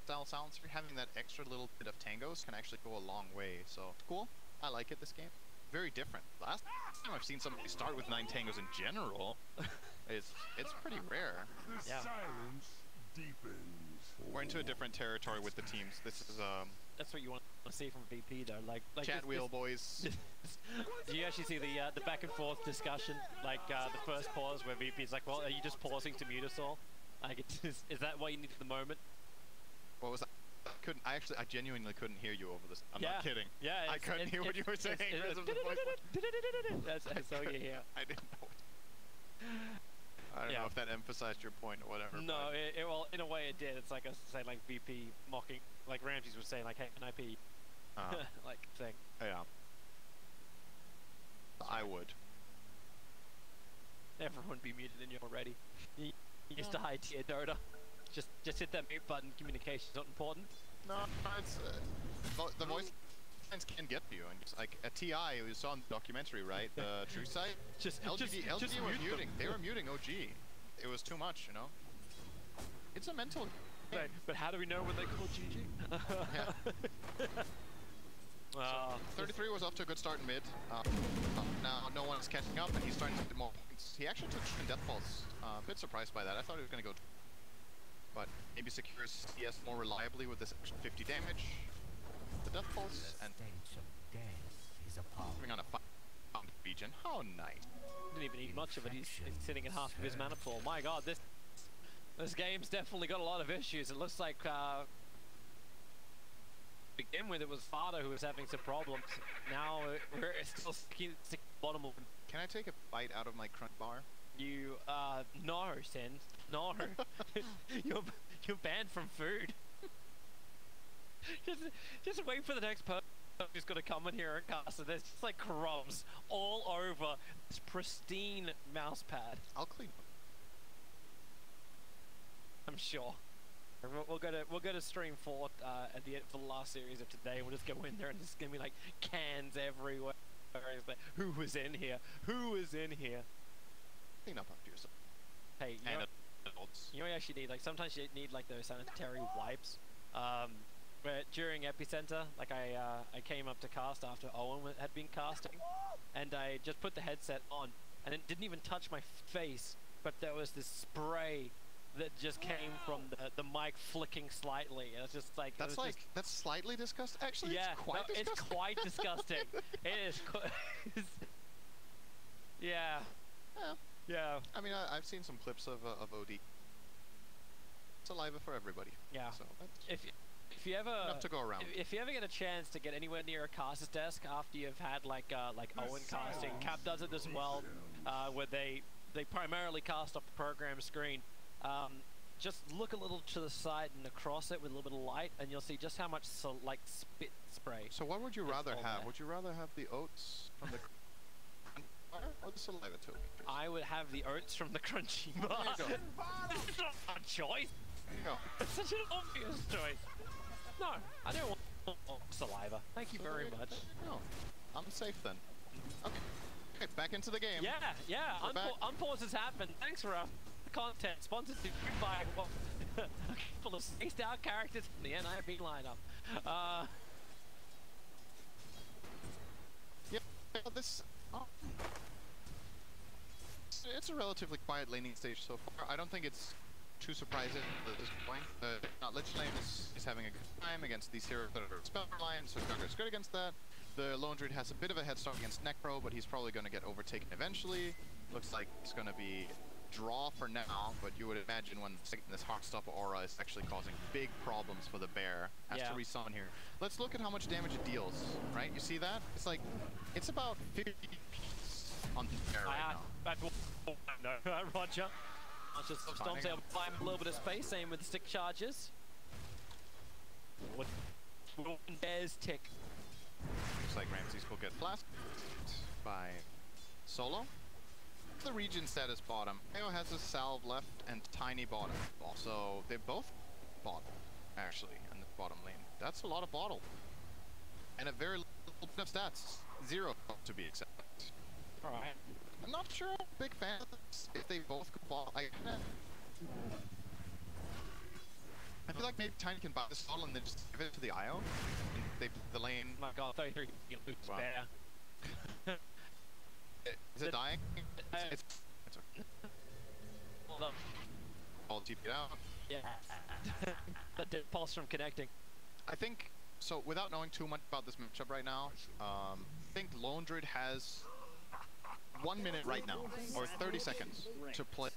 style Silencer, having that extra little bit of Tangos can actually go a long way. So, cool. I like it, this game. Very different. Last time I've seen somebody start with 9 Tangos in general, it's pretty rare.
The silence deepens.
We're into a different territory with the teams. This is,
That's what you want to see from VP, though. Like
chat wheel, boys.
Do you actually see the back and forth discussion? Like, the first pause where VP is like, well, are you just pausing to mute us all? Like, is that what you need at the moment?
What was that? couldn't. I genuinely couldn't hear you over this. I'm not kidding.
Yeah.
I couldn't hear what you were saying.
That's all you hear.
I didn't know it. I don't know if that emphasized your point or whatever.
No, well, in a way it did. It's like us saying like VP mocking, like Ramses was saying like, hey, NiP, like thing.
Yeah. I would.
Everyone be muted in you already. You used to high tier Dota. Just hit that mute button. Communication's not important.
No, it's the voice lines can get to you, and just like at TI, you saw in the documentary, right? The True Sight. LGD were muting. They were muting OG. It was too much, you know. It's a mental.
Right, but how do we know when they call GG?
Yeah. So 33 was off to a good start in mid. Now no one is catching up, and he's starting to get more points. He actually took Death Pulse. A bit surprised by that. I thought he was going to go, but maybe secures CS more reliably with this extra 50 damage. The Death Pulse and moving on a 5 region. How nice.
Didn't even need much of it. He's sitting at half of his mana pool. My God, this game's definitely got a lot of issues. It looks like. Begin with, it was Fada who was having some problems. Now we're still sticking bottom of.
Can I take a bite out of my crunch bar?
You no, Sin. No. you're banned from food. just wait for the next person who's gonna come in here and cast it. There's just like crumbs all over this pristine mouse pad.
I'll clean them.
I'm sure. We'll go to stream 4 at the end for the last series of today. We'll just go in there and there's gonna be like cans everywhere. Who was in here? Who was in here?
Clean up after yourself.
Hey, you know what you actually need? Like sometimes you need like those sanitary wipes. Where during Epicenter, like I came up to cast after Owen had been casting, and I just put the headset on, and it didn't even touch my face, but there was this spray that just came from the mic flicking slightly, and it's just like
that's slightly disgusting. Actually,
yeah,
it's quite disgusting.
It is quite disgusting. Yeah.
I mean, I've seen some clips of OD. Saliva for everybody.
Yeah.
So
if you ever
enough to go around.
If you ever get a chance to get anywhere near a caster's desk after you've had like Owen casting, Cap does it as well, where they primarily cast off the program screen. Just look a little to the side and across it with a little bit of light, and you'll see just how much like spit spray.
So what would you rather have? Would you rather have the oats from the or the saliva too?
I would have the oats from the crunchy bar.
There you go.
It's not a choice.
There you go.
It's such an obvious choice. No, I don't want saliva. Thank you very much.
No, I'm safe then. Okay, back into the game.
Yeah. Unpause has happened. Thanks for content sponsored by a couple of spaced out characters in the NiP lineup.
Yeah, this. It's a relatively quiet laning stage so far. I don't think it's too surprising at this point. Lich Lane is having a good time against these heroes that are spell reliant, so Jugger's good against that. The Lone Druid has a bit of a head start against Necro, but he's probably going to get overtaken eventually. Looks like it's going to be draw for now, but you would imagine when this Heartstopper aura is actually causing big problems for the bear. Has to resummon here. Let's look at how much damage it deals, right? You see that? It's like, it's about 50 on the bear right
now. Roger. Just Storm's able to find a little bit of space, same with the stick charges. What bears tick?
Looks like Ramses will get flasked by Solo. The region status bottom. AO has a salve left and tiny bottom. Also, they both bottom, actually, in the bottom lane. That's a lot of bottle. And a very little bit of stats. 0 to be exact.
Alright.
I'm not sure I'm a big fan of this, if they both could bottle. I feel like maybe Tiny can buy this bottle and then just give it to the IO. And the lane.
My God, 33 lose bear.
Is it dying? It's okay.
Hold up.
I'll TP it out.
Yeah. That did pulse from connecting.
I think, so without knowing too much about this matchup right now, I think Lone Druid has 1 minute right now, or 30 seconds, to play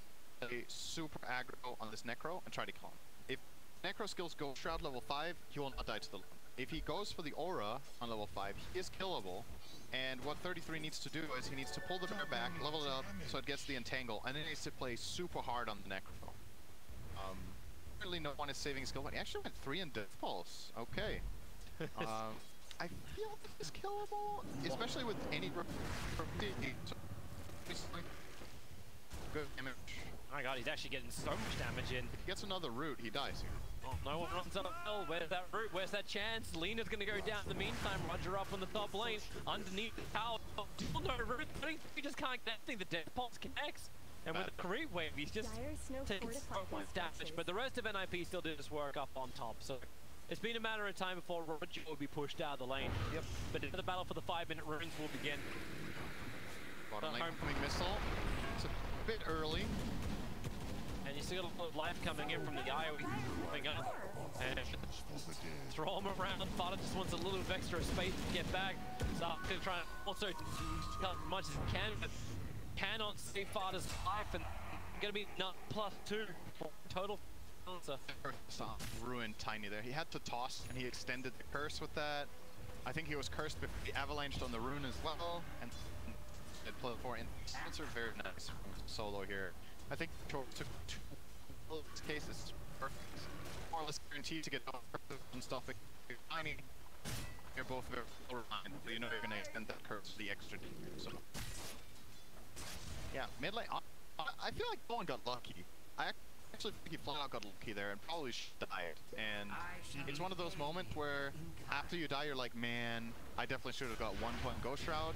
super aggro on this Necro and try to kill him. If Necro skills go Shroud level 5, he will not die to the Lone. If he goes for the Aura on level 5, he is killable. And what 33 needs to do is he needs to pull the bear back, level it up so it gets the Entangle, and then he needs to play super hard on the Necro. Really no one is saving skill, but he actually went 3 in Death Pulse. Okay. I feel this is killable, especially with any good damage.
Oh my god, he's actually getting so much damage in.
If he gets another root, he dies here.
Oh, no one runs up hill. Where's that root? Where's that chance? Lena's gonna go down in the meantime. Roger up on the top lane. Underneath the tower. Still no root. He just can't get anything. The Death Pulse connects. And with the creep wave, he's just taking so much damage. But the rest of NiP still did his work up on top. So it's been a matter of time before Roger will be pushed out of the lane. Yep. But the battle for the 5-minute runes will begin.
Bottom lane coming missile. It's a bit early.
And you see a lot of life coming in from the IOE coming up. And throw him around. Fada just wants a little bit of extra space to get back. So I'm going to try and also cut as much as he can, but cannot save Fada's life. And going to be nut +2 for total.
Ruined Tiny there. He had to toss and he extended the curse with that. I think he was cursed before he avalanched on the rune as well. And it played for in very nice from solo here. I think took 2 cases. Perfect. More or less guaranteed to get and stuff. Tiny. You're both very aligned, but you know you're going to extend that curve to the extra deep. So yeah, mid lane. I feel like no one got lucky. I actually think he flat out got lucky there and probably died. And it's one of those moments where after you die, you're like, man, I definitely should have got 1 point Ghost Shroud.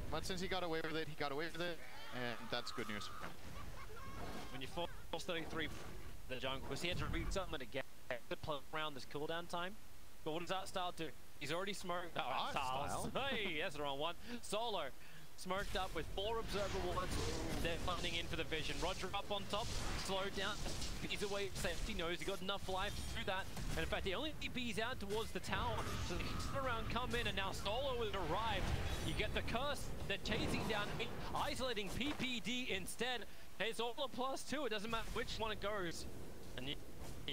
But since he got away with it, he got away with it, and that's good news for him.
When you force 33 the junk, was he had to read something again to play around this cooldown time. But what does that style do? He's already smoked. Oh, style. Hey, that's the wrong one. Solo. Smoked up with 4 observer wards. They're funding in for the vision. Roger up on top, slowed down. He's away safety, knows he got enough life to do that. And in fact, he only bees out towards the tower. So the turn around come in, and now Solo has arrived. You get the curse. They're chasing down, isolating PPD instead. It's all a +2. It doesn't matter which one it goes. And you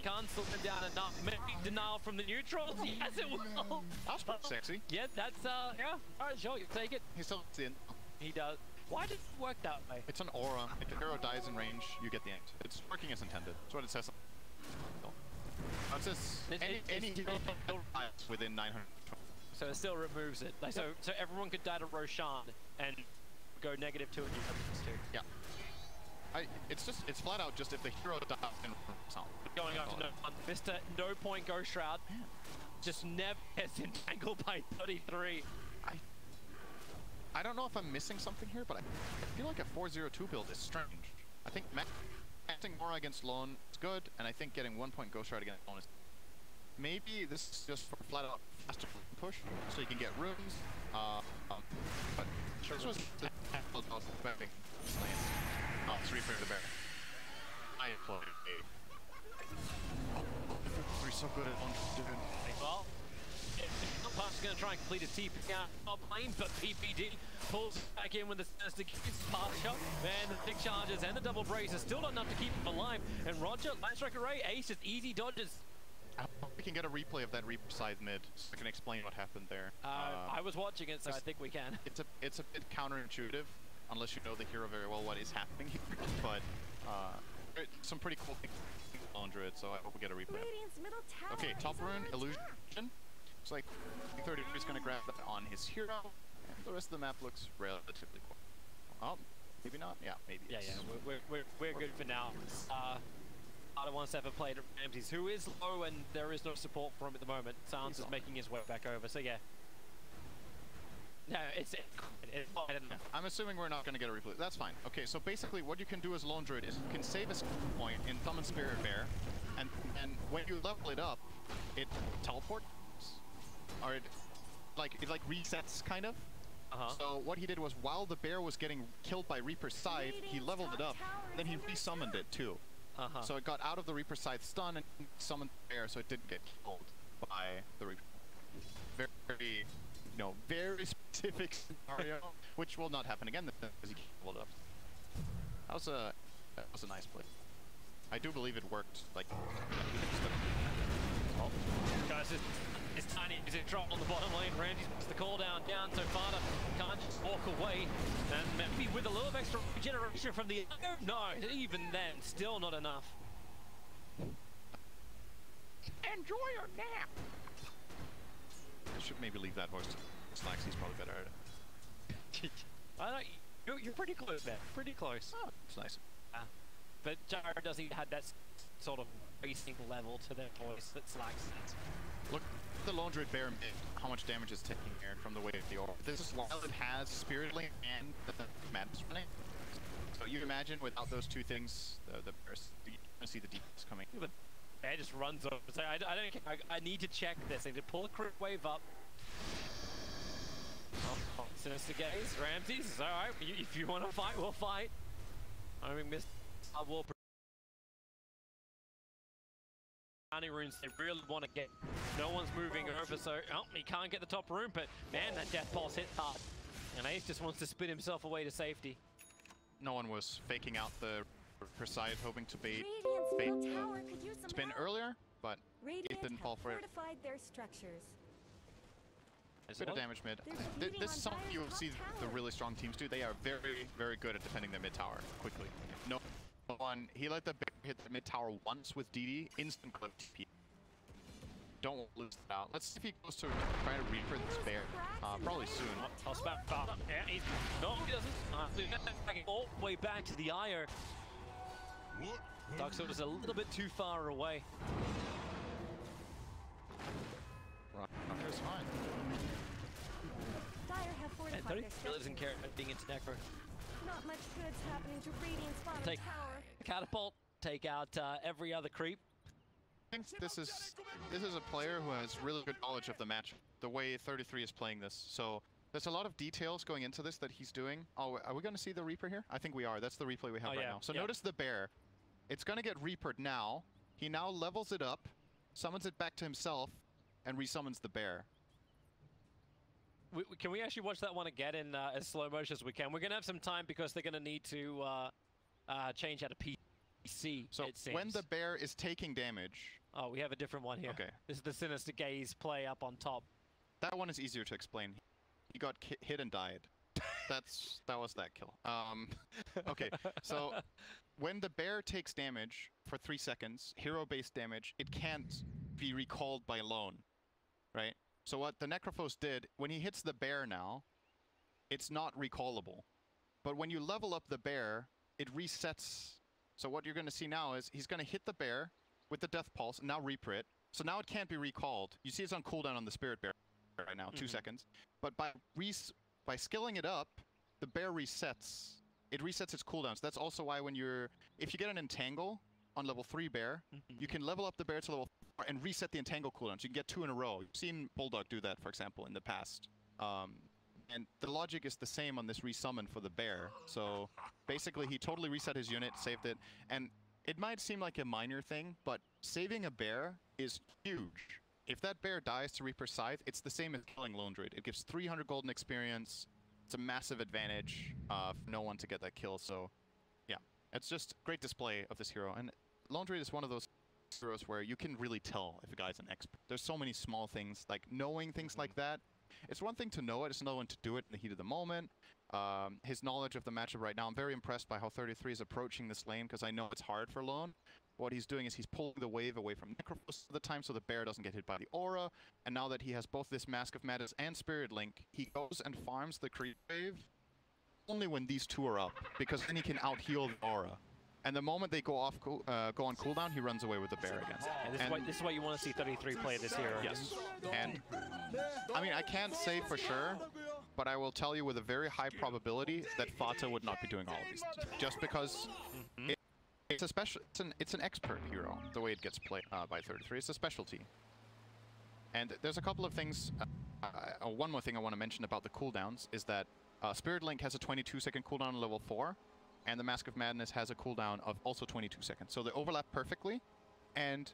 can't slow him down enough. Maybe denial from the neutrals. Yes, it will.
That's pretty sexy.
Yeah, that's, yeah. Alright, sure, you take it.
He's still in.
He does. Why does it work that way?
It's an aura. If the hero dies in range, you get the int. It's working as intended. That's what it says. It says any within 900.
So it still removes it. Like, so everyone could die to Roshan and go -2 and you have +2.
Yeah. It's flat out just if the hero dies in sound.
Going up to Mr. No Point Ghost Shroud. Man. Just never gets entangled by 33.
I don't know if I'm missing something here, but I feel like a 402 build is strange. I think maxing Aura against Lone is good, and I think getting 1 point Ghost Shroud against Lone is... Maybe this is just for flat out faster push, so you can get runes. But this was the betting. Oh, it's Reaper the Bear. I imploded. Three so good at one, dude.
Well, Puff's going to try and complete a TP out top lane, but PPD pulls back in with the sinister kicks, pass shot, and the big charges and the double brace is still not enough to keep him alive. And Roger, Light Strike Array, aces, easy dodges.
I hope we can get a replay of that Reaper side mid so I can explain what happened there.
I was watching it, so I think we can.
It's a bit counterintuitive, unless you know the hero very well what is happening here. But some pretty cool things on Druid, so I hope we get a replay. Okay, top rune, Illusion. Looks like 33 is going to grab that on his hero, and the rest of the map looks relatively cool. Oh, maybe not? Yeah, maybe.
Yeah, we're good for now. I don't want to ever play Ramses, who is low and there is no support for him at the moment. Sans is making his way back over, so yeah. No, it's fine.
I'm assuming we're not going to get a replay. That's fine. Okay, so basically what you can do as Lone Druid is you can save a skill point in Summon Spirit Bear, and when you level it up, it teleports. Or it resets, kind of. So what he did was, while the bear was getting killed by Reaper's Scythe, he leveled it up, then he resummoned it too. So it got out of the Reaper's Scythe stun and summoned the bear, so it didn't get killed by the Reaper. Very, very specific scenario, which will not happen again because he leveled it up. That was a nice play. I do believe it worked. Like,
well. Guys, it's Tiny is in trouble on the bottom lane. Ramsey's puts the cooldown down, so Fata can't just walk away. And maybe with a little extra regeneration from the... No, even then, still not enough.
Enjoy your nap! I should maybe leave that voice to Slacks, he's probably better at it.
I don't, you're pretty close there, pretty close.
Oh, it's nice.
But Jared doesn't have that sort of racing level to their voice that Slacks has.
Look, the Lone Druid Bear mid, how much damage is taking here from the weight of the aura. This is while it has Spirit Link and the Madness running. So you imagine without those two things, you're gonna see the defense coming.
But Bear just runs over. So I don't care. I need to check this. I need to pull a crit wave up. Oh, Sinister Gaze, Ramses, alright. If you want to fight, we'll fight. I mean, Mr. Will. Bounty runes, they really want to get. No one's moving over, so he can't get the top rune, but man, that death pulse hit hard. And Ace just wants to spin himself away to safety.
No one was faking out the Preside, hoping to bait spin earlier, but it didn't fall for it.
Their structures.
Bit of damage mid. This is something you will see the really strong teams do. They are very, very good at defending their mid tower quickly. No one. He let the bear hit the mid tower once with DD, instant clip TP. Don't lose that out. Let's see if he goes to try to Reaper this bear. Probably soon.
I'll spam fast. Yeah, no, he doesn't. All the way back to the Ire. Dark Sword is a little bit too far away.
Right, there's fine.
Dire have fortified their
really doesn't care about being into Necro.
Not much good's happening to Radiant's bottom
Take
tower.
Catapult, take out every other creep.
I think this is a player who has really good knowledge of the match, the way 33 is playing this. So there's a lot of details going into this that he's doing. Oh, are we going to see the Reaper here? I think we are. That's the replay we have right now. So notice the bear. It's going to get Reapered now. He now levels it up, summons it back to himself, and resummons the bear.
Can we actually watch that one again in as slow motion as we can? We're going to have some time because they're going to need to change out of PC,
so
it seems.
When the bear is taking damage...
Oh, we have a different one here.
Okay.
This is the Sinister Gaze play up on top.
That one is easier to explain. He got hit and died. That was that kill. Okay, so when the bear takes damage for 3 seconds, hero-based damage, it can't be recalled by Lone, right? So what the Necrophos did, when he hits the bear now, it's not recallable. But when you level up the bear, it resets. So what you're going to see now is he's going to hit the bear with the Death Pulse, and now Reaper it. So now it can't be recalled. You see it's on cooldown on the Spirit Bear right now, 2 seconds. But by skilling it up, the bear resets. It resets its cooldowns. That's also why when if you get an Entangle on level 3 bear, you can level up the bear to level 4 and reset the Entangle cooldowns. You can get 2 in a row. You've seen Bulldog do that, for example, in the past. And the logic is the same on this resummon for the bear. So basically he totally reset his unit, saved it, and it might seem like a minor thing, but saving a bear is huge. If that bear dies to Reaper Scythe, it's the same as killing Lone Druid. It gives 300 golden experience. It's a massive advantage for no one to get that kill. So yeah, it's just great display of this hero. And Lone Druid is one of those heroes where you can really tell if a guy's an expert. There's so many small things, like knowing things like that. It's one thing to know it, it's another one to do it in the heat of the moment. His knowledge of the matchup right now, I'm very impressed by how 33 is approaching this lane, because I know it's hard for Lone. What he's doing is he's pulling the wave away from Necrophos at the time so the bear doesn't get hit by the aura. And now that he has both this Mask of Madness and Spirit Link, he goes and farms the creep wave only when these two are up, because then he can out-heal the aura. And the moment they go on cooldown, he runs away with the bear again.
And this is why you want to see 33 play this hero.
Yes. And I mean, I can't say for sure, but I will tell you with a very high probability that Fata would not be doing all of these, just because it's a special. It's an expert hero. The way it gets played by 33, it's a specialty. And there's a couple of things. One more thing I want to mention about the cooldowns is that Spirit Link has a 22-second cooldown on level 4. And the Mask of Madness has a cooldown of also 22 seconds. So they overlap perfectly, and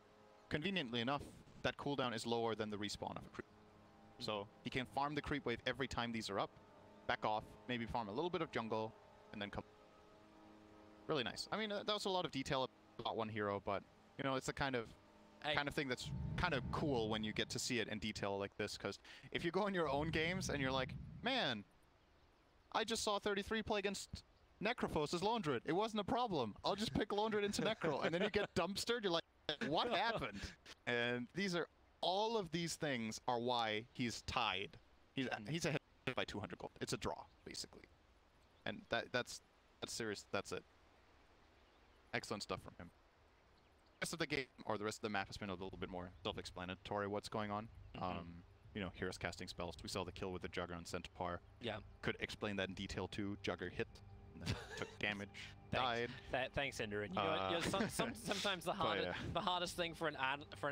conveniently enough, that cooldown is lower than the respawn of a creep. So he can farm the creep wave every time these are up, back off, maybe farm a little bit of jungle, and then come. Really nice. I mean, that was a lot of detail about one hero, but, you know, it's the kind of kind of thing that's kind of cool when you get to see it in detail like this, because if you go in your own games and you're like, man, I just saw 33 play against Necrophos as Londred. It wasn't a problem. I'll just pick Londred into Necro. And then you get dumpstered. You're like, what happened? And all of these things are why he's tied. He's ahead by 200 gold. It's a draw, basically. And that's serious. That's it. Excellent stuff from him. The rest of the game, or the rest of the map, has been a little bit more self-explanatory what's going on. You know, heroes casting spells. We saw the kill with the Jugger on Centaur. Yeah. Could explain that in detail too. Jugger hit, and then took damage, died.
Thanks, Ender. And you know, sometimes the hardest thing for an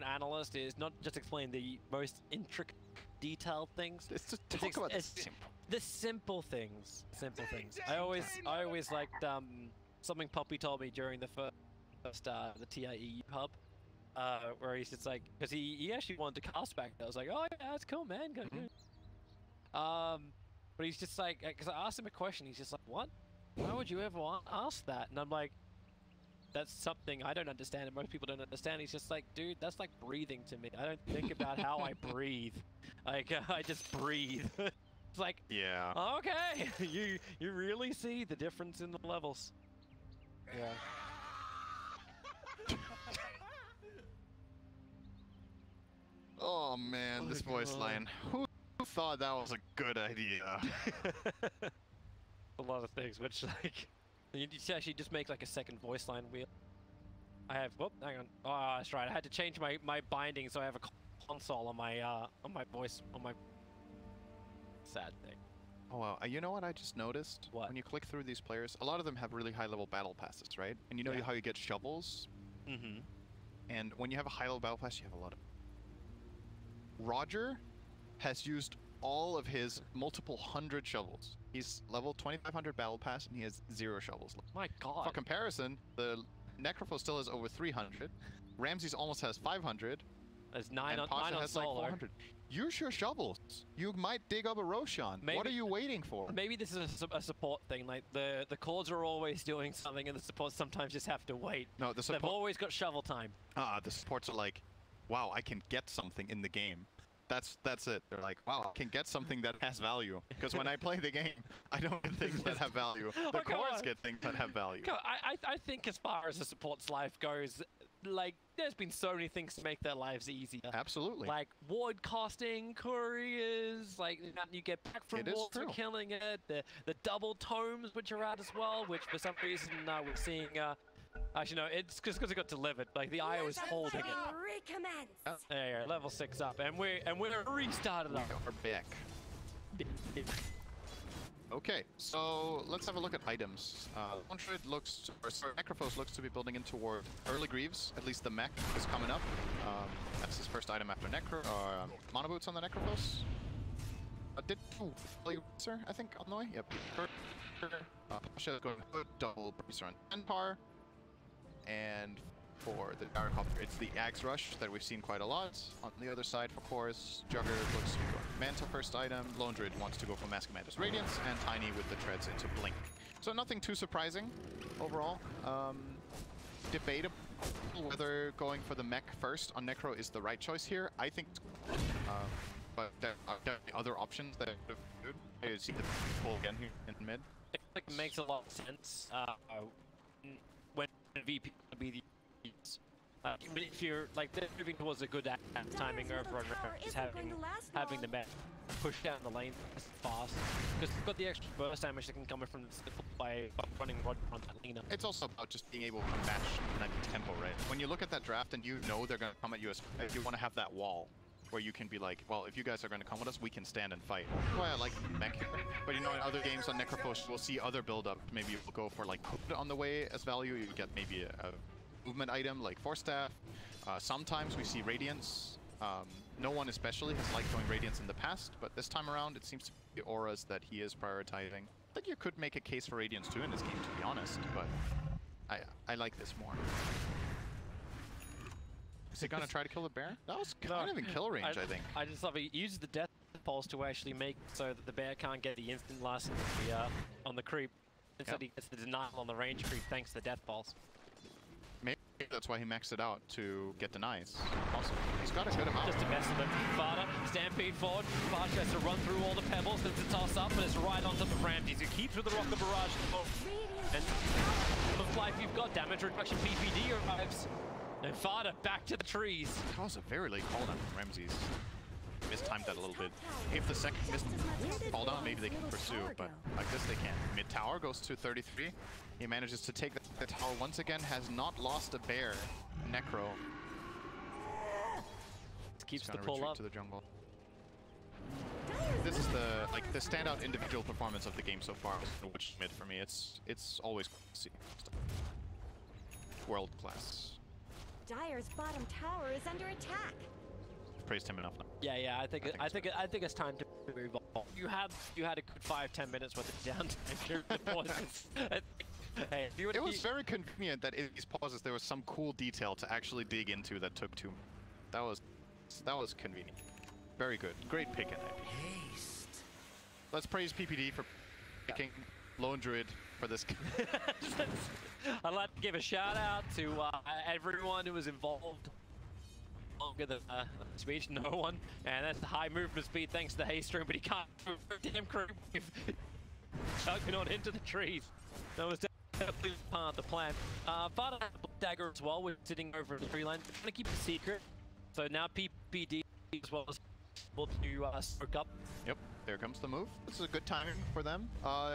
analyst is not just explain the most intricate, detailed things.
It's just talk about
the simple things. Simple things. I always liked something Poppy told me during the first the TIE hub. Where he's just like, because he actually wanted to cast back. I was like, oh yeah, that's cool, man. Good. But he's just like, because I asked him a question, he's just like, what? Why would you ever ask that? And I'm like, that's something I don't understand, and most people don't understand. He's just like, dude, that's like breathing to me. I don't think about how I breathe. Like, I just breathe. It's like, yeah. Okay, you really see the difference in the levels. Yeah.
Oh man, this voice line. Who thought that was a good idea?
A lot of things, which like, you actually just make like a second voice line wheel. I have, whoop, hang on. Oh, that's right. I had to change my binding, so I have a console on my voice, on my sad thing.
Oh wow, you know what I just noticed?
What?
When you click through these players, a lot of them have really high level battle passes, right? And you know how you get shovels? And when you have a high level battle pass, you have a lot of... Roger has used all of his multiple hundred shovels. He's level 2500 battle pass and he has 0 shovels.
My god.
For comparison, the Necrophos still has over 300. Ramses almost has 500.
There's 9 on
has
solar.
Like 400. Use your shovels. You might dig up a Roshan. What are you waiting for?
Maybe this is a support thing. Like the cords are always doing something, and the supports sometimes just have to wait.
No, they've
always got shovel time.
The supports are like, wow, I can get something in the game. That's it. They're like, wow, I can get something that has value. Because when I play the game, I don't get things that have value. The cores get things that have value.
I think as far as the support's life goes, like, there's been so many things to make their lives easier.
Absolutely.
Like, ward casting, couriers, like, you get back from wards for killing it. The double tomes, which are out as well, which for some reason we're seeing... Actually, no, it's because it got delivered. Like, the IO is holding it.
Recommence.
There you go, level 6 up. And we're restarted up.
We're back. Okay, so let's have a look at items. Necrophos looks to be building in toward early Greaves. At least the mech is coming up. That's his first item after Necro. Mono boots on the Necrophos. Sir, I think on the way. Yep. Pasha is going to put double bracer on Centaur. And for the Gyrocopter, it's the Axe Rush that we've seen quite a lot. On the other side, for course, Jugger looks to go for Manta first item, Londred wants to go for Mask Commander's Radiance, and Tiny with the treads into Blink. So nothing too surprising overall. Debatable whether going for the mech first on Necro is the right choice here. I think, but there are definitely other options that would have good. I see the pull again here in mid.
It makes a lot of sense when VP would be the but if you're like they're moving towards a good timing over on is having the mech push down the lane fast because they've got the extra burst damage that can come from by running Roger on that Lena.
It's also about just being able to match that tempo, right? When you look at that draft and you know they're going to come at you, you want to have that wall where you can be like, well, if you guys are going to come with us, we can stand and fight. That's why I like mech here. But you know, in other games on Necrophos, we'll see other build-up. Maybe we'll go for like Hood on the way as value. You get maybe a movement item like Force Staff. Sometimes we see Radiance. No one especially has liked going Radiance in the past, but this time around it seems to be the auras that he is prioritizing. I think you could make a case for Radiance too in this game, to be honest, but I like this more. Is he gonna try to kill the bear? That was kind of in kill range, I think.
I just love it. He uses the death pulse to actually make so that the bear can't get the instant last on the creep. Instead he gets the denial on the range creep thanks to the death pulse.
Maybe that's why he maxed it out to get denies. Awesome. He's got a good amount.
Just to mess with him. Farter, stampede forward. Farter has to run through all the pebbles. It's a toss up, and it's right on top of Ramses, who keeps with the rocket barrage. And looks like you've got damage reduction. PPD arrives. And Farter back to the trees.
That was a very late call down from Ramses. Mistimed that a little bit. If the second missed call down, maybe they can pursue, but like this they can't. Mid tower goes to 33. He manages to take the tower once again, has not lost a bear. Necro.
Keeps the pull up
to the jungle. This is the standout individual performance of the game so far. Which mid for me, it's always cool to see. World class.
Dire's bottom tower is under attack.
Praised him enough now.
Yeah, I think it's time to move on. You had a good 5-10 minutes worth of downtime during the pauses. Hey,
it was very convenient that in these pauses there was some cool detail to actually dig into that took 2 minutes. That was convenient. Very good. Great pick in NiP. Let's praise PPD for picking Lone Druid for this.
I'd like to give a shout out to everyone who was involved. Longer than speech, no one, and that's the high movement speed thanks to the haste stream, but he can't move damn crew chugging on into the trees. That was definitely part of the plan. Farter had a dagger as well. We're sitting over the tree line, trying to keep it secret. So now PPD as well as able to stroke up.
Yep, there comes the move. This is a good timing for them.
Dire's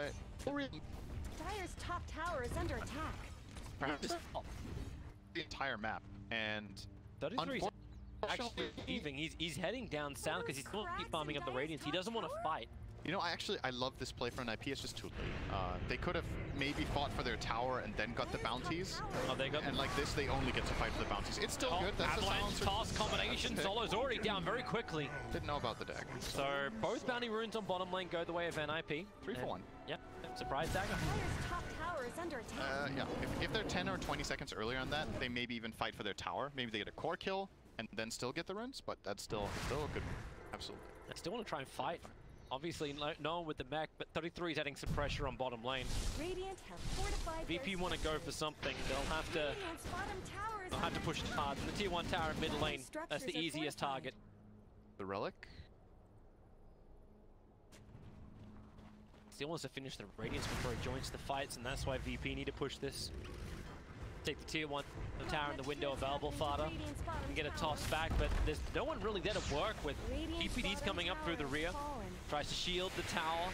top tower is under attack.
Perhaps the entire map, and
33 actually leaving. He's heading down south because he's still keep farming up the Radiance. He doesn't want to fight.
You know, I love this play from NiP. It's just too late. They could have maybe fought for their tower and then got the bounties.
Oh, they got.
And like this, they only get to fight for the bounties. It's still good. That's
Avalanche toss combination. Solo's already down very quickly.
Didn't know about the deck.
So both bounty runes on bottom lane go the way of NiP.
3 for 1.
Yep. Surprise dagger.
Dire's top tower is under attack.
Yeah. If they're 10 or 20 seconds earlier on that, they maybe even fight for their tower. Maybe they get a core kill and then still get the runes, but that's still a good. Absolutely.
I still want to try and fight. Obviously, no one with the mech, but 33 is adding some pressure on bottom lane.
Radiant have fortified
VP want to go for something. They'll have to push hard. The tier 1 tower in mid lane. That's the easiest target.
The relic.
Still wants to finish the Radiance before he joins the fights, and that's why VP need to push this. Take the tier 1 tower in the window available, Farter, and get a toss back, but there's no one really there to work with. PPD's coming up through the rear, tries to shield the tower.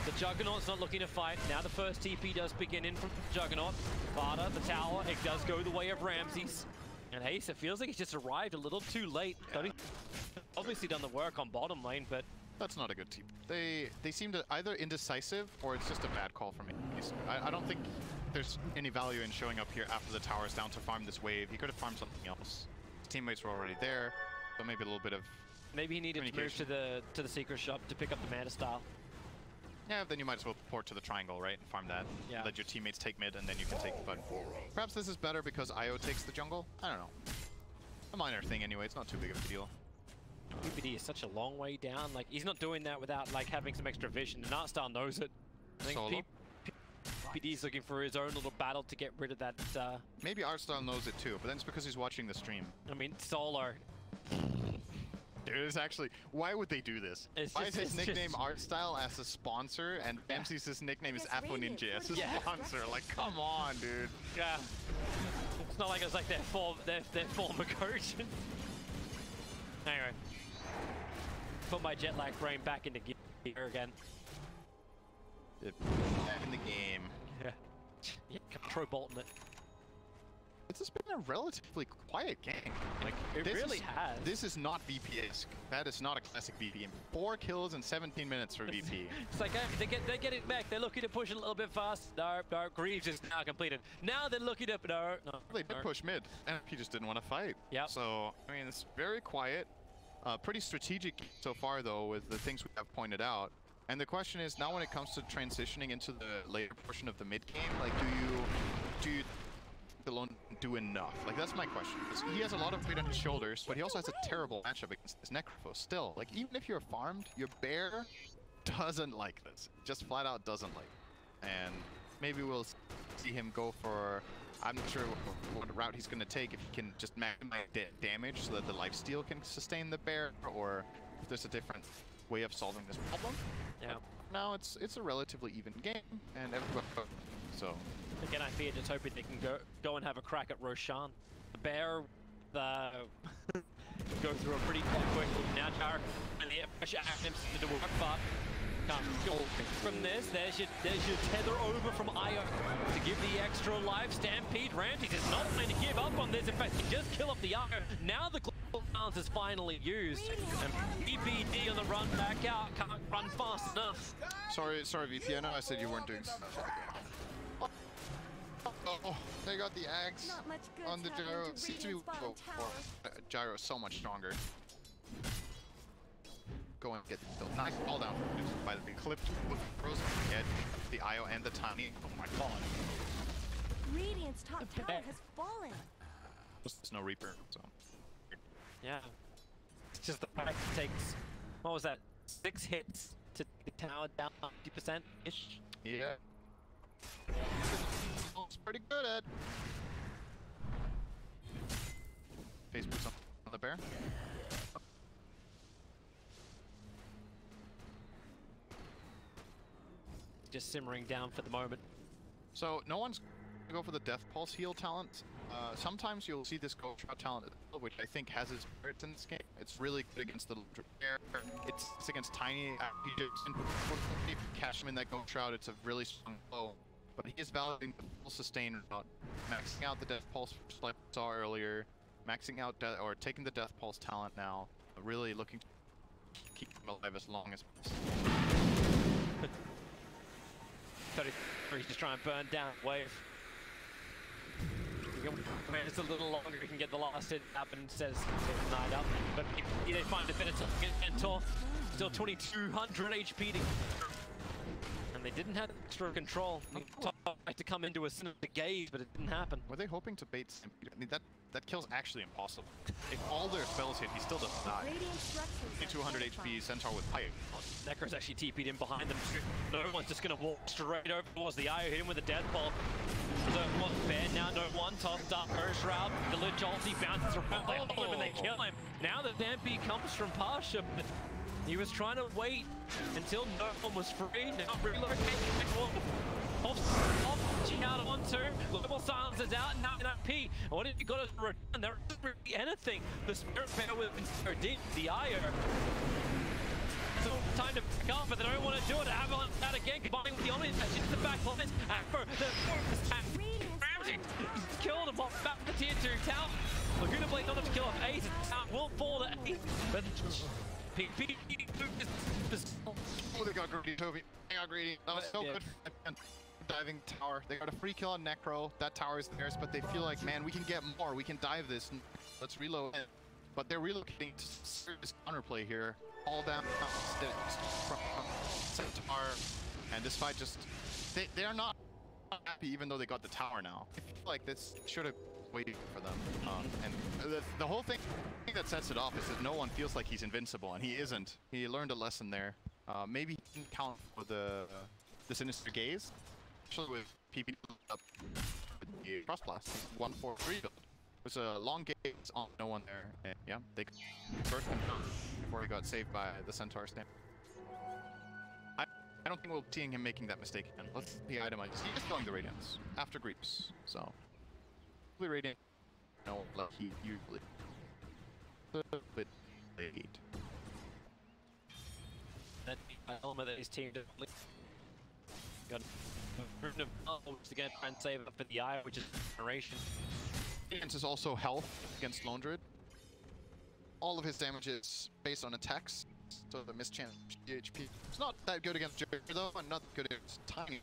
The Juggernaut's not looking to fight. Now the first TP does begin in from Juggernaut. Farter, the tower, it does go the way of Ramses. And Ace, it feels like he's just arrived a little too late. Yeah. Obviously done the work on bottom lane, but
that's not a good team. They seem to either indecisive or it's just a bad call from me. I don't think there's any value in showing up here after the tower's down to farm this wave. He could have farmed something else. His teammates were already there, so maybe a little bit of
maybe he needed to move to the secret shop to pick up the mana style.
Yeah, then you might as well port to the triangle, right, and farm that. Yeah. Let your teammates take mid, and then you can take the button. Perhaps this is better because IO takes the jungle. I don't know. A minor thing anyway. It's not too big of a deal.
PPD is such a long way down. Like he's not doing that without like having some extra vision. And Artstyle knows it. I think PPD's looking for his own little battle to get rid of that.
Maybe Artstyle knows it too, but then it's because he's watching the stream.
I mean, Solo.
Dude, it's actually, why would they do this? Why is his nickname Artstyle as a sponsor and Ramses' nickname is Apo Ninja as a sponsor? Like, come on, dude.
Yeah. It's not like it's like their former coach. Anyway. Put my jet lag brain back into gear again.
Back in the game.
Yeah, throw Bolton it.
It's just been a relatively quiet game. Like
it really has.
This is not VP-esque. That is not a classic VP game. 4 kills in 17 minutes for VP.
It's like they get it back. They're looking to push it a little bit fast. No, Greaves is now completed. Now they're looking to no.
They did push mid, and he just didn't want to fight.
Yeah.
So I mean, it's very quiet. Pretty strategic so far though, with the things we have pointed out. And the question is now when it comes to transitioning into the later portion of the mid game, like do you alone do enough? Like that's my question. He has a lot of weight on his shoulders, but he also has a terrible matchup against this Necrophos still. Like even if you're farmed, your bear doesn't like this. Just flat out doesn't like it. And maybe we'll see him go for I'm not sure what route he's going to take, if he can just maximize damage so that the lifesteal can sustain the bear, or if there's a different way of solving this problem.
Yeah.
But now it's a relatively even game, and everybody, so.
Again, I fear just hoping they can go and have a crack at Roshan. The bear, go through a pretty quick now. Jarek and the pressure attempts to work, but can't go from this. There's your tether over from Io to give the extra life. Stampede Ramses is not going to give up on this. In fact, he just kill off the Io. Now the global balance is finally used, and PPD on the run back out, can't run fast enough.
Sorry, VP. I know I said you weren't doing. Oh, they got the axe on the gyro. Seems to be gyro so much stronger. Go and get the nice ball down by the clipped throws head, the IO and the tiny. Oh my god.
Radiant's top tower has fallen.
There's no Reaper, so.
Yeah. It's just the fact it takes, what was that, 6 hits to take the tower down 50%-ish?
Yeah. It's pretty good at. Face boots on the bear.
Just simmering down for the moment.
So no one's gonna go for the Death Pulse heal talent. Sometimes you'll see this go shot talent, which I think has its merits in this game. It's really good against the bear. It's against tiny RPGs. Catch him in that go shroud, it's a really strong blow. But he is validating the full sustain route, maxing out the Death Pulse like we saw earlier, maxing out or taking the Death Pulse talent now, really looking to keep him alive as long as possible.
33 to try and burn down wave. It's a little longer, we can get the last hit up and says night up, but they find a better target. Mentor still 2200 HP to, and they didn't have extra control. They tried to come into a center gaze, but it didn't happen.
Were they hoping to bait Stampede? I mean, that kill's actually impossible. If all their spells hit, he still doesn't die. 200 HP Centaur with pipe.
Necro's actually TP'd in behind them. No one's just gonna walk straight over towards the Io, hit him with a death ball. No one fair now, no one tossed up her shroud. The Lich ulti bounces around, they hold him and they kill him. Now the Stampede comes from Pasha, but he was trying to wait until no one was free. Now relocating out on two. Global silence is out, now NiP. What have you got to return? There isn't really anything. The Spirit Bear with the Io. Time to pick up, but they don't want to do it. Avalanche out again, combining with the Omni Dash into the back lines. Afro, the force attack. Ramsey killed him off back to the tier 2 tower. Laguna Blade not enough to kill off Ace. Tower will fall to Ace, but PP.
Oh, they got greedy, Toby. They got greedy. That was so good. Diving tower. They got a free kill on Necro. That tower is theirs, but they feel like, man, we can get more. We can dive this. Let's reload. But they're relocating to serious counterplay here. All down from Centaur, and this fight just they are not happy, even though they got the tower now. I feel like this should have waited for them, and the whole thing that sets it off is that no one feels like he's invincible, and he isn't. He learned a lesson there. Maybe he didn't count for the Sinister Gaze, especially with PP up with the Cross Blast 1-4-3 build. It was a long gaze on no one there, and yeah, they first one before he got saved by the Centaur stand. I don't think we'll be seeing him making that mistake again. Let's see the itemize. He's just killing the Radiance after creeps, so Radiant. No, he usually a bit late.
That element that his team definitely got to get try and save up for the Eye, which is generation.
Radiance is also health against Lone Druid. All of his damage is based on attacks, so the mischance HP. It's not that good against Jerry though, and not good against Tiny,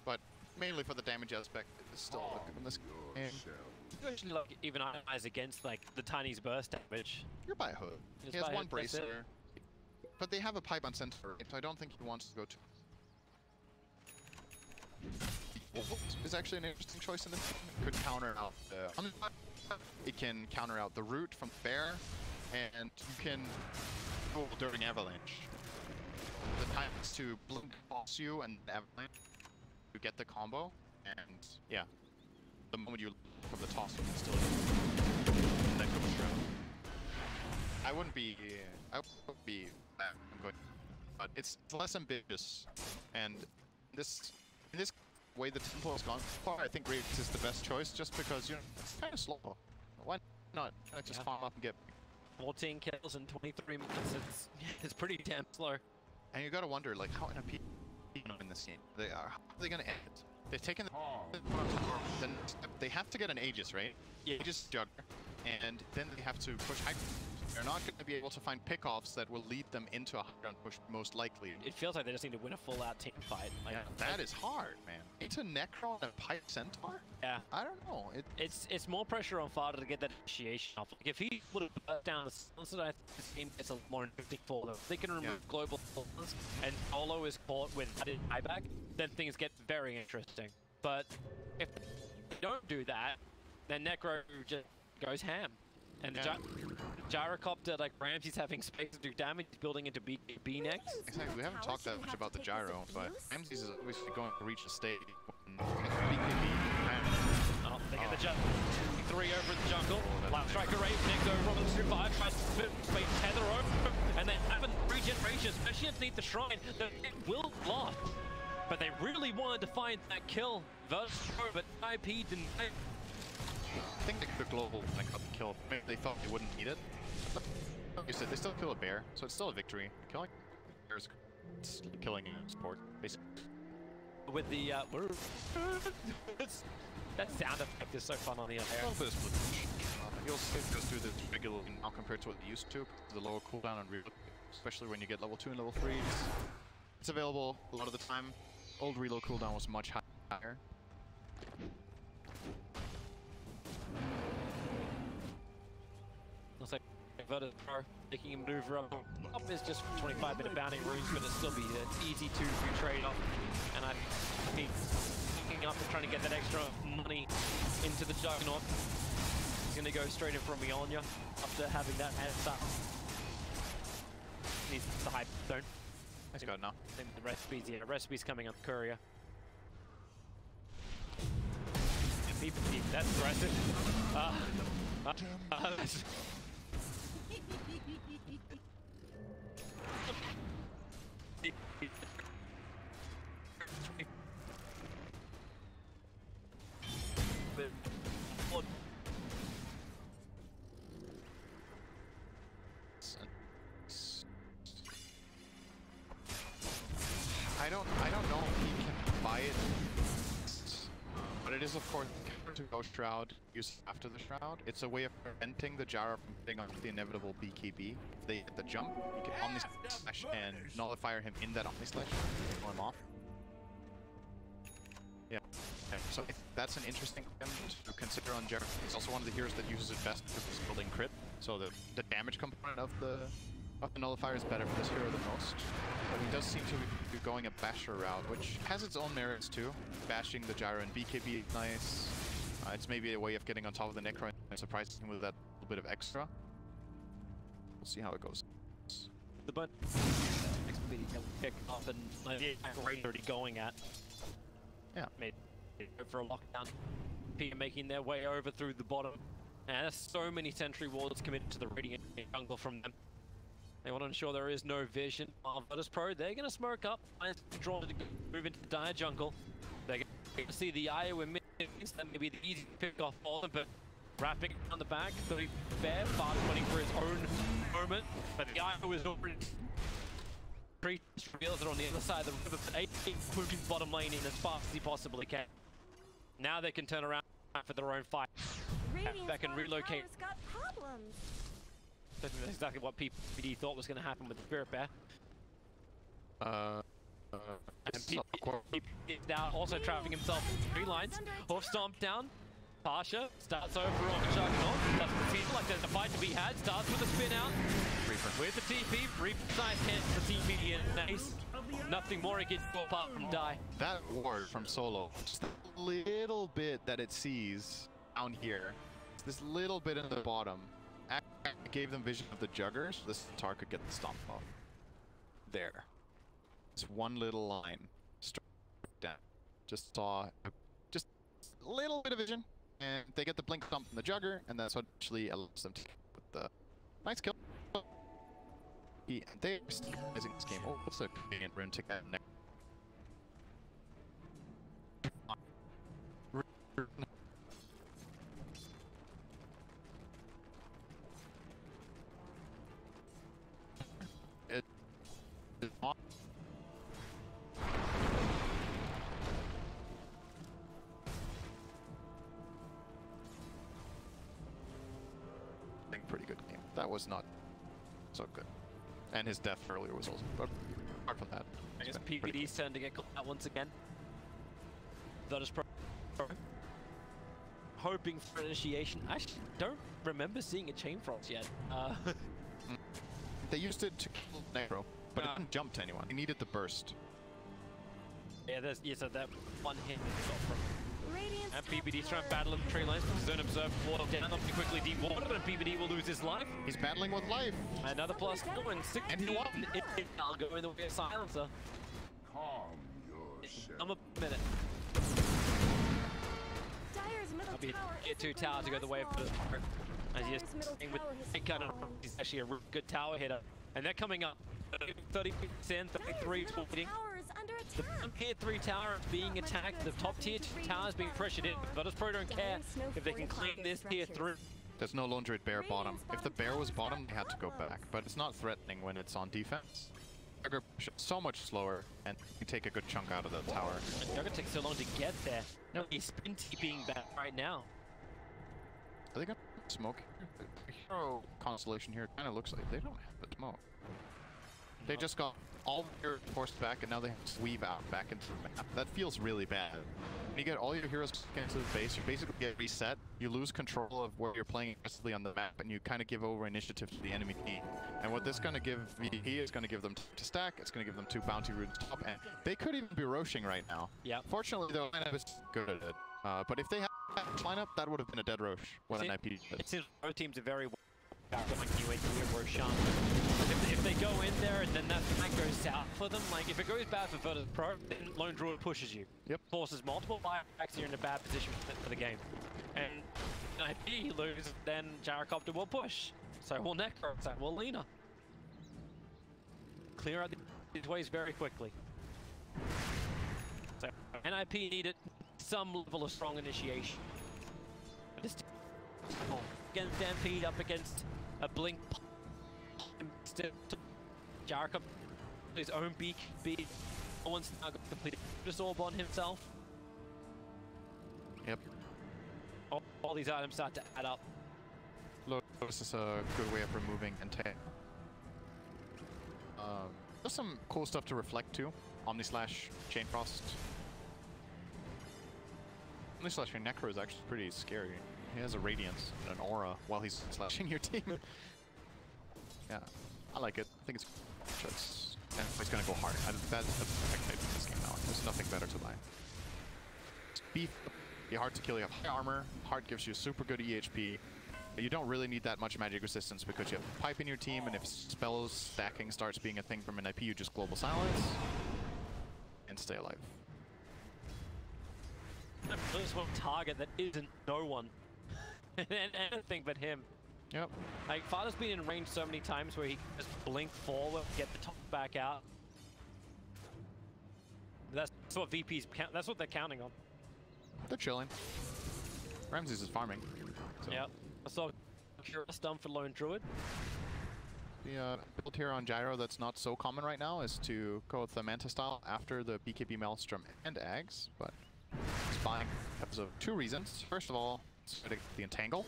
but mainly for the damage aspect, it's still good in this game.
You actually like even eyes against like the Tiny's burst damage.
You're by a hood. He has one bracer, but they have a pipe on Centaur, so I don't think he wants to go to. Is actually an interesting choice in this game. It could counter out the it can counter out the root from the bear, and you can go during avalanche. The time is to blink boss you and avalanche to get the combo, and yeah, the moment you from the toss we can still that goes through. I wouldn't be I'm going, but it's less ambitious, and in this way the tempo has gone far. I think Graves is the best choice, just because it's kind of slow. Why not? Just farm up and get
14 kills in 23 minutes. It's pretty damn slow.
And you gotta wonder, like, how NiP in this game? How are they gonna end it? They've taken then they have to get an Aegis, right?
Yeah.
Aegis Jugger, and then they have to push high. They're not going to be able to find pickoffs that will lead them into a high ground push, most likely.
It feels like they just need to win a full-out team fight. Like,
that is hard, man. Into Necro and a Pipe Centaur?
Yeah.
I don't know.
It's more pressure on Fada to get that initiation off. Like, if he would have burst down the Sunset, I think this game gets a lot more interesting for them. If they can remove global balance and Solo is caught with added buyback, then things get very interesting. But if they don't do that, then Necro just goes ham. And the gyrocopter, like Ramsey's having space to do damage, building into BKB next.
Exactly, we haven't talked that much about the gyro, but Ramsey's is obviously going to reach a stage.
Oh, they get the jump. 3 over in the jungle. Lap Striker Rave next over on the 2-5, tries to space tether over, and then having regeneration, especially underneath the shrine, it will block. But they really wanted to find that kill. Virtus.pro, but NiP denied.
I think the global got the kill. Maybe they thought they wouldn't need it. But like you said, they still kill a bear, so it's still a victory. Killing bears, it's killing a support, basically.
With the that sound effect is so fun on the air.
A little bit of split. You'll see it goes through the regularly now compared to what they used to. The lower cooldown and reload, especially when you get level 2 and level 3. It's available a lot of the time. Old reload cooldown was much higher.
Looks like Virtus.pro making a maneuver up. Up is just 25 bit of bounty runes, but it'll still be an easy 2-3 trade-off. And I think picking up and trying to get that extra money into the Juggernaut. He's going to go straight in from Ionia after having that heads up. Needs the hype zone.
Nice go now.
The recipes, yeah, recipes coming up courier. That's aggressive.
I don't know if he can buy it, but it is of course to go Shroud, use after the Shroud. It's a way of preventing the Gyro from getting onto the inevitable BKB. If they hit the jump, you can Omni Slash and nullify him in that Omni Slash, kill him off. Yeah. So that's an interesting thing to consider on Gyro. He's also one of the heroes that uses it best because he's building crit. So the damage component of the nullifier is better for this hero than most. But he does seem to be going a basher route, which has its own merits too. Bashing the Gyro and BKB is nice. It's maybe a way of getting on top of the Necro and surprising him with that little bit of extra. We'll see how it goes.
The button pick up and great already going at.
Yeah.
Made it for a lockdown. P making their way over through the bottom. And there's so many sentry wards committed to the Radiant jungle from them. They want to ensure there is no vision. Virtus.pro, they're going to smoke up. And drawn to move into the dire jungle. They're going to see the Iowa mid. That may be the easy pick off for them, but wrapping on the back, so he's fair, Fada waiting for his own moment. But the Iowa is already reveals it on the other side of the river, but 8 pushing bottom lane in as fast as he possibly can. Now they can turn around for their own fight. Back and relocate.
Got problems.
That's exactly what PPD thought was going to happen with the Spirit Bear. And PPD is now also trapping himself in 3 lines. Hoof stomp down. Pasha starts over on the Juggernaut. Doesn't feel like there's a fight to be had. Starts with a spin out. Reaper. With the TP. Reaper nice hit for TP and Ace. Nothing more he can do apart from die.
That ward from Solo, just a little bit that it sees down here. This little bit in the bottom. Gave them vision of the Juggers. The Centaur could get the stomp off. There. It's one little line. Straight down. Just saw just a little bit of vision. And they get the blink dump from the Jugger, and that's what actually allows them to with the nice kill. And they're stabilizing this game. Oh, what's a convenient rune to get next? Pretty good game. That was not so good. And his death earlier was also, but apart from that,
I guess PPD's turn to get caught out once again. Virtus.pro hoping for initiation. I actually don't remember seeing a Chain Frost yet.
They used it to kill Necro, but it didn't jump to anyone. He needed the burst.
Yeah, so that one hit got from.
And
PPD's trying to battle in the tree lines. Zone Observe water down, not too quickly deep water, and PPD will lose his life.
He's battling with life.
Another plus 4 and 6.
And he won.
I'll go in the way of Silencer.
Calm yourself.
I'm a minute. I'll be get 2 towers to go the way of the as he's staying with he's actually a good tower hitter. And they're coming up. 30%, 33 waiting. The tier 3 tower being attacked, the top tier 2 towers being pressured in. Virtus.pro don't care if they can claim this tier 3.
There's no Lone Druid Bear bottom. If the Bear was bottom, they had to go back. But it's not threatening when it's on defense. Jugger so much slower, and you take a good chunk out of the tower.
And Jugger takes so long to get there. No, he's spin TPing back right now.
Are they gonna smoke? The hero constellation here kind of looks like they don't have the smoke. They just got all your forced back, and now they have to weave out back into the map. That feels really bad. When you get all your heroes into the base, you basically get reset. You lose control of where you're playing aggressively on the map, and you kind of give over initiative to the enemy team. And what this is going to give VP is going to give them to stack. It's going to give them 2 bounty runes top, and they could even be roshing right now.
Yeah.
Fortunately, their lineup is good at it. But if they had that lineup, that would have been a dead rosh. What an IP did.
It seems both teams are very well going UAT or Roshan. If they go in there and then that fight goes south for them, like if it goes bad for Virtus.pro, then Lone Druid pushes you.
Yep.
Forces multiple buybacks, you're in a bad position for the game. And NiP lose, then Gyrocopter will push. So will Necro, so will Lina. Clear out these ways very quickly. So NiP needed some level of strong initiation. But this against Stampede, up against a Blink. Gyrocopter his own beak speed. No one's now got completed absorb on himself.
Yep.
All these items start to add up.
This is a good way of removing Ente. There's some cool stuff to reflect too. Omnislash, Chain Frost. Omnislash and Necro is actually pretty scary. He has a radiance and an aura while he's slashing your team. Yeah, I like it. I think it's and he's gonna go hard. That's the perfect type in this game now. There's nothing better to buy. Beef, be hard to kill. You have high armor. Hard gives you super good EHP. You don't really need that much magic resistance because you have pipe in your team, and if spells stacking starts being a thing from an IP, you just global silence and stay alive.
There's one target that isn't no one. Anything but him.
Yep.
Like, Father's been in range so many times where he can just blink forward, get the top back out. That's what VP's that's what they're counting on.
They're chilling. Ramses is farming. So.
Yep. I saw Curious done for Lone Druid.
The build here on Gyro that's not so common right now is to go with the Manta style after the BKB Maelstrom and Ags, but it's fine because of 2 reasons. First of all, it's to get the Entangle.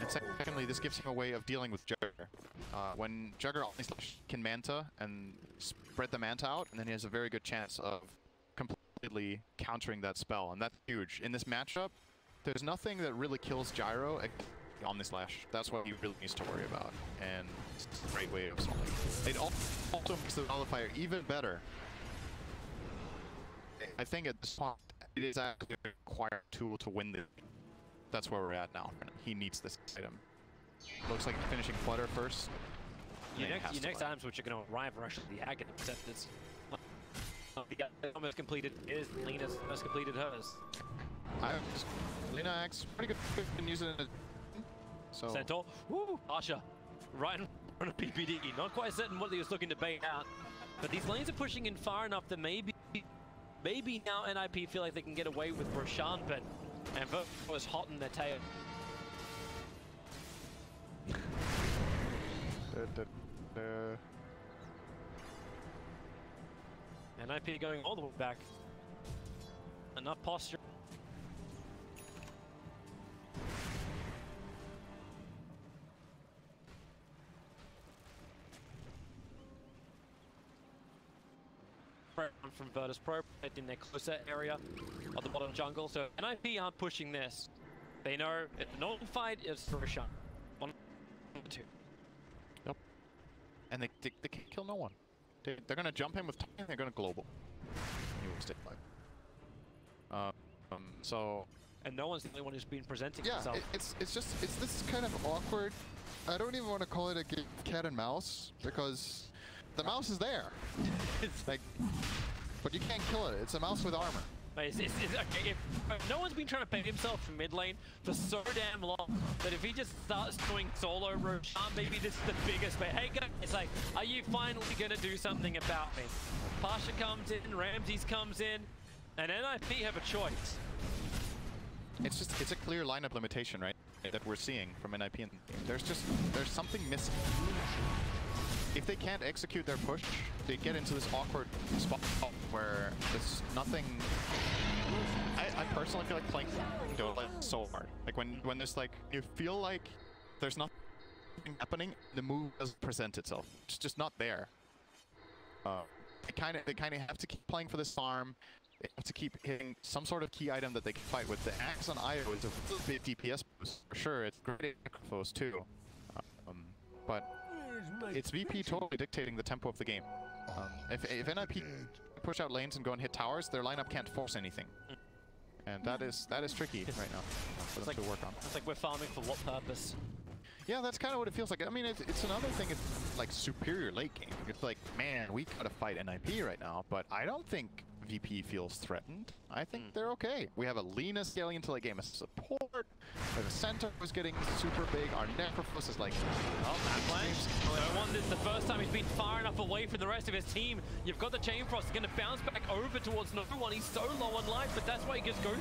And secondly, this gives him a way of dealing with Jugger. When Jugger can Manta and spread the Manta out, and then he has a very good chance of completely countering that spell, and that's huge. In this matchup, there's nothing that really kills Gyro Omnislash. That's what he really needs to worry about, and it's a great way of solving it. It also makes the Nullifier even better. I think at this point, it is actually a required tool to win the game. That's where we're at now. He needs this item. Looks like finishing Flutter first.
Your next items which are going to arrive are actually the Agate, except it's almost completed his, Lena's almost completed hers.
Lina X, pretty good. Been using it. So.
Centaur. Woo! Asha. Right in front of PPD. Not quite certain what he was looking to bait out. But these lanes are pushing in far enough that maybe now NiP feel like they can get away with Roshan, but and Virtus was hot in their tail. NiP going all the way back. Enough posture. From Virtus.pro in their closer area of the bottom jungle, so NiP aren't pushing this. They know if the normal fight is for a shot. 1, 2.
Yep. And they can't kill no one. They're gonna jump him with time. They're gonna global. He will stay alive. So.
And no one's the only one who's been presenting himself.
Yeah, it's this kind of awkward. I don't even want to call it a cat and mouse because. The mouse is there. It's like, but you can't kill it. It's a mouse with armor.
Okay, if no one's been trying to bait himself from mid lane for so damn long that if he just starts doing solo Roshan, maybe this is the biggest bait. Hey guys, it's like, are you finally gonna do something about me? Pasha comes in, Ramses comes in, and NiP have a choice.
It's a clear lineup limitation, right? That we're seeing from NiP, and there's something missing. If they can't execute their push, they get into this awkward spot where there's nothing. I personally feel like playing so hard. Like when there's like, you feel like there's nothing happening, the move doesn't present itself. It's just not there. They kind of have to keep playing for this farm. They have to keep hitting some sort of key item that they can fight with. The axe on IO is a really big DPS boost for sure. It's great at Necrophos too, but. It's VP totally dictating the tempo of the game. If NiP push out lanes and go and hit towers, their lineup can't force anything, and that is tricky right now for them to work on.
It's like we're farming for what purpose?
Yeah, that's kind of what it feels like. I mean, it's another thing. It's like superior late game. It's like, man, we gotta fight NiP right now, but I don't think VP feels threatened. I think they're okay. We have a Lina scaling into late game as support. There's a center who's getting super big. Our Necrophos is like,
oh, no one, this is the first time he's been far enough away from the rest of his team. You've got the Chain Frost. He's going to bounce back over towards no one. He's so low on life, but that's why he just goes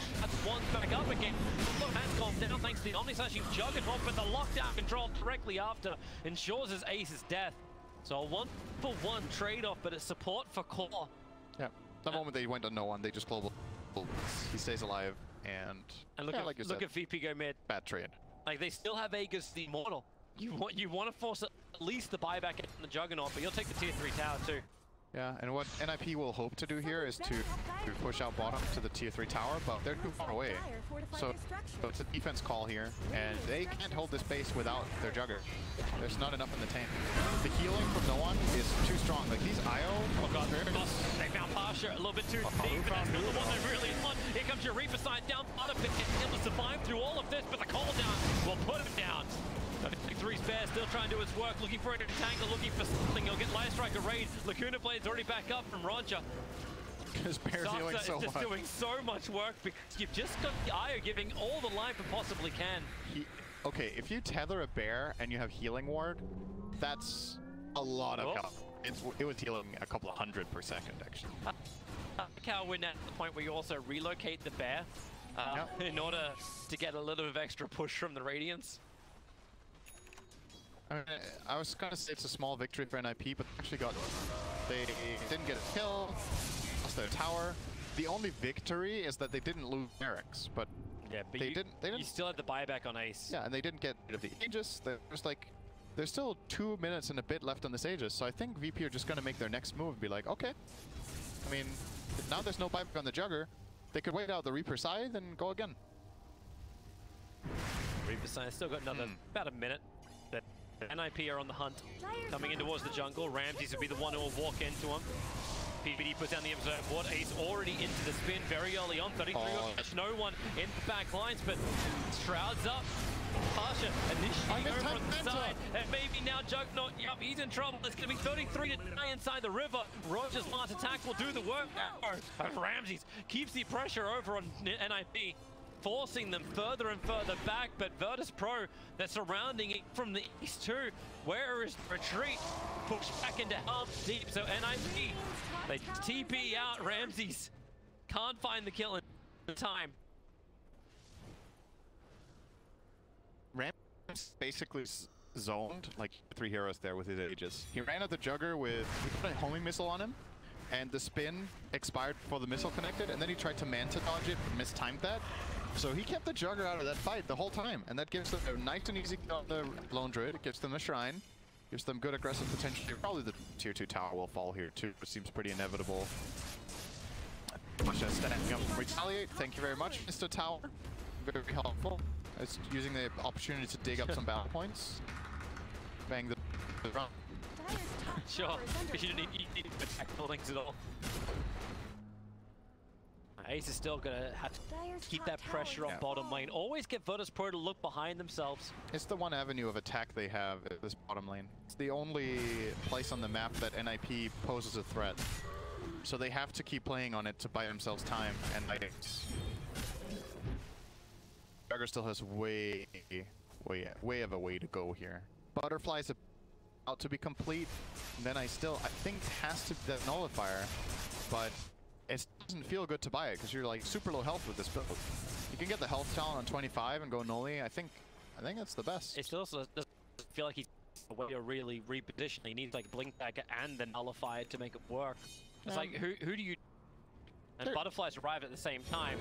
once back up again. Look, has gone down thanks to the Omnislashing Juggernaut, but the lockdown control directly after ensures his ace's death. So a 1-for-1 trade-off, but it's support for Claw.
Yeah. The moment they went on no one, they just global. He stays alive, and
look,
yeah,
at,
like you
look
said,
at VP go mid.
Bad trade.
Like they still have Aegis the Immortal. You want to force at least the buyback in the Juggernaut, but you'll take the tier 3 tower too.
Yeah, and what NiP will hope to do here is to push out bottom to the tier 3 tower, but they're too far away. So it's a defense call here, and they can't hold this base without their Jugger. There's not enough in the tank. The healing from no one is too strong. Like these IO.
Oh god, they found Pasha a little bit too deep, but that's not the one they really want. Here comes your Reaper side down bottom, able to survive through all of this, but the call down will put him down. 3's Bear still trying to do his work, looking for an entangle, looking for something. He'll get Light Strike a raid. Lacuna Blade's already back up from Roger.
Because Bear's healing so much.
Just doing so much work because you've just got the Io giving all the life it possibly can.
Okay, if you tether a Bear and you have healing ward, that's a lot of health. It was healing a couple of 100 per second, actually.
I like how we're now at the point where you also relocate the Bear in order to get a little bit of extra push from the Radiance.
I mean, I was gonna say it's a small victory for NiP, but they didn't get a kill, lost their tower. The only victory is that they didn't lose barracks, but
yeah, but
they didn't.
You still had the buyback on Ace.
Yeah, and they didn't get rid of the Aegis. There's still 2 minutes and a bit left on this Aegis, so I think VP are just gonna make their next move and be like, okay. I mean, now there's no buyback on the Jugger. They could wait out the Reaper Scythe and go again.
Reaper Scythe still got another about a minute. NiP are on the hunt, coming in towards the jungle. Ramses will be the one who will walk into him. PPD puts down the Observe Ward. Ace already into the spin very early on. 33 will catch no one in the back lines, but Shroud's up. Pasha initiating over on the side, and maybe now Juggernaut, yep, he's in trouble. It's going to be 33 to die inside the river. Roger's last attack will do the work. Ramses keeps the pressure over on NiP. forcing them further and further back, but Virtus.pro, they're surrounding it from the east too. Where is retreat? Pushed back into Helm Deep, so NiP, they TP out Ramses. Can't find the kill in time.
Ramses basically zoned like 3 heroes there with his Aegis. He ran at the Jugger with, he put a homing missile on him, and the spin expired before the missile connected, and then he tried to Manta dodge it, but mistimed that. So he kept the Jugger out of that fight the whole time, and that gives them a nice and easy kill on the Lone Druid. It gives them a Shrine, gives them good aggressive potential. Probably the tier 2 tower will fall here too, it seems pretty inevitable. Masha standing up to retaliate. Thank you very much, Mr. Tower. Very helpful. It's using the opportunity to dig up some battle points. Bang the run.
Sure, because you didn't need to attack buildings at all. Ace is still gonna have to keep that pressure on bottom lane. Always get Virtus.pro to look behind themselves.
It's the one avenue of attack they have at this bottom lane. It's the only place on the map that NiP poses a threat. So they have to keep playing on it to buy themselves time, and like Jugger still has way of a way to go here. Butterfly's about to be complete, and then I think it has to be that nullifier, but it doesn't feel good to buy it because you're like super low health with this build. You can get the health talent on 25 and go nully. I think that's the best.
It still also doesn't feel like he's a way to really reposition. He needs like Blink Dagger and the nullifier to make it work. It's like who do you? And Butterflies arrive at the same time.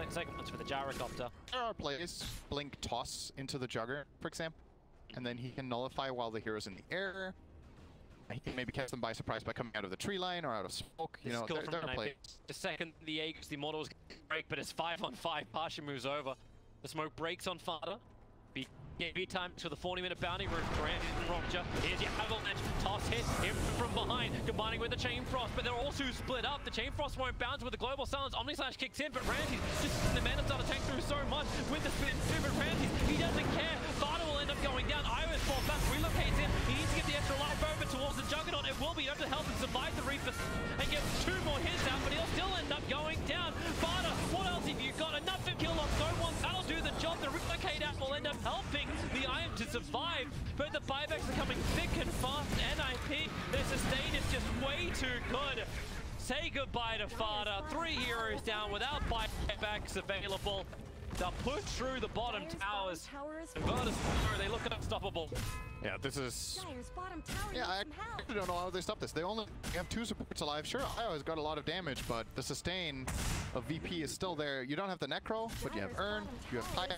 Second one's for the Gyrocopter.
There are plays, Blink toss into the Jugger, for example, and then he can nullify while the hero's in the air. He can maybe catch them by surprise by coming out of the tree line or out of smoke. You know, there are plays.
The second the Aegis, the Immortals break, but it's 5-on-5. Pasha moves over. The smoke breaks on Fada. BKB time to the 40-minute bounty room. Randy and Roger. Here's your avalanche. Toss hit him from behind, combining with the Chain Frost, but they're all too split up. The Chain Frost won't bounce with the Global Silence. Omnislash kicks in, but Randy's just the mana started to tank through so much with the spin too, but Randy's, he doesn't care. Fada will end up going down. Iris falls back, relocates in. He needs to get the extra life over towards the Juggernaut. It will be able to help him survive the Reaper and get 2 more hits out, but he'll still end up going down. Fada, what else have you got? Enough to kill off no one. That'll do the job. The relocate out will end up helping the Iron to survive, but the buybacks are coming thick and fast. NiP, their sustain is just way too good. Say goodbye to Fada. 3 heroes down without buybacks available. They'll push through the bottom towers. Virtus.pro, they look unstoppable.
Yeah, this is... Yeah, I actually don't know how they stop this. They only have 2 supports alive. Sure, Io has got a lot of damage, but the sustain of VP is still there. You don't have the Necro, but you have Urn, you have Paya,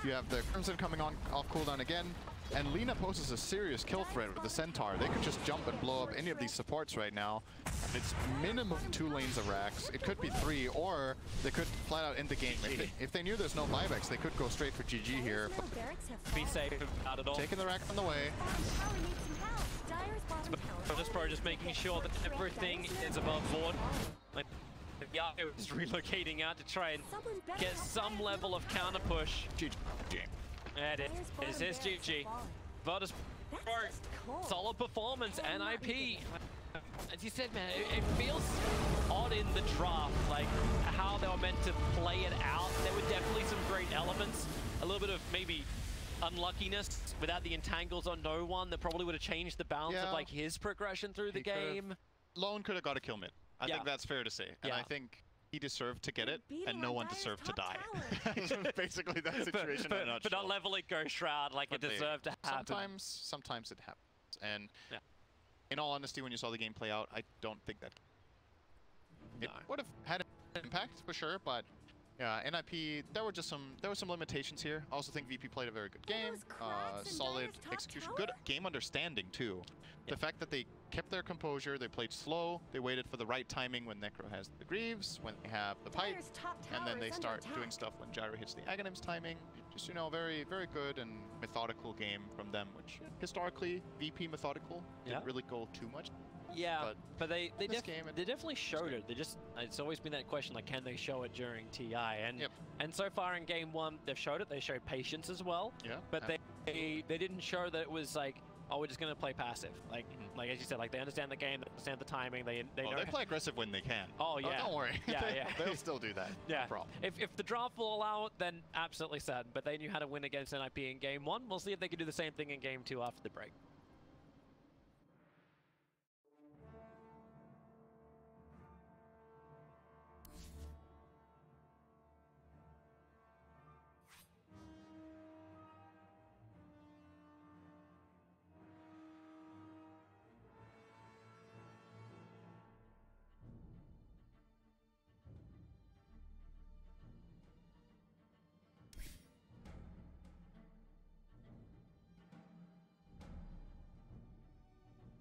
you have the Crimson coming on off cooldown again. And Lina poses a serious kill threat with the Centaur. They could just jump and blow up any of these supports right now. And it's minimum 2 lanes of racks. It could be 3, or they could flat out end the game. If they knew there's no buybacks, they could go straight for GG here.
Be safe, not at all.
Taking the rack on the way.
Virtus.pro just making sure that everything is above board. Like, Yahoo is relocating out to try and get some level of counter push.
GG.
It is GG. Virtus.pro, solid performance. NiP, as you said, man, it feels odd in the draft, like how they were meant to play it out. There were definitely some great elements, a little bit of maybe unluckiness without the entangles on no one that probably would have changed the balance of like his progression through the game.
Lone could have got a kill mid. I think that's fair to say, and I think he deserved to get it, and no one deserved to die. Basically, that situation in a nutshell.
But not leveling Ghost Shroud like it deserved to happen.
Sometimes it happens. And in all honesty, when you saw the game play out, I don't think that it would have had an impact for sure. But yeah, NiP, there were some limitations here. I also think VP played a very good game, solid execution, good game understanding too. The fact that they kept their composure, they played slow, they waited for the right timing when Necro has the Greaves, when they have the pipe, and then they start doing stuff when Gyro hits the Aghanim's timing. Just, you know, very, very good and methodical game from them, which historically, VP methodical, didn't really go too much.
Yeah, but they definitely showed it. It's always been that question, like, can they show it during TI? And so far in game 1, they've showed it. They showed patience as well. Yeah. But they didn't show that it was like oh, we're just gonna play passive. Like, like as you said, like they understand the game, they understand the timing, they know.
They play aggressive when they can.
Oh yeah.
Don't worry.
Yeah,
They'll still do that.
Yeah.
No problem.
If the draft will allow it, then absolutely certain. But they knew how to win against NiP in game 1. We'll see if they can do the same thing in game 2 after the break.